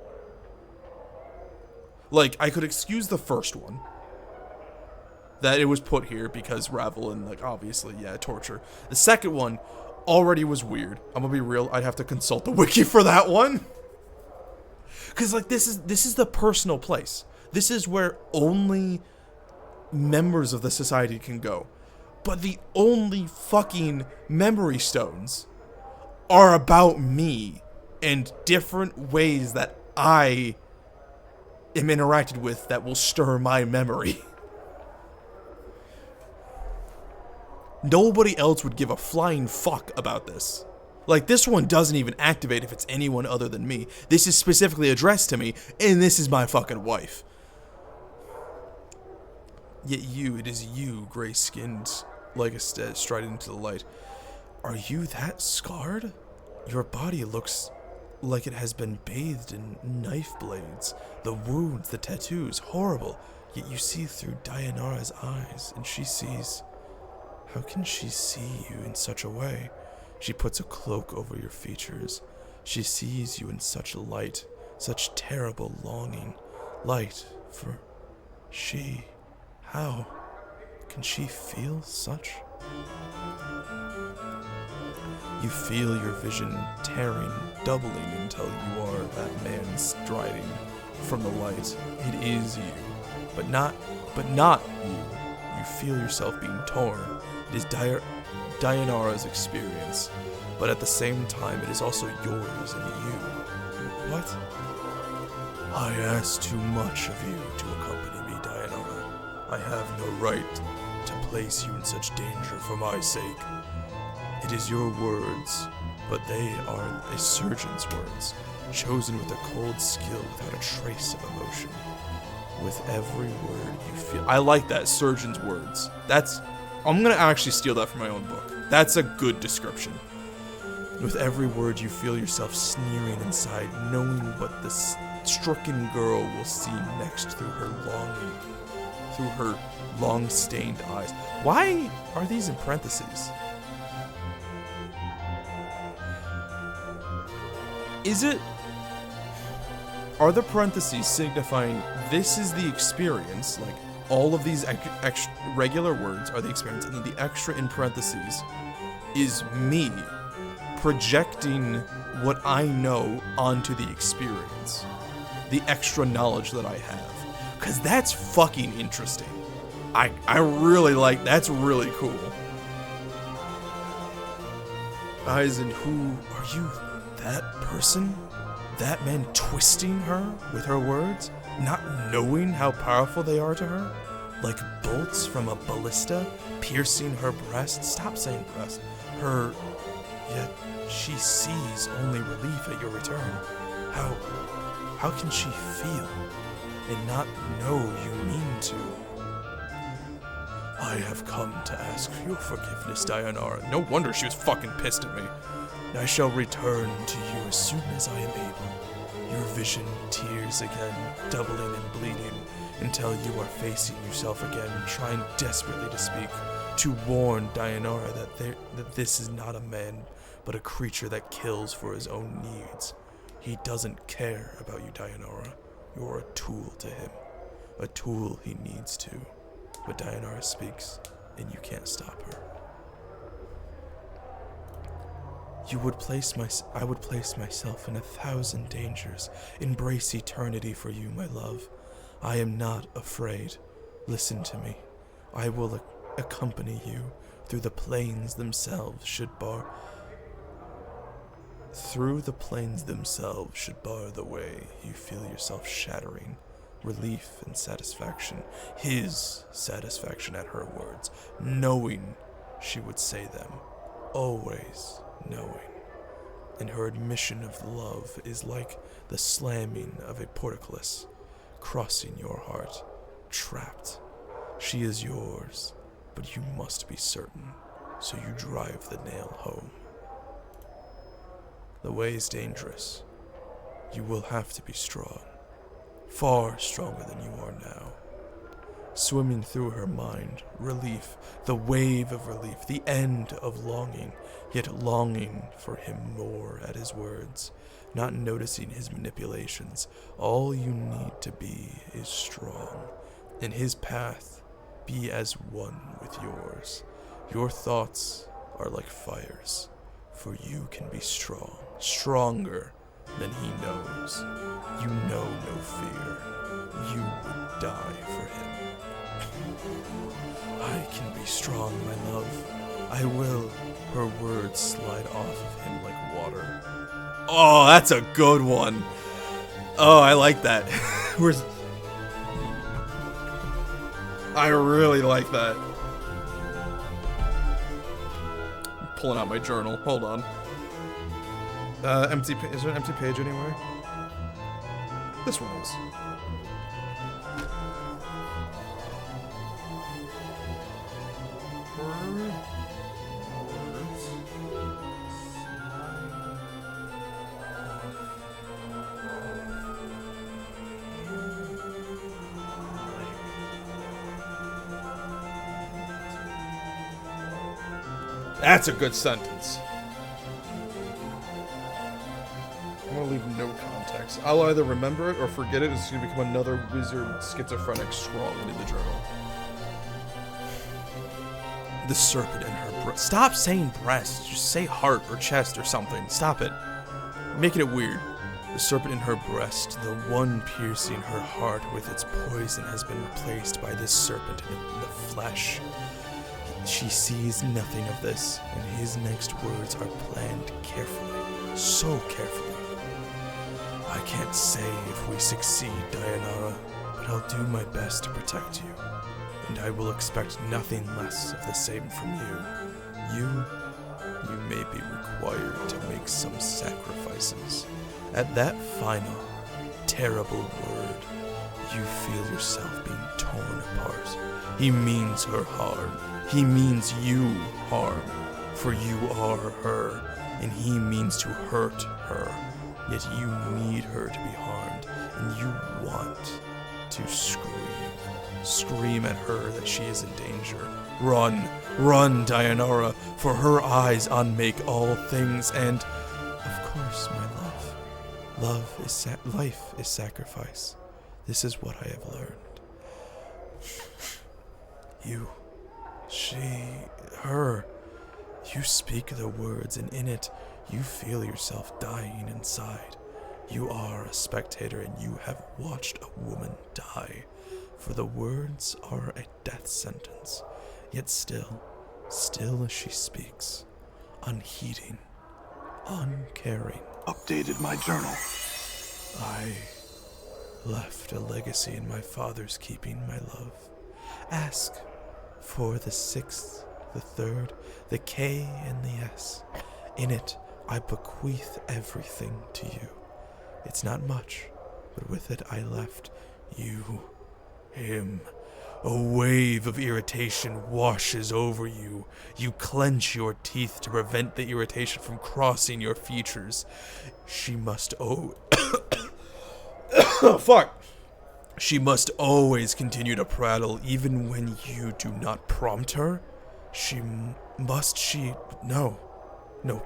Like, I could excuse the first one, that it was put here because Ravel and, like, obviously, yeah, torture. The second one already was weird. I'm gonna be real, I'd have to consult the wiki for that one. Because, like, this is the personal place. This is where only members of the society can go. But the only fucking memory stones are about me and different ways that I am interacted with that will stir my memory. Nobody else would give a flying fuck about this. Like, this one doesn't even activate if it's anyone other than me. This is specifically addressed to me, and this is my fucking wife. Yet it is you, gray-skinned, like a striding into the light. Are you that scarred? Your body looks like it has been bathed in knife blades. The wounds, the tattoos, horrible. Yet you see through Dianara's eyes, and she sees... How can she see you in such a way? She puts a cloak over your features. She sees you in such light, such terrible longing. Light for How can she feel such? You feel your vision tearing, doubling until you are that man striding from the light. It is you, but not you. You feel yourself being torn. It is Dianara's experience, but at the same time, it is also yours and you. What? I ask too much of you to accompany me, Dianara. I have no right to place you in such danger for my sake. It is your words, but they are a surgeon's words, chosen with a cold skill without a trace of emotion. With every word you feel. I like that, surgeon's words. I'm gonna actually steal that from my own book. That's a good description. With every word you feel yourself sneering inside, knowing what the stricken girl will see next through her long-stained eyes. Why are these in parentheses? Are the parentheses signifying this is the experience, like all of these regular words are the experience, and then the extra in parentheses is me projecting what I know onto the experience, the extra knowledge that I have, because that's fucking interesting. I really like, that's really cool. Aizen, who are you? That person? That man twisting her with her words? Not knowing how powerful they are to her? Like bolts from a ballista piercing her breast? Stop saying breast. Yet she sees only relief at your return. How can she feel and not know you mean to? I have come to ask for your forgiveness, Dianara. No wonder she was fucking pissed at me. I shall return to you as soon as I am able. Your vision tears again, doubling and bleeding, until you are facing yourself again, trying desperately to speak, to warn Dianara that this is not a man, but a creature that kills for his own needs. He doesn't care about you, Dianara. You're a tool to him. A tool he needs to. But Dianara speaks, and you can't stop her. I would place myself in 1,000 dangers, embrace eternity for you, my love. I am not afraid. Listen to me. I will accompany you through the plains themselves should bar the way. You feel yourself shattering. Relief and satisfaction. His satisfaction at her words. Knowing she would say them. Always knowing. And her admission of love is like the slamming of a portcullis, crossing your heart, trapped. She is yours, but you must be certain, so you drive the nail home. The way is dangerous. You will have to be strong, far stronger than you are now. Swimming through her mind, relief, the wave of relief, the end of longing, yet longing for him more at his words, not noticing his manipulations. All you need to be is strong. In his path, be as one with yours. Your thoughts are like fires, for you can be strong, stronger than he knows. You know no fear. You would die for him. I can be strong, my love. I will. Her words slide off of him like water. Oh, that's a good one. Oh, I like that. I really like that. I'm pulling out my journal. Hold on. Is there an empty page anywhere? This one is. That's a good sentence. I'm gonna leave no context. I'll either remember it or forget it. It's gonna become another wizard schizophrenic scrawling in the journal. The serpent in her breast. Stop saying breast. Just say heart or chest or something. Stop it. Making it weird. The serpent in her breast, the one piercing her heart with its poison, has been replaced by this serpent in the flesh. She sees nothing of this, and his next words are planned carefully, so carefully. I can't say if we succeed, Dayanara, but I'll do my best to protect you, and I will expect nothing less of the same from you. You may be required to make some sacrifices. At that final, terrible word, you feel yourself being torn apart. He means her harm. He means you harm. For you are her, and he means to hurt her. Yet you need her to be harmed, and you want to scream. Scream at her that she is in danger. Run, run, Dayanara, for her eyes unmake all things, and, of course, my love. Life is sacrifice. This is what I have learned. You, she, her. You speak the words, and in it, you feel yourself dying inside. You are a spectator, and you have watched a woman die. For the words are a death sentence. Yet still as she speaks, unheeding, uncaring. Updated my journal. I left a legacy in my father's keeping, my love. Ask for the 6th, the 3rd, the K, and the S. In it, I bequeath everything to you. It's not much, but with it I left you, him. A wave of irritation washes over you. You clench your teeth to prevent the irritation from crossing your features. She must fuck. She must always continue to prattle even when you do not prompt her. No,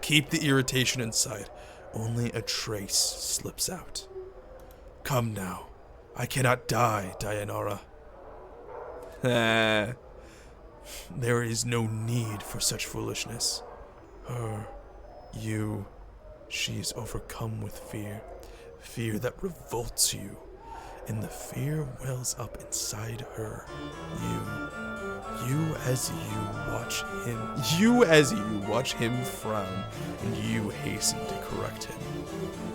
keep the irritation inside. Only a trace slips out. Come now. I cannot die, Dayanara. There is no need for such foolishness. She is overcome with fear. Fear that revolts you. And the fear wells up inside her. You as you watch him frown, and you hasten to correct him.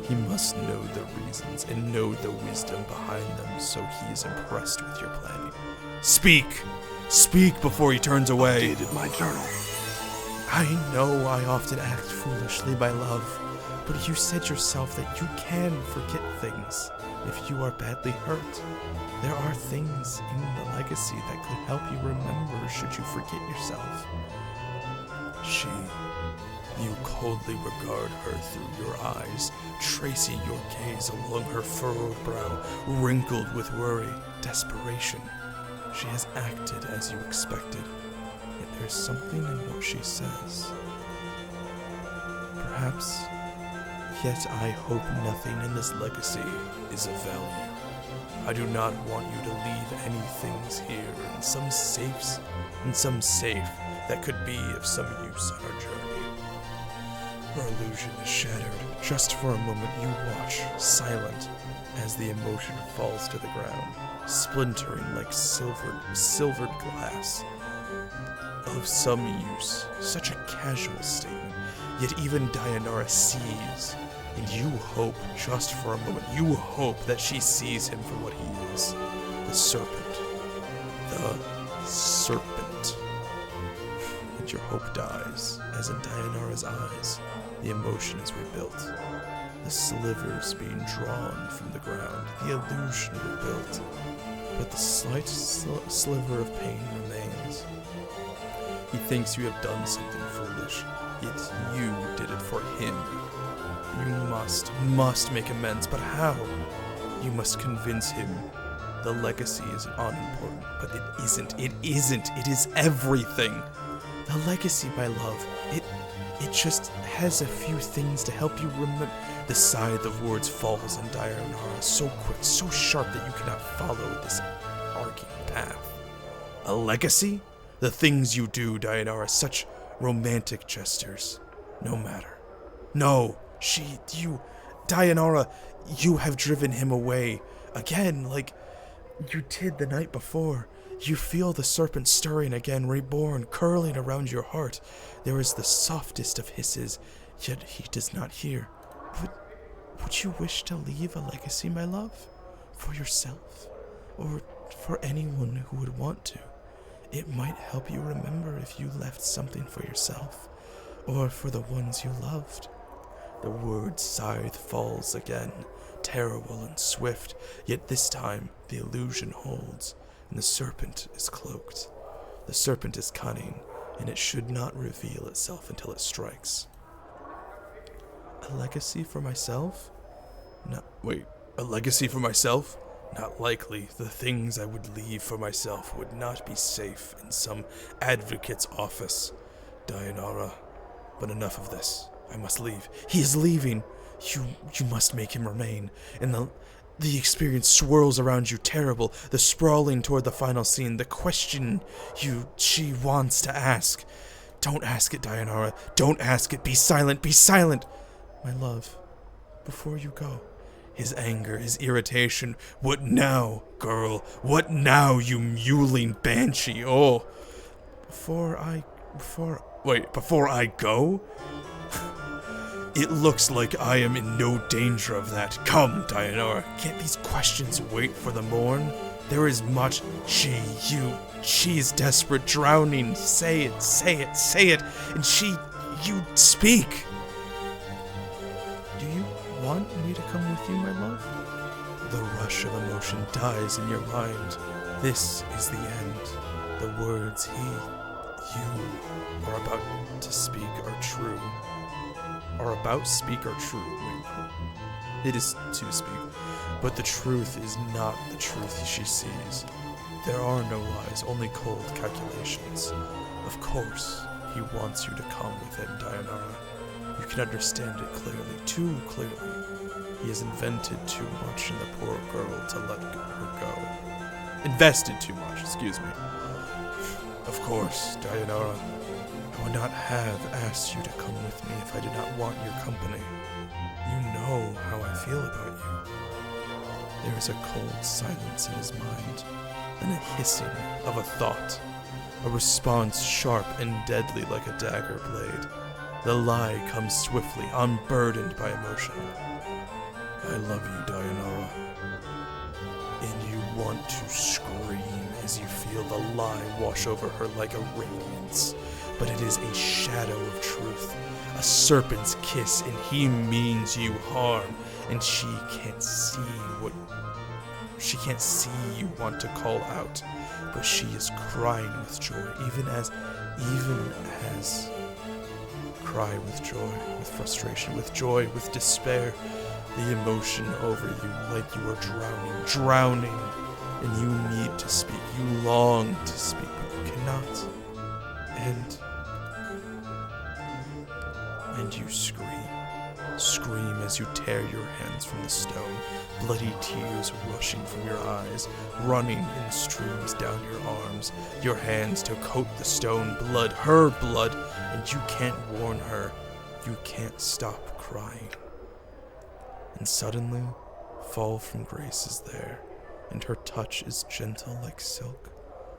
He must know the reasons and know the wisdom behind them, so he is impressed with your planning. Speak before he turns away. Updated my journal. I know I often act foolishly, my love, but you said yourself that you can forget things if you are badly hurt. There are things in the legacy that could help you remember should you forget yourself. You coldly regard her through your eyes, tracing your gaze along her furrowed brow, wrinkled with worry, desperation. She has acted as you expected, yet there's something in what she says. Perhaps, yet I hope nothing in this legacy is of value. I do not want you to leave any things here in some safe that could be of some use on our journey. Her illusion is shattered. Just for a moment you watch, silent, as the emotion falls to the ground, splintering like silvered glass. Of some use, such a casual statement, yet even Dayanara sees, and you hope, just for a moment, you hope that she sees him for what he is. The serpent. The serpent. And your hope dies, as in Dayanara's eyes, the emotion is rebuilt. The slivers being drawn from the ground, the illusion rebuilt, but the slight sliver of pain remains. He thinks you have done something foolish, yet you did it for him. You must make amends, but how? You must convince him the legacy is unimportant, but it isn't, it is everything. The legacy, my love, it It just has a few things to help you remember. The scythe of words falls on Dianara so quick, so sharp that you cannot follow this arcing path. A legacy? The things you do, Dianara, such romantic gestures. No matter. No, Dianara, you have driven him away. Again, like you did the night before. You feel the serpent stirring again, reborn, curling around your heart. There is the softest of hisses, yet he does not hear. Would you wish to leave a legacy, my love? For yourself? Or for anyone who would want to? It might help you remember if you left something for yourself, or for the ones you loved. The word scythe falls again, terrible and swift, yet this time the illusion holds, and the serpent is cloaked. The serpent is cunning, and it should not reveal itself until it strikes. A legacy for myself? A legacy for myself? Not likely. The things I would leave for myself would not be safe in some advocate's office. Dianara, but enough of this. I must leave. He is leaving. You must make him remain. And the experience swirls around you, terrible, the sprawling toward the final scene, the question she wants to ask. Don't ask it, Dianara. Don't ask it. Be silent. Be silent. My love, before you go. His anger, his irritation. What now, girl? What now, you mewling banshee? Oh. Before I go? It looks like I am in no danger of that. Come, Dianara. Can't these questions wait for the morn? There is much. She is desperate, drowning. Say it, say it, say it. And you speak. Do you want me to come with you, my love? The rush of emotion dies in your mind. This is the end. The words you are about to speak are true. It is to speak, but the truth is not the truth she sees. There are no lies, only cold calculations. Of course, he wants you to come with him, Dianara. You can understand it clearly, too clearly. He has invented too much in the poor girl to let her go. Invested too much, excuse me. Of course, Dianara, I would not have asked you to come with me if I did not want your company. You know how I feel about you. There is a cold silence in his mind, then a hissing of a thought, a response sharp and deadly like a dagger blade. The lie comes swiftly, unburdened by emotion. I love you, Dianara. And you want to scream as you feel the lie wash over her like a radiance. But it is a shadow of truth, a serpent's kiss, and he means you harm, and she can't see you want to call out, but she is crying with joy, even as cry with joy, with frustration, with joy, with despair, the emotion over you like you are drowning, and you need to speak, you long to speak, but you cannot. And you scream as you tear your hands from the stone, bloody tears rushing from your eyes, running in streams down your arms, your hands to coat the stone, blood, her blood, and you can't warn her, you can't stop crying. And suddenly, Fall from Grace is there, and her touch is gentle like silk,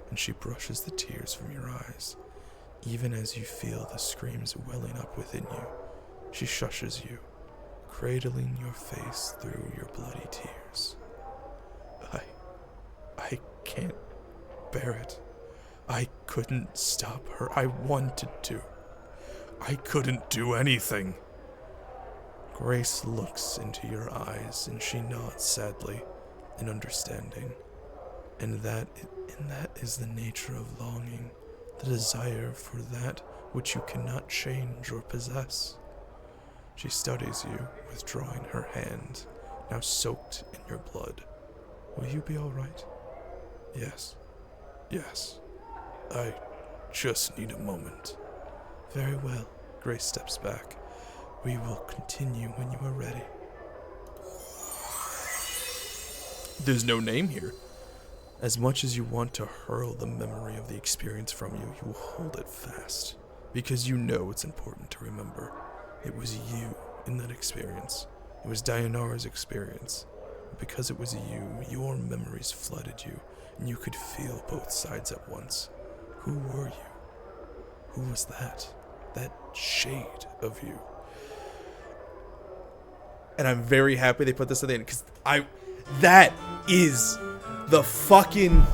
and she brushes the tears from your eyes. Even as you feel the screams welling up within you, she shushes you, cradling your face through your bloody tears. I can't bear it. I couldn't stop her. I wanted to. I couldn't do anything. Grace looks into your eyes, and she nods sadly in understanding. And that is the nature of longing. The desire for that which you cannot change or possess. She studies you, withdrawing her hand, now soaked in your blood. Will you be all right? Yes. I just need a moment. Very well. Grace steps back. We will continue when you are ready. There's no name here. As much as you want to hurl the memory of the experience from you, you will hold it fast. Because you know it's important to remember. It was you in that experience. It was Dayanara's experience. Because it was you, your memories flooded you, and you could feel both sides at once. Who were you? Who was that? That shade of you. And I'm very happy they put this at the end, because that is the fucking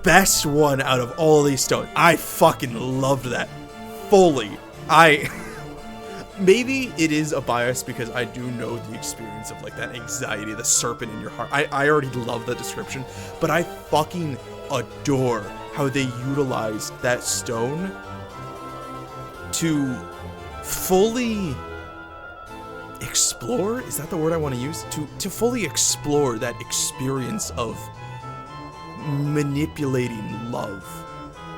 best one out of all these stones. I fucking loved that. Fully. Maybe it is a bias because I do know the experience of like that anxiety, the serpent in your heart. I already love the description, but I fucking adore how they utilized that stone to fully explore, is that the word I want to use? To fully explore that experience of manipulating love.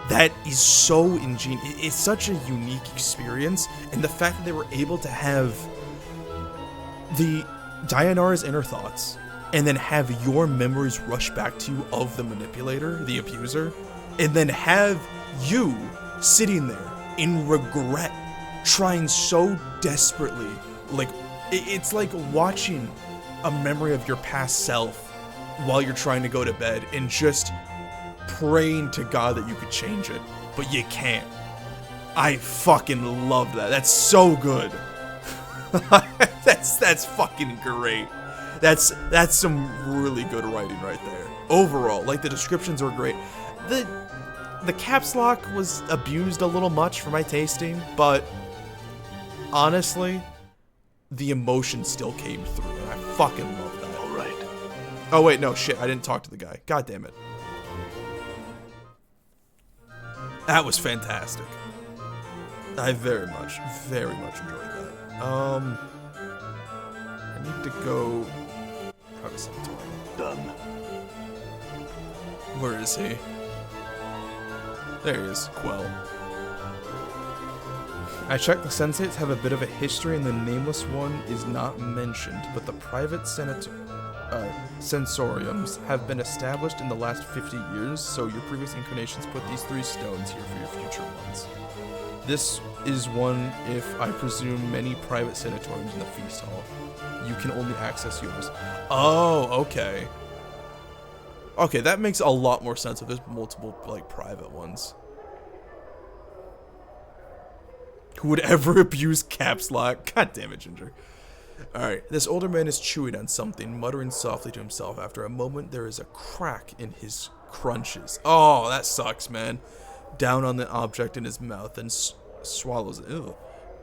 That is so ingenious. It's such a unique experience, and the fact that they were able to have the Dayanara's inner thoughts, and then have your memories rush back to you of the manipulator, the abuser, and then have you sitting there in regret, trying so desperately, like, it's like watching a memory of your past self while you're trying to go to bed and just praying to God that you could change it, but you can't. I fucking love that. That's so good. That's fucking great. That's some really good writing right there. Overall, like, the descriptions were great. The caps lock was abused a little much for my tasting, but honestly, the emotion still came through, and I fucking love that. All right. Oh wait, no, shit, I didn't talk to the guy. God damn it. That was fantastic. I very much enjoyed that. I need to go. Private Cemetery. Done. Where is he? There he is, Quell. I checked, the sensates have a bit of a history and the nameless one is not mentioned, but the private sensoriums have been established in the last 50 years, so your previous incarnations put these 3 stones here for your future ones. This is one, if I presume, many private sanatoriums in the feast hall. You can only access yours. Oh, okay. Okay, that makes a lot more sense if there's multiple, like, private ones. Who would ever abuse caps lock? God damn it, Ginger. Alright, this older man is chewing on something, muttering softly to himself. After a moment, there is a crack in his crunches. Oh, that sucks, man. Down on the object in his mouth and swallows it. Ew.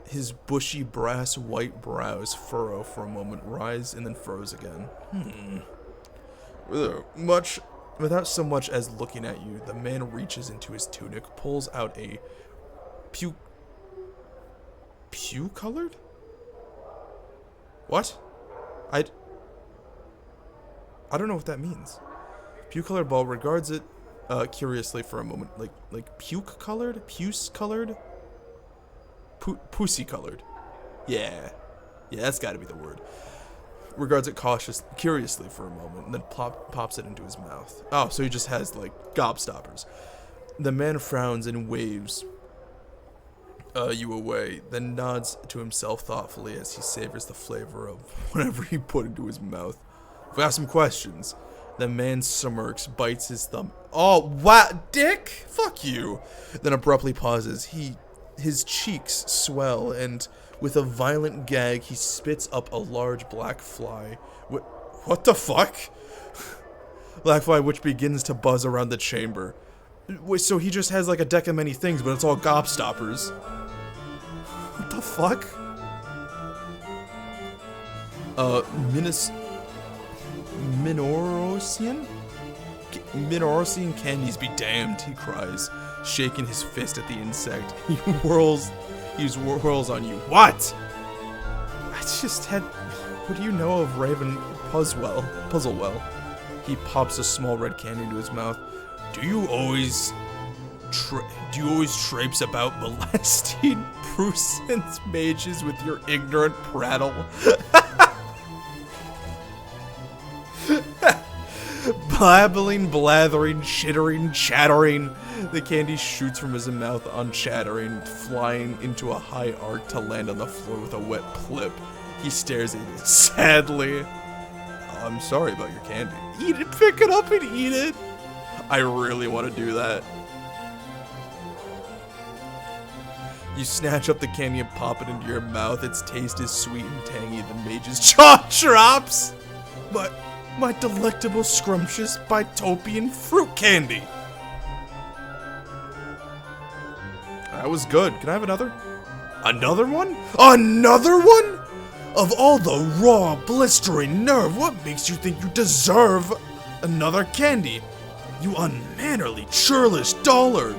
His bushy brass white brows furrow for a moment, rise, and then froze again. Without so much as looking at you, the man reaches into his tunic, pulls out a pew-colored? What? I don't know what that means. Pew-colored ball, regards it curiously for a moment. Like puke-colored? Puce-colored? Pussy-colored. Yeah, that's gotta be the word. Regards it curiously for a moment, and then pops it into his mouth. Oh, so he just has, like, gobstoppers. The man frowns and waves you away, then nods to himself thoughtfully as he savors the flavor of whatever he put into his mouth. We have some questions. The man smirks, bites his thumb. Oh, what, dick? Fuck you. Then abruptly pauses. His cheeks swell, and with a violent gag, he spits up a large black fly. What the fuck? Black fly which begins to buzz around the chamber. So he just has like a deck of many things, but it's all gobstoppers. What the fuck? Minorosian candies be damned, he cries, shaking his fist at the insect. He whirls on you. What? I just had... What do you know of Raven Puzzlewell? He pops a small red candy into his mouth. Do you always Do you always traipse about molesting Prusens mages with your ignorant prattle? Blabbling, blathering, chittering, chattering. The candy shoots from his mouth unchattering, flying into a high arc to land on the floor with a wet plip. He stares at it sadly. I'm sorry about your candy. Eat it, pick it up and eat it. I really want to do that. You snatch up the candy and pop it into your mouth. Its taste is sweet and tangy. The mage's jaw drops. But my delectable, scrumptious, Bitopian fruit candy. That was good. Can I have another? Another one? Another one? Of all the raw, blistering nerve, what makes you think you deserve another candy? You unmannerly, churlish dullard.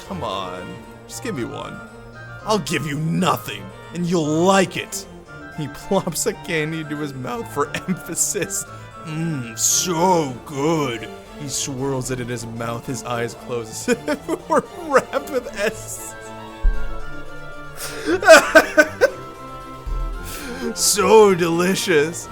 Come on, just give me one. I'll give you nothing, and you'll like it. He plops a candy into his mouth for emphasis. So good. He swirls it in his mouth, his eyes closed. We're wrapped with S. So delicious.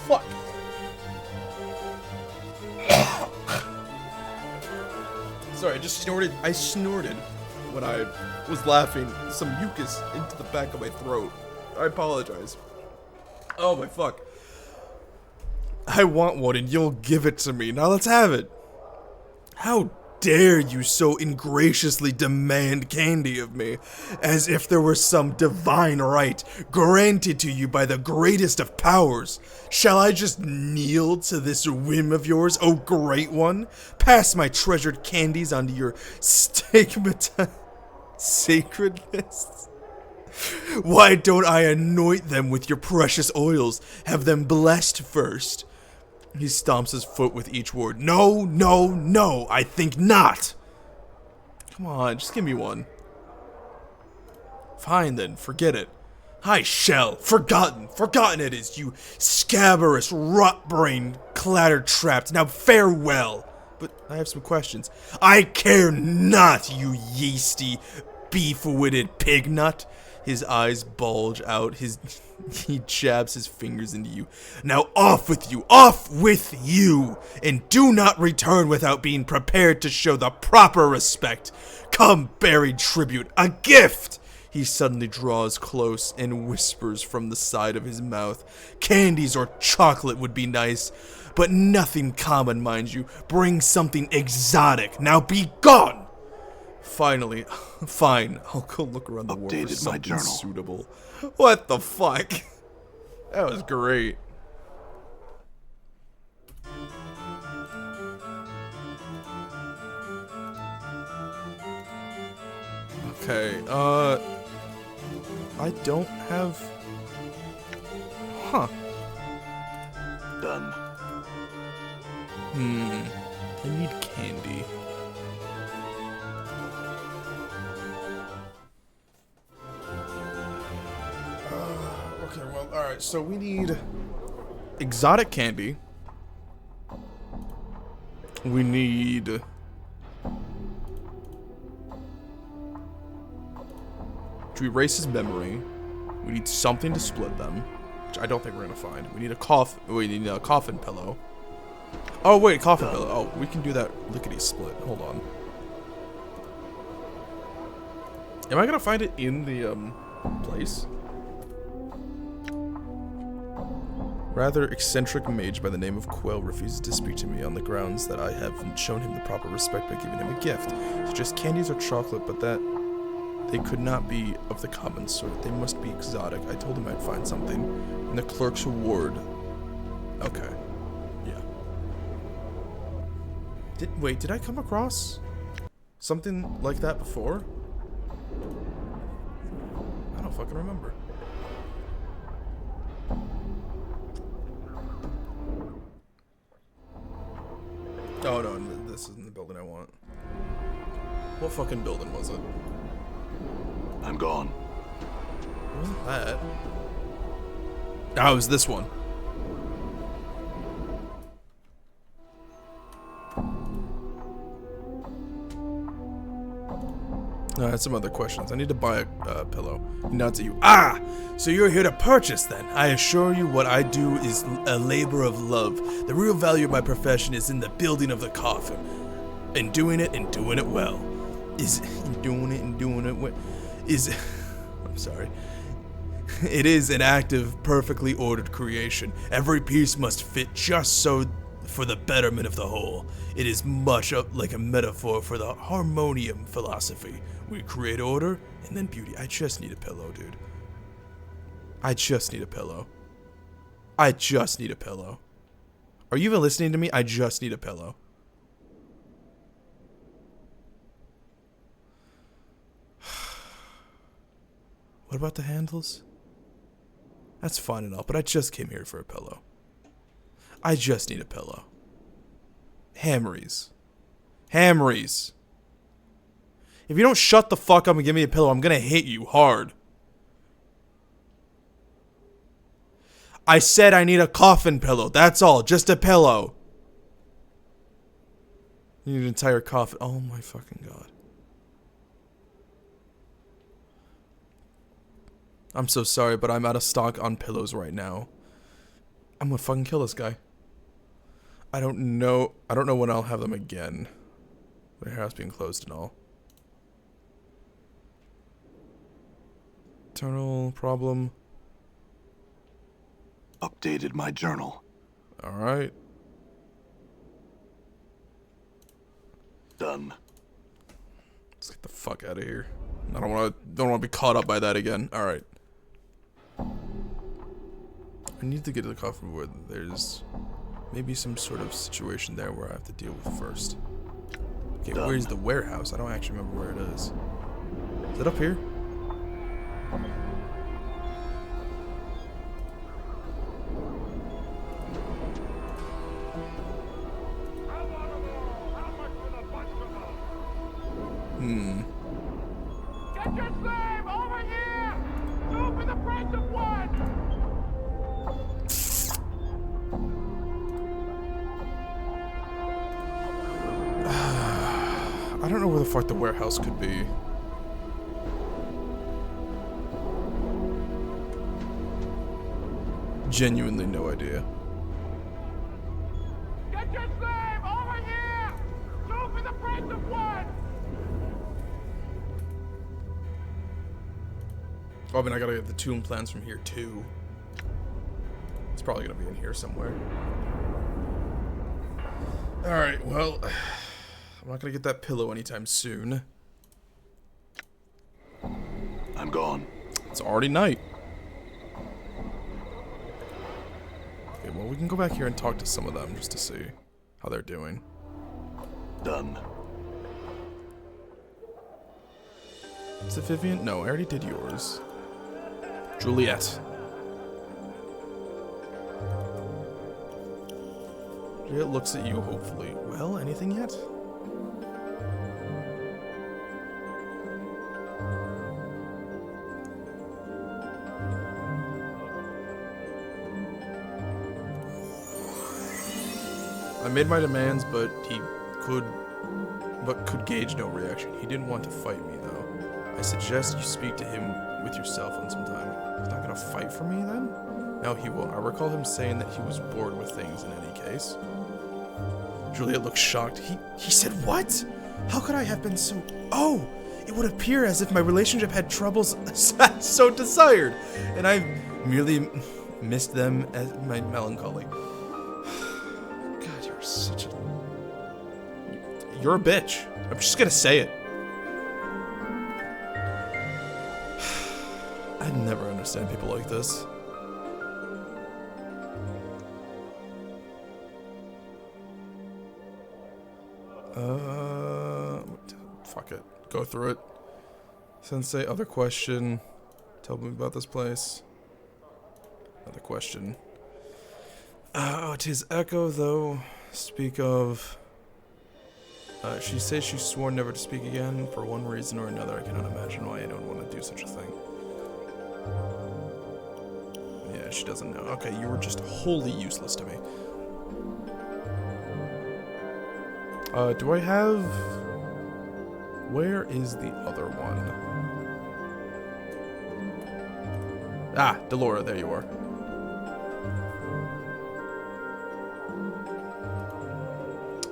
Fuck. Sorry, I snorted when I was laughing some mucus into the back of my throat. I apologize. Oh my fuck. I want one and you'll give it to me. Now let's have it. How dare you so ingraciously demand candy of me, as if there were some divine right granted to you by the greatest of powers. Shall I just kneel to this whim of yours, O great one? Pass my treasured candies onto your stigmatized sacredness? Why don't I anoint them with your precious oils, have them blessed first? He stomps his foot with each word. No, no, no, I think not. Come on, just give me one. Fine then, forget it. I shall. Forgotten it is, you scabrous, rot-brained, clatter-trapped. Now farewell. But I have some questions. I care not, you yeasty, beef-witted pig nut. His eyes bulge out, he jabs his fingers into you. Now off with you, and do not return without being prepared to show the proper respect. Come, buried tribute, a gift! He suddenly draws close and whispers from the side of his mouth. Candies or chocolate would be nice, but nothing common, mind you. Bring something exotic. Now be gone! Finally, fine, I'll go look around the world for something suitable. What the fuck? That was great. Okay, I don't have... Huh. Done. I need candy. Okay, well, alright, so we need exotic candy. We need... to erase his memory. We need something to split them, which I don't think we're gonna find. We need a coffin pillow. Oh wait, coffin pillow. Oh, we can do that lickety split. Hold on. Am I gonna find it in the place? Rather eccentric mage by the name of Quell refuses to speak to me on the grounds that I haven't shown him the proper respect by giving him a gift. Just candies or chocolate, but that they could not be of the common sort. They must be exotic. I told him I'd find something in the clerk's ward. Okay. Yeah. Wait, did I come across something like that before? I don't fucking remember. Oh no, this isn't the building I want. What fucking building was it? I'm gone. wasn't that. Oh, it was this one. No, I had some other questions. I need to buy a pillow. Not at you. Ah! So you're here to purchase then. I assure you what I do is a labor of love. The real value of my profession is in the building of the coffin. And doing it well. I'm sorry. It is an act of perfectly ordered creation. Every piece must fit just so for the betterment of the whole. It is much like a metaphor for the harmonium philosophy. We create order and then beauty. I just need a pillow, dude. I just need a pillow. I just need a pillow. Are you even listening to me? I just need a pillow. What about the handles? That's fine and all, but I just came here for a pillow. I just need a pillow. Hammeries. Hammeries. If you don't shut the fuck up and give me a pillow, I'm gonna hit you hard. I said I need a coffin pillow. That's all. Just a pillow. You need an entire coffin. Oh my fucking god. I'm so sorry, but I'm out of stock on pillows right now. I'm gonna fucking kill this guy. I don't know when I'll have them again. The house being closed and all. Internal problem. Updated my journal. Alright. Done. Let's get the fuck out of here. I don't wanna be caught up by that again. Alright. I need to get to the coffin where there's maybe some sort of situation there where I have to deal with first. Okay, Done. where's the warehouse? I don't actually remember where it is. Is it up here? Get your slave over here! Two for the price of one! I don't know where the fuck the warehouse could be. Genuinely no idea. Get your slave over here! Two for the price of one! Oh, I mean, I gotta get the tomb plans from here too. It's probably gonna be in here somewhere. Alright, well, I'm not gonna get that pillow anytime soon. I'm gone. It's already night. Okay, well, we can go back here and talk to some of them just to see how they're doing. Done. Is it Vivian? No, I already did yours. Juliet. Juliet looks at you, hopefully. Well, anything yet? I made my demands, but could gauge no reaction. He didn't want to fight me, though. I suggest you speak to him with yourself on some time. He's not gonna fight for me, then? No, he won't. I recall him saying that he was bored with things in any case. Juliet looked shocked. He said what? How could I have been so... Oh! It would appear as if my relationship had troubles so desired, and I merely missed them as my melancholy. God, you're such a... You're a bitch. I'm just gonna say it. I never understand people like this. Fuck it. Go through it. Sensei, other question. Tell me about this place. Another question. Oh, 'tis Echo, though. Speak of... she says she swore never to speak again. For one reason or another, I cannot imagine why I don't want to do such a thing. Yeah, she doesn't know. Okay, you were just wholly useless to me. Do I have... Where is the other one? Ah, Delora, there you are.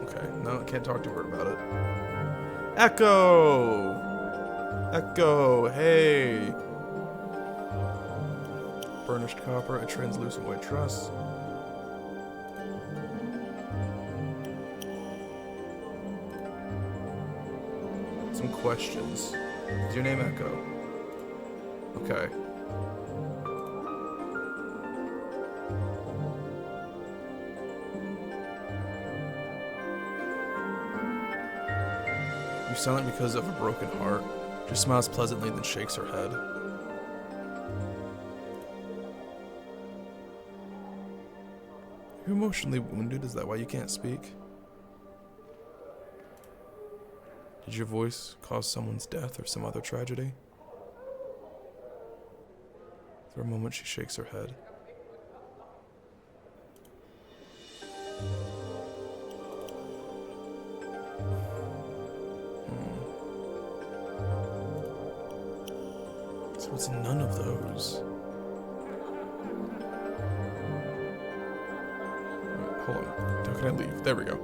Okay, no, I can't talk to her about it. Echo! Echo, hey! Burnished copper, a translucent white truss. Some questions. Is your name Echo? Okay. You silent because of a broken heart. She smiles pleasantly, then shakes her head. You're emotionally wounded? Is that why you can't speak? Did your voice cause someone's death or some other tragedy? For a moment, she shakes her head. So it's none of those. Wait, hold on. How can I leave? There we go.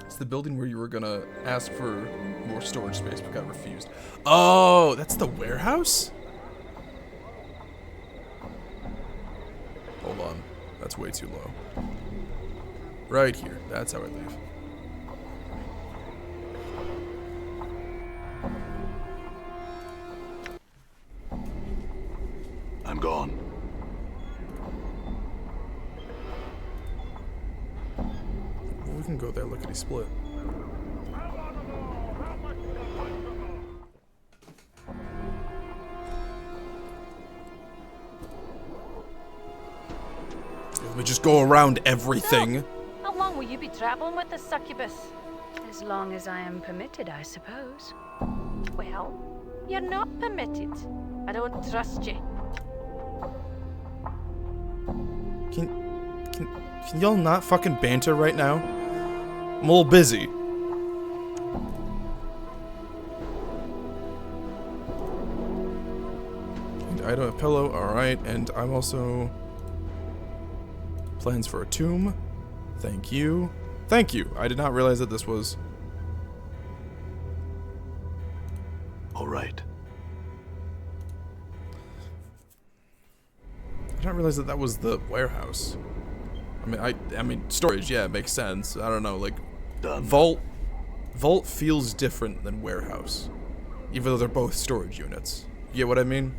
It's the building where you were gonna ask for more storage space but got refused. Oh, that's the warehouse? Hold on. That's way too low. Right here. That's how I leave. I'm gone. Well, we can go there, lickety split. Let me just go around everything. So, how long will you be traveling with the succubus? As long as I am permitted, I suppose. Well, you're not permitted. I don't trust you. Can y'all not fucking banter right now? I'm a little busy. And I don't have a pillow, alright, and I'm also... Plans for a tomb. Thank you. Thank you. I did not realize that this was... All right. I did not realize that that was the warehouse. I mean, storage, yeah, it makes sense. I don't know, like... Done. Vault feels different than warehouse. Even though they're both storage units. You get what I mean?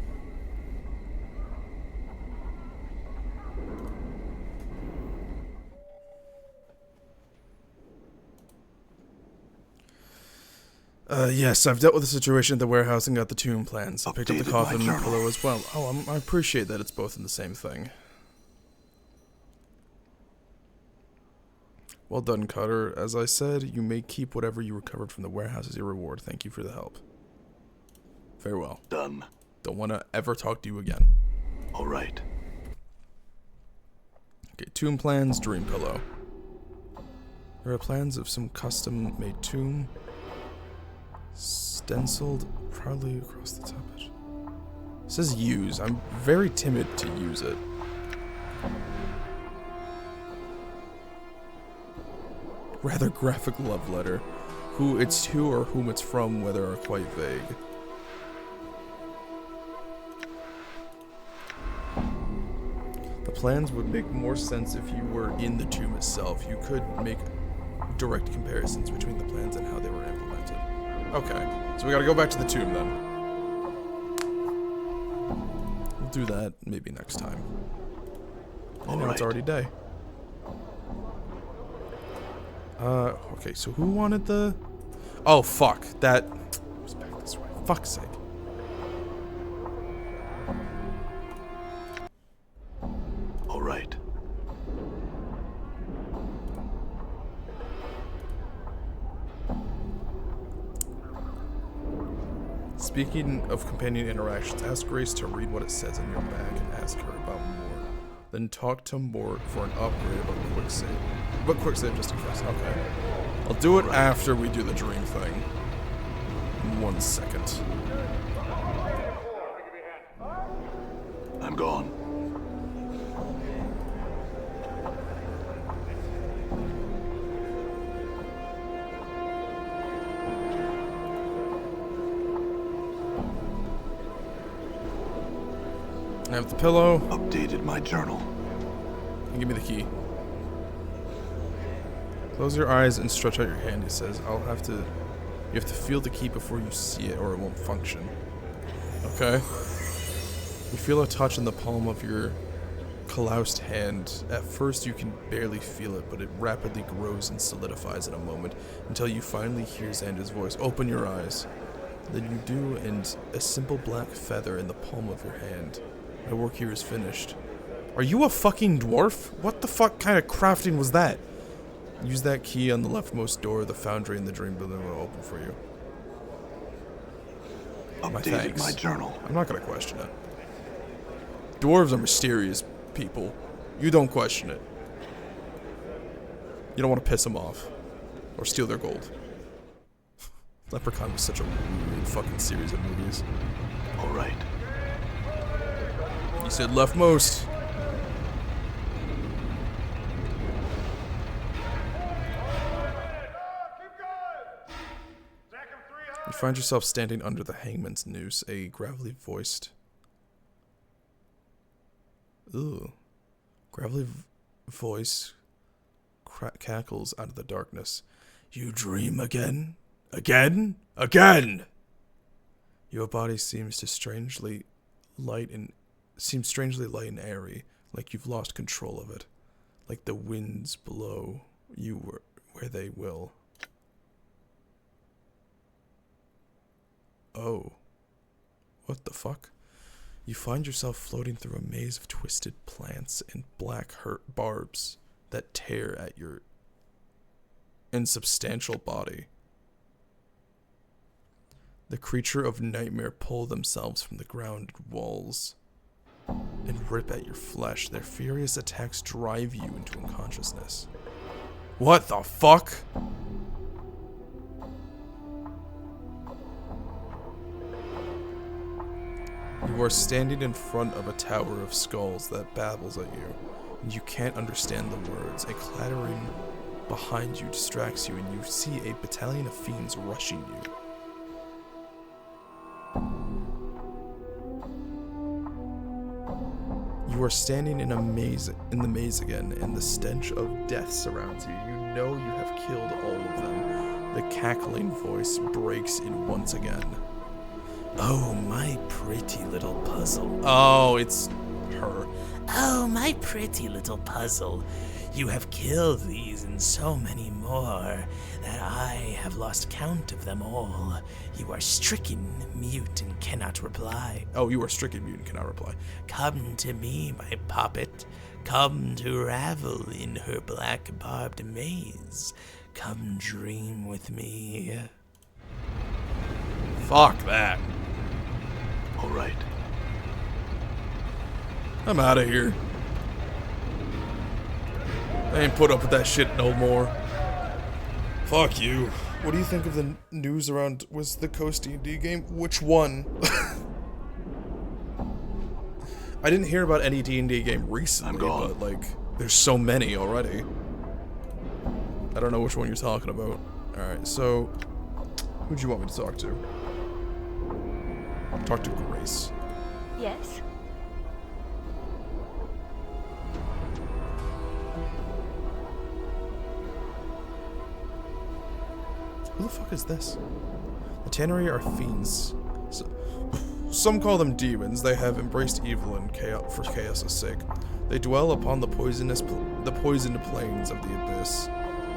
Yes, I've dealt with the situation at the warehouse and got the tomb plans. I picked up the Updated my coffin journal. pillow as well. Oh, I appreciate that it's both in the same thing. Well done, Cutter. As I said, you may keep whatever you recovered from the warehouse as your reward. Thank you for the help. Farewell. Done. Don't want to ever talk to you again. All right. Okay, tomb plans, dream pillow. There are plans of some custom-made tomb. Stenciled proudly across the top edge. It says use. I'm very timid to use it. Rather graphic love letter. Who it's to or whom it's from, whether are quite vague. The plans would make more sense if you were in the tomb itself. You could make direct comparisons between the plans and how they were implemented. Okay, so we gotta go back to the tomb then. We'll do that maybe next time. And now it's already day. Okay, so who wanted the... Oh, fuck. That... It was back this way. Fuck's sake. All right. Speaking of companion interactions, ask Grace to read what it says in your bag and ask her about Mort. Then talk to Mort for an upgrade of a quick save. But quick save just in case. Okay. I'll do it after we do the dream thing. In 1 second. I'm gone. I have the pillow. Updated my journal. And give me the key. Close your eyes and stretch out your hand, he says. You have to feel the key before you see it or it won't function. Okay. You feel a touch in the palm of your calloused hand. At first you can barely feel it, but it rapidly grows and solidifies in a moment until you finally hear Xander's voice. Open your eyes. Then you do, and a simple black feather in the palm of your hand. My work here is finished. Are you a fucking dwarf? What the fuck kind of crafting was that? Use that key on the leftmost door. The foundry in the dream building will open for you. Updated my journal. I'm not gonna question it. Dwarves are mysterious people. You don't question it. You don't want to piss them off. Or steal their gold. Leprechaun was such a weird fucking series of movies. Alright. You said leftmost. You find yourself standing under the hangman's noose, a gravelly voiced... Gravelly voice cackles out of the darkness. You dream again? Again? Again! Your body seems strangely light and airy, like you've lost control of it. Like the winds blow you where they will. Oh. What the fuck? You find yourself floating through a maze of twisted plants and black barbs that tear at your insubstantial body. The creature of nightmare pull themselves from the ground walls and rip at your flesh. Their furious attacks drive you into unconsciousness. What the fuck? You are standing in front of a tower of skulls that babbles at you, and you can't understand the words. A clattering behind you distracts you, and you see a battalion of fiends rushing you. You are standing in the maze again, and the stench of death surrounds you. You know you have killed all of them. The cackling voice breaks in once again. Oh, my pretty little puzzle. Oh, it's her. Oh, my pretty little puzzle. You have killed these and so many more that I have lost count of them all. You are stricken, mute, and cannot reply. Oh, you are stricken, mute, and cannot reply. Come to me, my poppet. Come to ravel in her black barbed maze. Come dream with me. Fuck that. Alright. I'm out of here. I ain't put up with that shit no more. Fuck you. What do you think of the news around Wizards of the Coast D&D game? Which one? I didn't hear about any D&D game recently, but like, there's so many already. I don't know which one you're talking about. Alright, so, who'd you want me to talk to? Talk to Grace. Yes? Who the fuck is this? The Tannery are fiends. Some call them demons. They have embraced evil and chaos for chaos' sake. They dwell upon the poisoned plains of the abyss,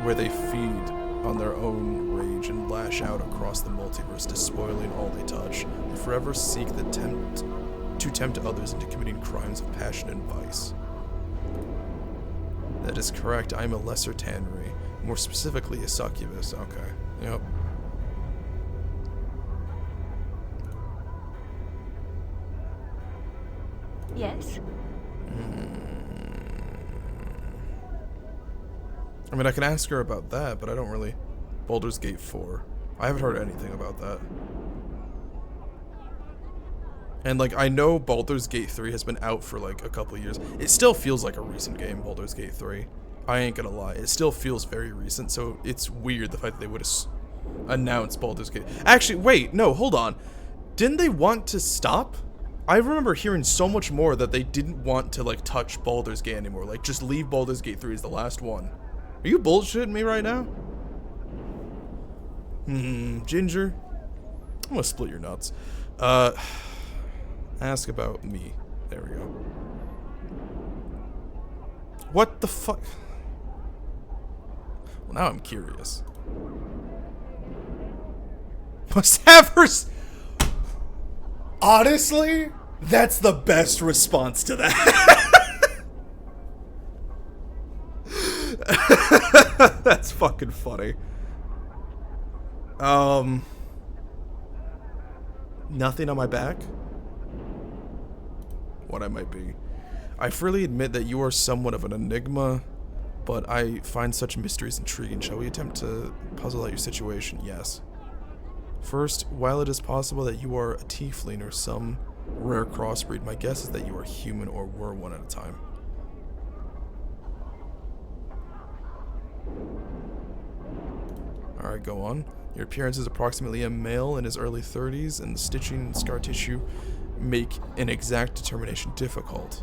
where they feed on their own rage and lash out across the multiverse, despoiling all they touch. They forever seek to tempt others into committing crimes of passion and vice. That is correct. I am a lesser Tannery, more specifically a succubus. Okay. Yep. Yes? I mean, I can ask her about that, but I don't really... Baldur's Gate 4. I haven't heard anything about that. And, like, I know Baldur's Gate 3 has been out for, like, a couple years. It still feels like a recent game, Baldur's Gate 3. I ain't gonna lie. It still feels very recent, so it's weird the fact that they would have announced Baldur's Gate. Actually, wait, no, hold on. Didn't they want to stop? I remember hearing so much more that they didn't want to, like, touch Baldur's Gate anymore. Like, just leave Baldur's Gate 3 as the last one. Are you bullshitting me right now? Ginger? I'm gonna split your nuts. Ask about me. There we go. What the fuck? Well, now I'm curious. Must have her... Honestly, that's the best response to that. That's fucking funny. Nothing on my back? What I might be. I freely admit that you are somewhat of an enigma, but I find such mysteries intriguing. Shall we attempt to puzzle out your situation? Yes. First, while it is possible that you are a tiefling or some rare crossbreed, my guess is that you are human or were one at a time. Alright, go on. Your appearance is approximately a male in his early 30s, and the stitching and scar tissue make an exact determination difficult.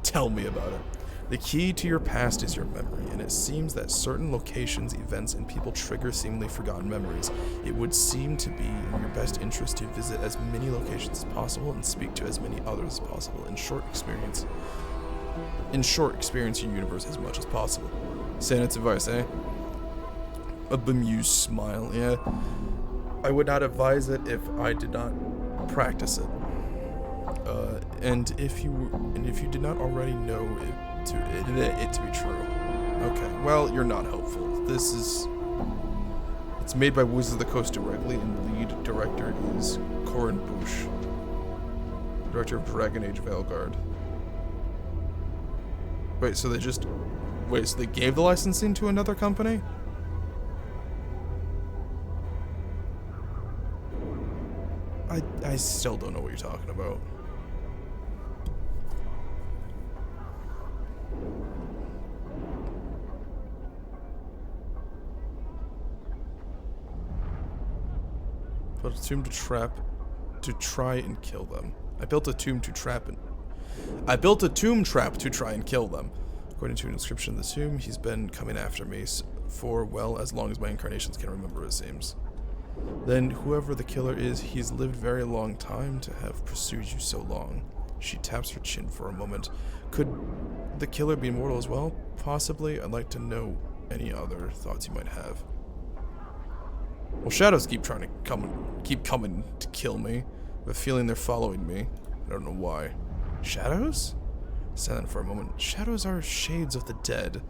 Tell me about it. The key to your past is your memory, and it seems that certain locations, events, and people trigger seemingly forgotten memories. It would seem to be in your best interest to visit as many locations as possible and speak to as many others as possible. In short, experience your universe as much as possible. Sanet's advice, eh? A bemused smile, yeah. I would not advise it if I did not practice it. And if you did not already know it to be true. Okay, well, you're not helpful. It's made by Wizards of the Coast directly, and the lead director is Corin Bush, director of Dragon Age Veilguard. So they gave the licensing to another company? I still don't know what you're talking about. Built a tomb to try and kill them. I built a tomb trap to try and kill them. According to an inscription in the tomb, he's been coming after me for, well, as long as my incarnations can remember, it seems. Then, whoever the killer is, he's lived very long time to have pursued you so long. She taps her chin for a moment. Could the killer be immortal as well? Possibly. I'd like to know any other thoughts you might have. Well, shadows keep coming to kill me. I have a feeling they're following me. I don't know why. Shadows? Silent for a moment. Shadows are shades of the dead.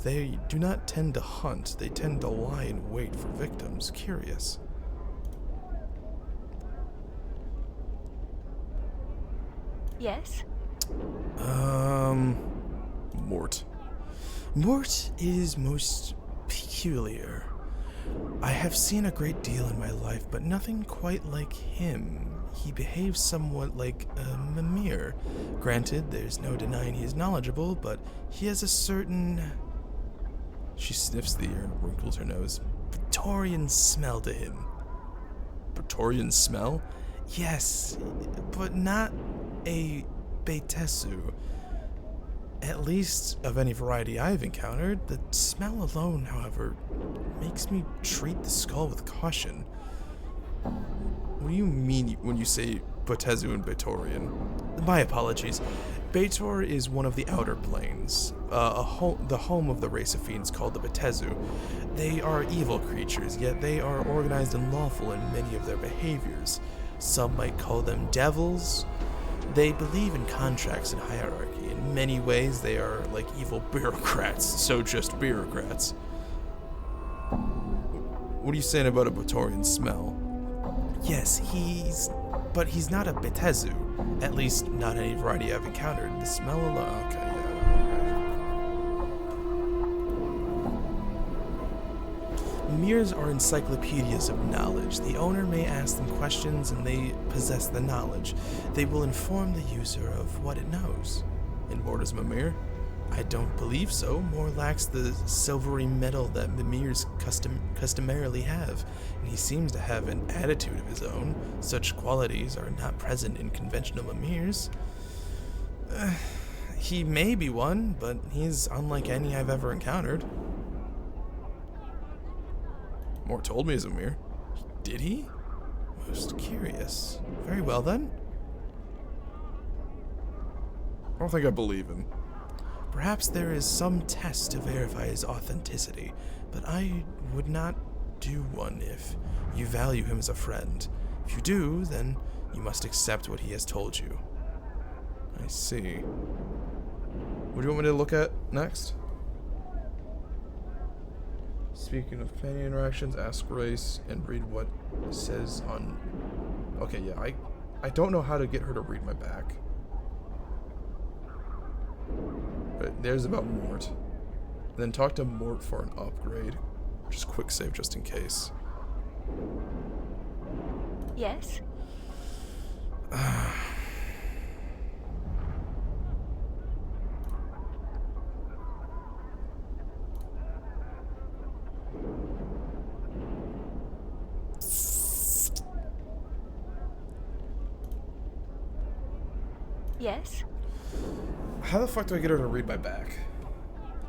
They do not tend to hunt. They tend to lie in wait for victims. Curious. Yes? Mort. Mort is most peculiar. I have seen a great deal in my life, but nothing quite like him. He behaves somewhat like a Mimir. Granted, there's no denying he is knowledgeable, but he has a certain... She sniffs the air and wrinkles her nose. Praetorian smell to him. Praetorian smell? Yes, but not a Betesu. At least of any variety I've encountered. The smell alone, however, makes me treat the skull with caution. What do you mean when you say Betesu and Praetorian? My apologies. Baator is one of the outer planes, the home of the race of fiends called the Betesu. They are evil creatures, yet they are organized and lawful in many of their behaviors. Some might call them devils. They believe in contracts and hierarchy. In many ways, they are like evil bureaucrats, so just bureaucrats. What are you saying about a Praetorian smell? Yes, he's but he's not a Betezu. At least, not any variety I've encountered. The smell alone. Okay, yeah. Mirrors are encyclopedias of knowledge. The owner may ask them questions and they possess the knowledge. They will inform the user of what it knows. In Borders Mimir? I don't believe so. More lacks the silvery metal that Mimirs customarily have, and he seems to have an attitude of his own. Such qualities are not present in conventional Mimirs. He may be one, but he's unlike any I've ever encountered. Moore told me he's a Mir. Did he? Most curious. Very well then. I don't think I believe him. Perhaps there is some test to verify his authenticity, but I would not do one if you value him as a friend. If you do, then you must accept what he has told you. I see. What do you want me to look at next? Speaking of companion interactions, ask Grace and read what it says on... Okay, yeah, I don't know how to get her to read my back. But there's about Mort. And then talk to Mort for an upgrade. Just quick save just in case. Yes? Yes? How the fuck do I get her to read my back?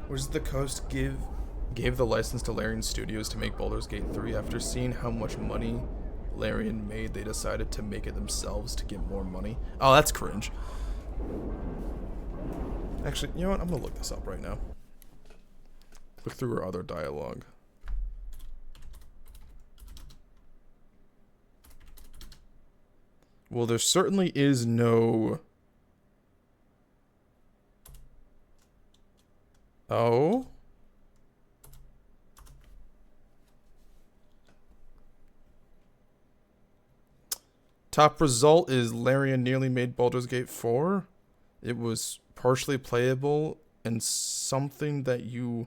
Was the Coast gave the license to Larian Studios to make Baldur's Gate 3 after seeing how much money Larian made, they decided to make it themselves to get more money? Oh, that's cringe. Actually, you know what? I'm gonna look this up right now. Look through her other dialogue. Well, there certainly is no... Oh? Top result is Larian nearly made Baldur's Gate 4. It was partially playable and something that you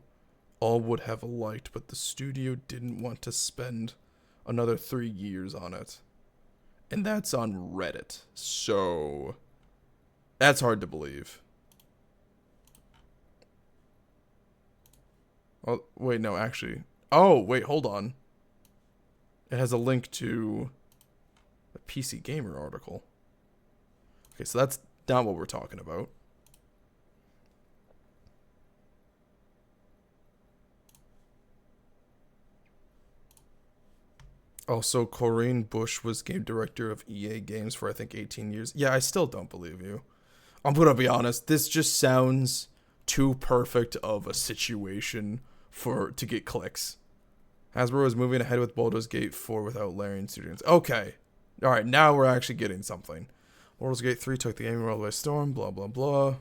all would have liked, but the studio didn't want to spend another 3 years on it. And that's on Reddit. So that's hard to believe. Oh, wait, no, actually. Oh, wait, hold on. It has a link to a PC Gamer article. Okay, so that's not what we're talking about. Also, Corinne Bush was game director of EA Games for, I think, 18 years. Yeah, I still don't believe you. I'm gonna be honest. This just sounds too perfect of a situation to get clicks. Hasbro is moving ahead with Baldur's Gate 4 without Larian Studios. Okay. Alright, now we're actually getting something. Baldur's Gate 3 took the gaming world by storm, blah, blah, blah.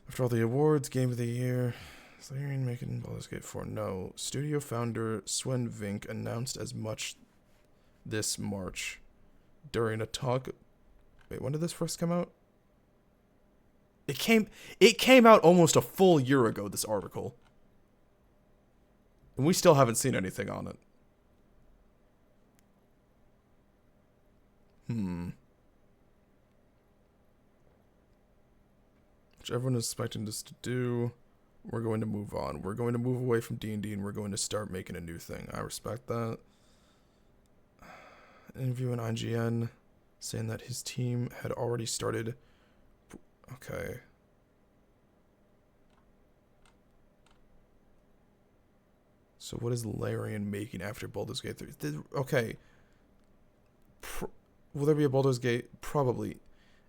After all the awards, Game of the Year... Is Larian making Baldur's Gate 4? No. Studio founder Sven Vink announced as much this March during a talk... Wait, when did this first come out? It came out almost a full year ago, this article. And we still haven't seen anything on it. Which everyone is expecting us to do. We're going to move on. We're going to move away from D&D and we're going to start making a new thing. I respect that. Interview in IGN saying that his team had already started... Okay. So what is Larian making after Baldur's Gate 3? Okay. Will there be a Baldur's Gate? Probably.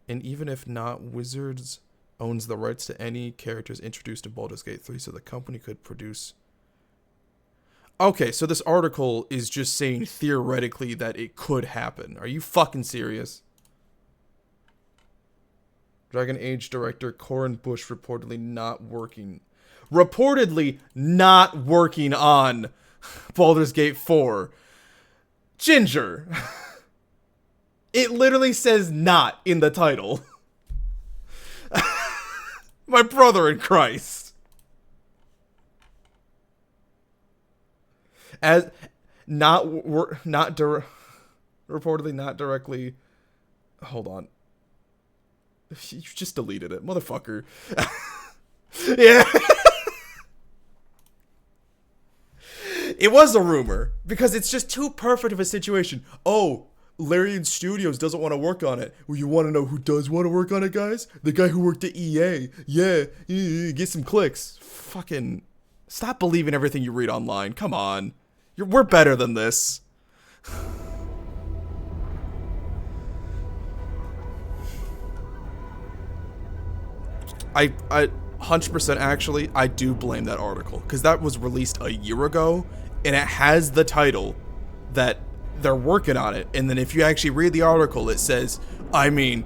And even if not, Wizards owns the rights to any characters introduced in Baldur's Gate 3, so the company could produce... Okay, so this article is just saying theoretically that it could happen. Are you fucking serious? Dragon Age director Corin Bush reportedly not working on Baldur's Gate 4. Ginger. It literally says not in the title. My brother in Christ. As reportedly not directly. Hold on. You just deleted it, motherfucker. Yeah. It was a rumor because it's just too perfect of a situation. Oh, Larian Studios doesn't want to work on it. Well, you want to know who does want to work on it, guys? The guy who worked at EA. Yeah, get some clicks. Fucking stop believing everything you read online. Come on. We're better than this. I 100% actually, I do blame that article. Because that was released a year ago. And it has the title that they're working on it. And then if you actually read the article, it says, I mean,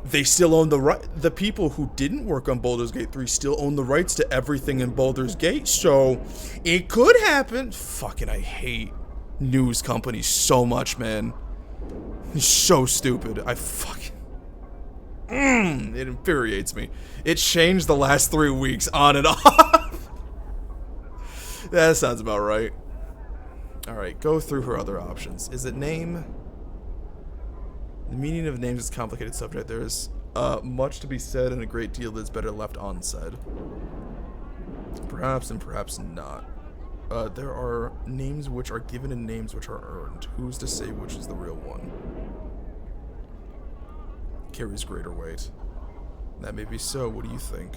they still own the right. The people who didn't work on Baldur's Gate 3 still own the rights to everything in Baldur's Gate. So it could happen. Fucking, I hate news companies so much, man. It's so stupid. I fucking... it infuriates me. It changed the last 3 weeks on and off. That sounds about right. Alright, go through her other options. Is it name? The meaning of names is a complicated subject. There is much to be said and a great deal that's better left unsaid. Perhaps and perhaps not. There are names which are given and names which are earned. Who's to say which is the real one? Carries greater weight. That may be so. What do you think?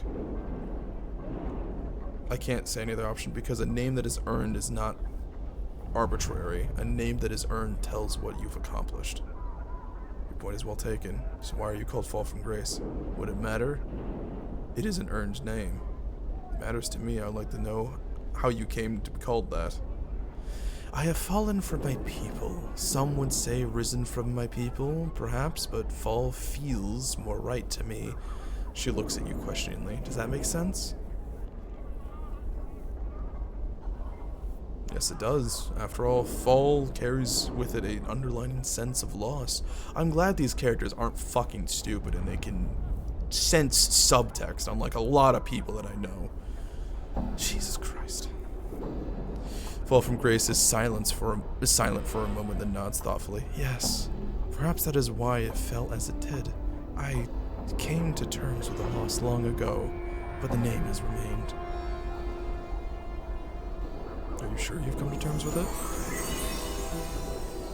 I can't say any other option because a name that is earned is not arbitrary. A name that is earned tells what you've accomplished. Your point is well taken. So why are you called Fall from Grace? Would it matter? It is an earned name. It matters to me. I'd like to know how you came to be called that. I have fallen from my people. Some would say risen from my people, perhaps, but fall feels more right to me. She looks at you questioningly. Does that make sense? Yes, it does. After all, fall carries with it an underlying sense of loss. I'm glad these characters aren't fucking stupid and they can sense subtext, unlike a lot of people that I know. Jesus Christ. Fall from Grace is silent for a moment, then nods thoughtfully. Yes, perhaps that is why it felt as it did. I came to terms with the loss long ago, but the name has remained. Are you sure you've come to terms with it?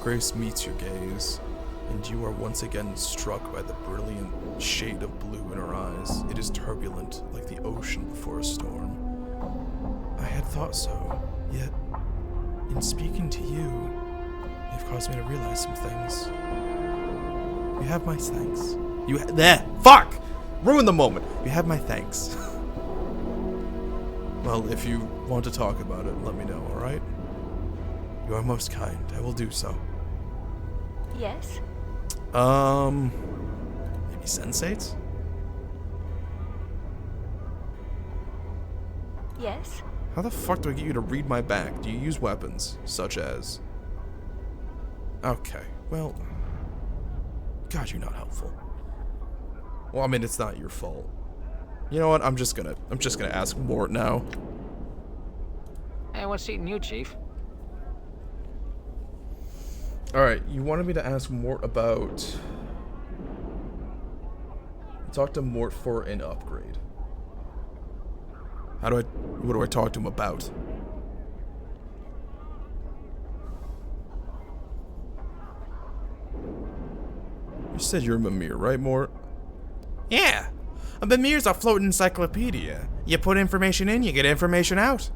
Grace meets your gaze, and you are once again struck by the brilliant shade of blue in her eyes. It is turbulent, like the ocean before a storm. I had thought so, yet, in speaking to you, you've caused me to realize some things. You have my thanks. Fuck! Ruin the moment. You have my thanks. Well, if you want to talk about it, let me know, alright? You are most kind. I will do so. Yes? Maybe sensates? Yes? How the fuck do I get you to read my back? Do you use weapons, such as... Okay, well... God, you're not helpful. Well, I mean, it's not your fault. You know what? I'm just gonna ask Mort now. Hey, what's eating you, Chief? Alright, you wanted me to ask Mort about... Talk to Mort for an upgrade. What do I talk to him about? You said you're a Mimir, right, Mort? Yeah. A Mimir's a floating encyclopedia. You put information in, you get information out.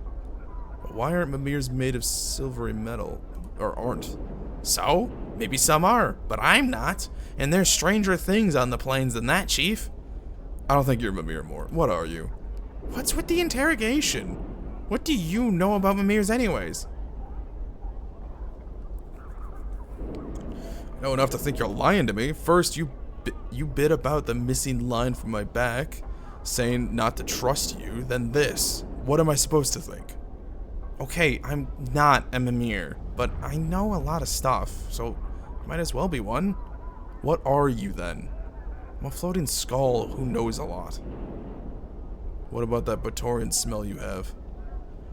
But why aren't Mimirs made of silvery metal? Or aren't? So? Maybe some are, but I'm not. And there's stranger things on the plains than that, Chief. I don't think you're a Mimir, Mort. What are you? What's with the interrogation? What do you know about Mimirs anyways? I know enough to think you're lying to me. First, you bit about the missing line from my back, saying not to trust you, then this. What am I supposed to think? Okay, I'm not a Mimir, but I know a lot of stuff, so might as well be one. What are you then? I'm a floating skull who knows a lot. What about that Batorian smell you have?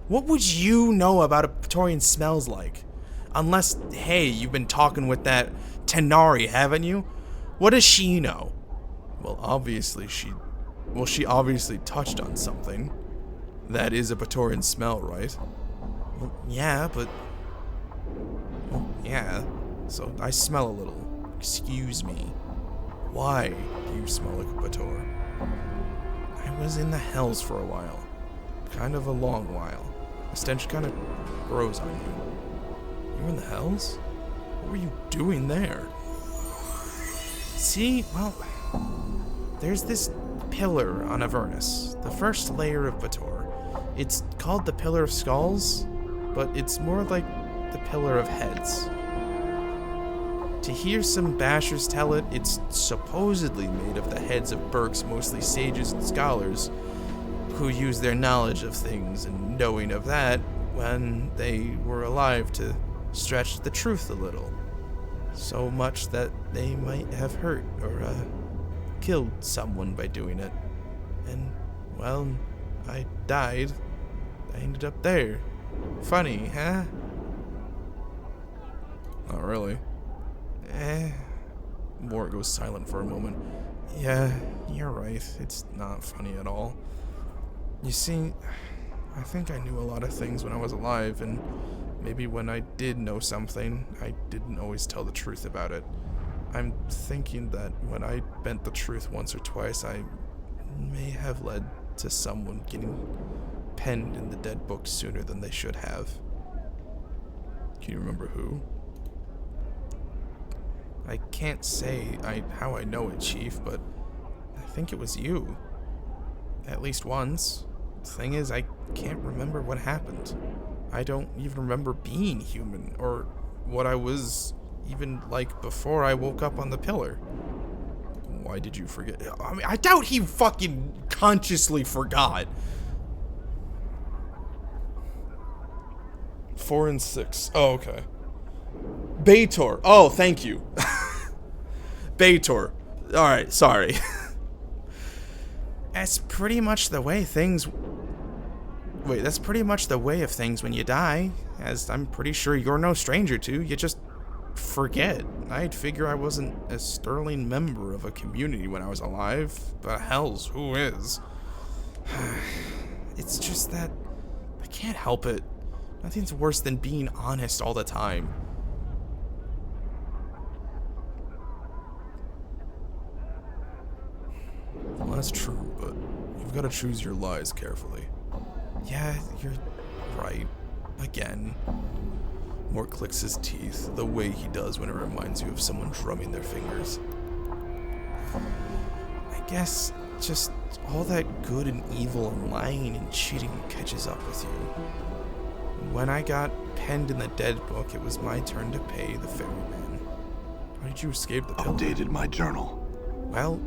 What would you know about a Batorian smells like? Unless, hey, you've been talking with that Tenari, haven't you? What does she know? Well, obviously she obviously touched on something. That is a Batorian smell, right? Well, yeah, but... Well, yeah. So, I smell a little. Excuse me. Why do you smell like a Bator? I was in the hells for a while. Kind of a long while. The stench kind of grows on you. You were in the hells? What were you doing there? See, well, there's this pillar on Avernus, the first layer of Bator. It's called the Pillar of Skulls, but it's more like the Pillar of Heads. To hear some bashers tell it, it's supposedly made of the heads of Burke's mostly sages and scholars who use their knowledge of things and knowing of that when they were alive to stretch the truth a little. So much that they might have hurt or killed someone by doing it. And, well, I died. I ended up there. Funny, huh? Not really. Mort goes silent for a moment. Yeah, you're right. It's not funny at all. You see, I think I knew a lot of things when I was alive, and maybe when I did know something, I didn't always tell the truth about it. I'm thinking that when I bent the truth once or twice, I may have led to someone getting penned in the dead book sooner than they should have. Can you remember who? I can't say how I know it, Chief, but I think it was you. At least once. The thing is, I can't remember what happened. I don't even remember being human, or what I was even like before I woke up on the pillar. Why did you forget? I mean, I doubt he fucking consciously forgot. 4 and 6. Oh, okay. Baitor. Oh, thank you. Baitor. Alright, sorry. That's pretty much the way things... Wait, that's pretty much the way of things when you die, as I'm pretty sure you're no stranger to. You just forget. I'd figure I wasn't a sterling member of a community when I was alive, but hells, who is? It's just that I can't help it. Nothing's worse than being honest all the time. Well, that's true, but you've got to choose your lies carefully. Yeah, you're right. Again. Mort clicks his teeth, the way he does when it reminds you of someone drumming their fingers. I guess just all that good and evil and lying and cheating catches up with you. When I got penned in the dead book, it was my turn to pay the ferryman. How did you escape the pillar? Updated my journal. Well,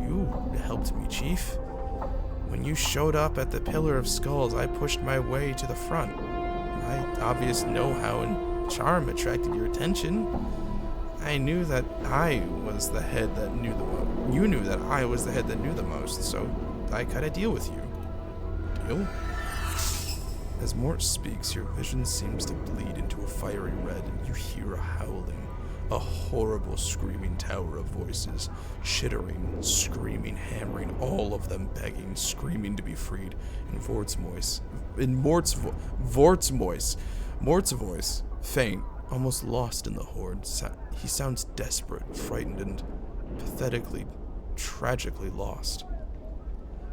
you helped me, Chief. When you showed up at the Pillar of Skulls, I pushed my way to the front. My obvious know-how and charm attracted your attention. I knew that I was the head that knew the most. You knew that I was the head that knew the most, so I cut a deal with you. Deal? As Mort speaks, your vision seems to bleed into a fiery red, and you hear a howling, a horrible screaming tower of voices, chittering, screaming, hammering, all of them begging, screaming to be freed. Mort's voice, faint, almost lost in the horde. He sounds desperate, frightened, and pathetically, tragically lost.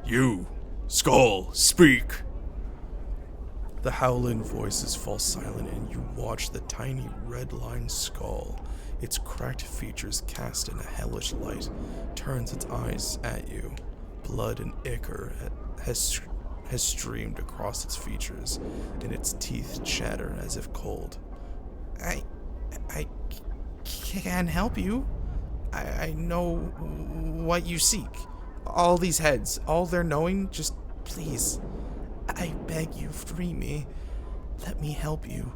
You, Skull, speak! The howling voices fall silent, and you watch the tiny red-lined skull, its cracked features cast in a hellish light, turns its eyes at you. Blood and ichor has streamed across its features, and its teeth chatter as if cold. I can't help you. I know what you seek. All these heads, all their knowing, just please, I beg you, free me. Let me help you.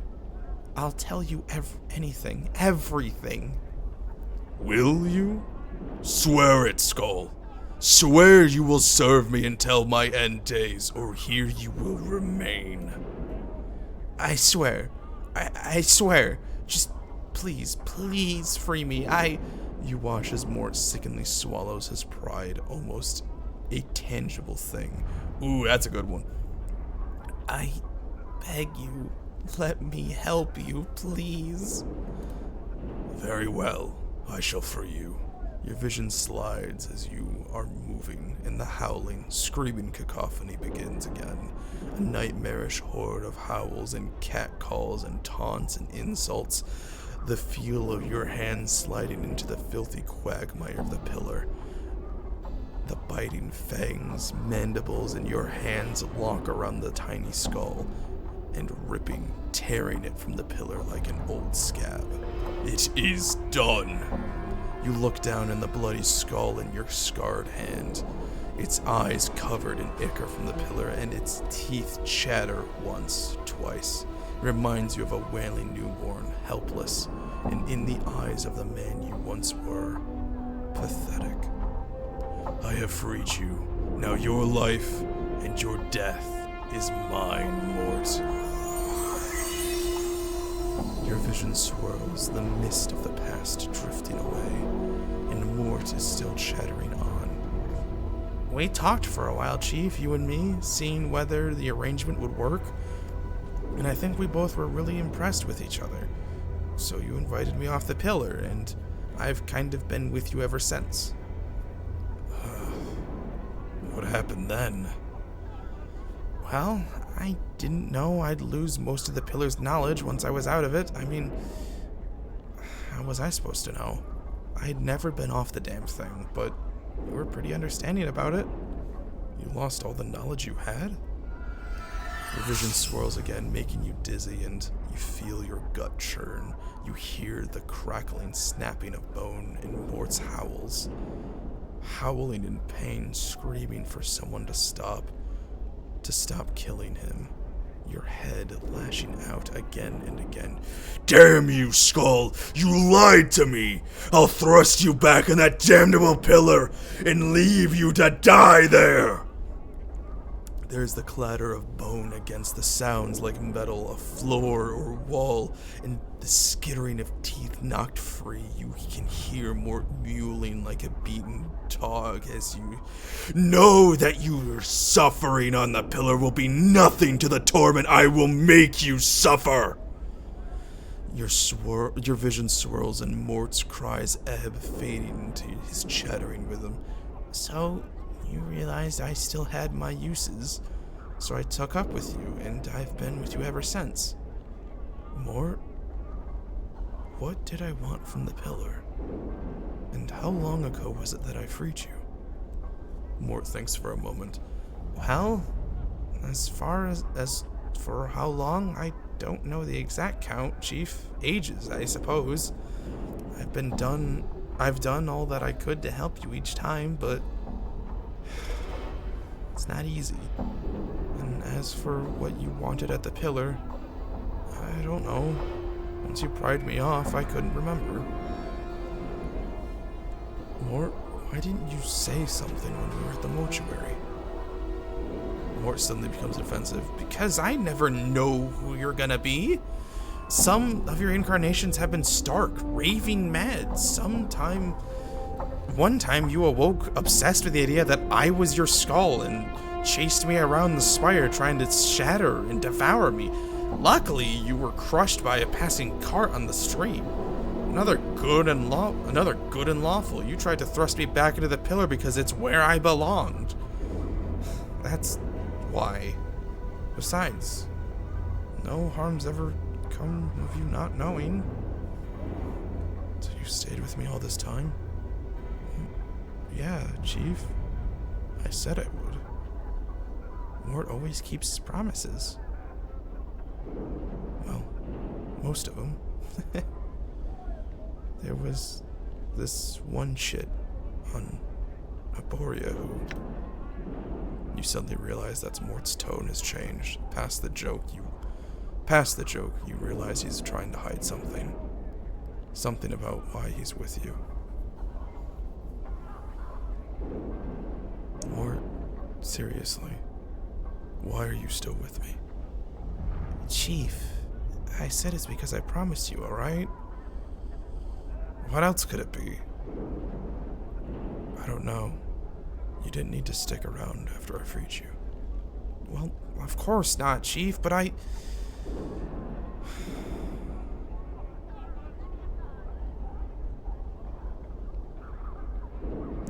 I'll tell you everything. Will you? Swear it, Skull. Swear you will serve me until my end days, or here you will remain. I swear. I swear. Just please, please free me. You watch as Mort sickeningly swallows his pride, almost a tangible thing. Ooh, that's a good one. I beg you, let me help you, please. Very well, I shall free you. Your vision slides as you are moving, and the howling, screaming cacophony begins again. A nightmarish horde of howls and catcalls and taunts and insults. The feel of your hands sliding into the filthy quagmire of the pillar. The biting fangs, mandibles in your hands lock around the tiny skull, and ripping, tearing it from the pillar like an old scab. It is done. You look down in the bloody skull in your scarred hand, its eyes covered in ichor from the pillar, and its teeth chatter once, twice. It reminds you of a wailing newborn, helpless, and in the eyes of the man you once were, pathetic. I have freed you. Now your life and your death is mine, Mort. Your vision swirls, the mist of the past drifting away, and Mort is still chattering on. We talked for a while, Chief, you and me, seeing whether the arrangement would work, and I think we both were really impressed with each other. So you invited me off the pillar, and I've kind of been with you ever since. What happened then? Well, I didn't know I'd lose most of the pillar's knowledge once I was out of it. I mean, how was I supposed to know? I'd never been off the damn thing, but you were pretty understanding about it. You lost all the knowledge you had? Your vision swirls again, making you dizzy, and you feel your gut churn. You hear the crackling, snapping of bone in Mort's howls. Howling in pain, screaming for someone to stop killing him. Your head lashing out again and again. Damn you, Skull! You lied to me! I'll thrust you back in that damnable pillar and leave you to die there! There's the clatter of bone against the sounds like metal, a floor or wall, and the skittering of teeth knocked free. You can hear Mort mewling like a beaten dog as you know that your suffering on the pillar will be nothing to the torment I will make you suffer. Your vision swirls and Mort's cries ebb, fading into his chattering rhythm. So, you realized I still had my uses, so I took up with you, and I've been with you ever since. Mort, what did I want from the pillar? And how long ago was it that I freed you? Mort thinks for a moment. Well, as for how long, I don't know the exact count, Chief. Ages, I suppose. I've done all that I could to help you each time, but it's not easy. And as for what you wanted at the pillar, I don't know. Once you pried me off, I couldn't remember. Mort, why didn't you say something when we were at the mortuary? Mort suddenly becomes defensive. Because I never know who you're gonna be. Some of your incarnations have been stark, raving mad. One time you awoke obsessed with the idea that I was your skull and chased me around the spire trying to shatter and devour me. Luckily, you were crushed by a passing cart on the stream. Another good and lawful. You tried to thrust me back into the pillar because it's where I belonged. That's why. Besides, no harm's ever come of you not knowing. So you stayed with me all this time? Yeah, Chief. I said I would. Mort always keeps his promises. Well, most of them. There was this one shit on Aboria who... You suddenly realize that Mort's tone has changed. Past the joke, you realize he's trying to hide something. Something about why he's with you. seriously, why are you still with me? Chief, I said it's because I promised you, alright? What else could it be? I don't know. You didn't need to stick around after I freed you. Well, of course not, Chief, but I...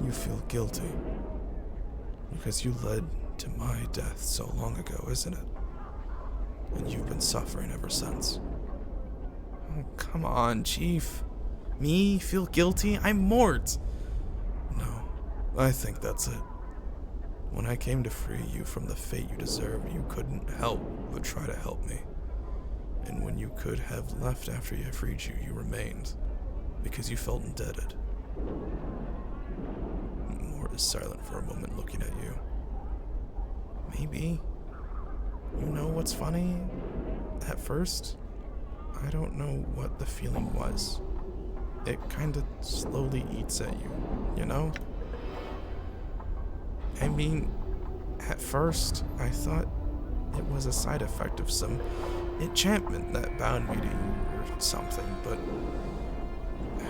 You feel guilty. Because you led to my death so long ago, isn't it? And you've been suffering ever since. Oh, come on, Chief. Me feel guilty? I'm Mort. No, I think that's it. When I came to free you from the fate you deserved, you couldn't help but try to help me. And when you could have left after I freed you, you remained. Because you felt indebted. Mort is silent for a moment, looking at you. Maybe. You know what's funny? At first, I don't know what the feeling was. It kinda slowly eats at you, you know? I mean, at first, I thought it was a side effect of some enchantment that bound me to you or something, but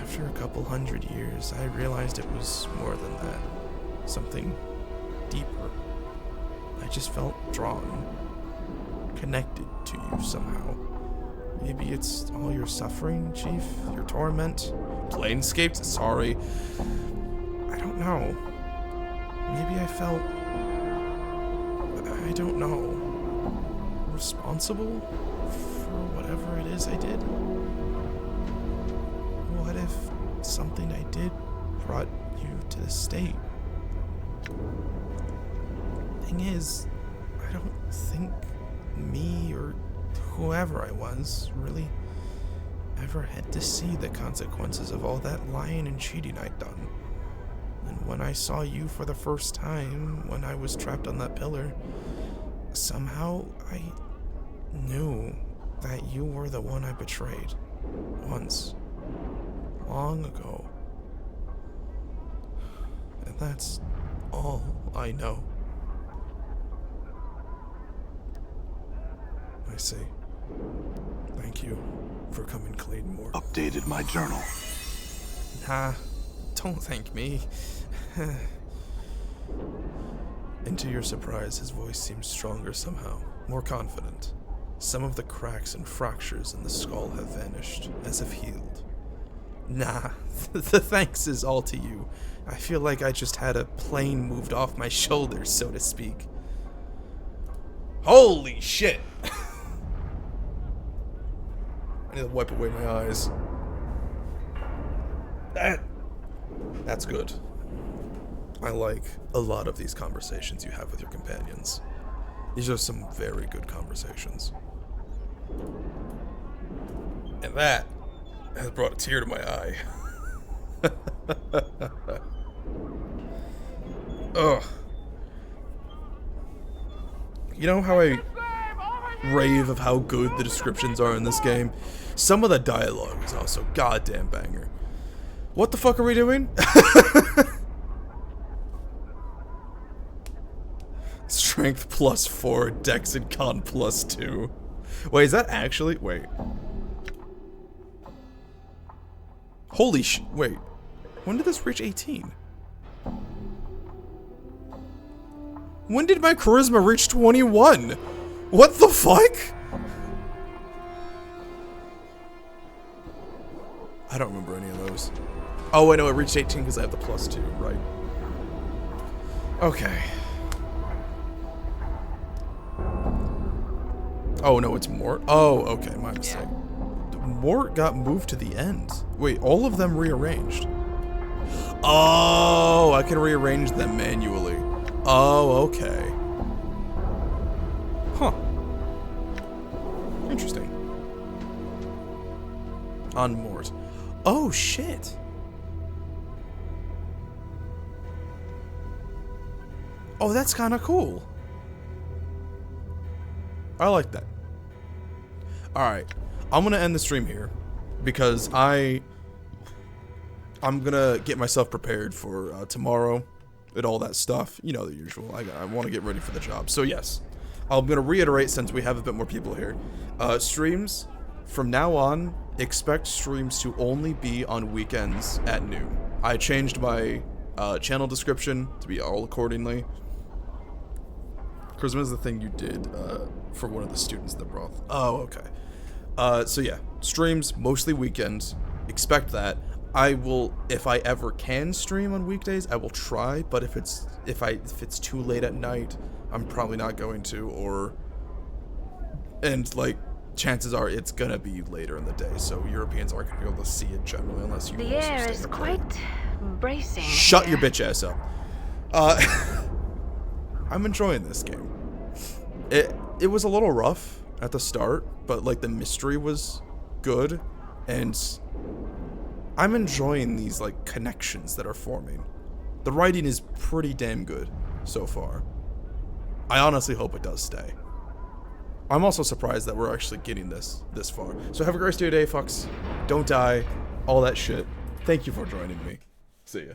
after a couple hundred years, I realized it was more than that. Something deeper. I just felt drawn, connected to you somehow. Maybe it's all your suffering, Chief? Your torment? Planescape? Sorry. I don't know. Maybe I felt... I don't know. Responsible for whatever it is I did? What if something I did brought you to this state? Thing is, I don't think me or whoever I was really ever had to see the consequences of all that lying and cheating I'd done. And when I saw you for the first time, when I was trapped on that pillar, somehow I knew that you were the one I betrayed. Once. Long ago. And that's all I know. I see. Thank you for coming clean, Mort. Updated my journal. Nah, don't thank me. And to your surprise, his voice seems stronger somehow, more confident. Some of the cracks and fractures in the skull have vanished, as if healed. Nah, the thanks is all to you. I feel like I just had a plane moved off my shoulders, so to speak. Holy shit! I need to wipe away my eyes. That's good. I like a lot of these conversations you have with your companions. These are some very good conversations. And that has brought a tear to my eye. Ugh. You know how I rave of how good the descriptions are in this game? Some of the dialogue is also goddamn banger. What the fuck are we doing? Strength +4, Dex and Con +2. Wait, is that actually? Wait. Holy wait. When did this reach 18? When did my charisma reach 21? What the fuck? I don't remember any of those. Oh, wait, no, it reached 18 because I have the +2, right. Okay. Oh, no, it's Mort. Oh, okay, my mistake. Mort got moved to the end. Wait, all of them rearranged. Oh, I can rearrange them manually. Oh, okay. Huh. Interesting. On Mort. Oh, shit. Oh, that's kind of cool. I like that. Alright. I'm going to end the stream here. Because I'm going to get myself prepared for tomorrow. and all that stuff. You know, the usual. I want to get ready for the job. So yes, I'm going to reiterate since we have a bit more people here. Streams, from now on, expect streams to only be on weekends at noon. I changed my channel description to be all accordingly. Charisma is the thing you did for one of the students that brought. Oh, okay. So yeah, streams mostly weekends. Expect that. I will, if I ever can stream on weekdays, I will try. But if it's too late at night, I'm probably not going to. And like, chances are it's gonna be later in the day. So Europeans aren't gonna be able to see it generally unless you. The also air stay is up late. quite bracing. Shut here. your bitch ass up. I'm enjoying this game. It was a little rough at the start, but like the mystery was good, and I'm enjoying these like connections that are forming. The writing is pretty damn good so far. I honestly hope it does stay. I'm also surprised that we're actually getting this far. So have a great day, fucks. Don't die. All that shit. Thank you for joining me. See ya.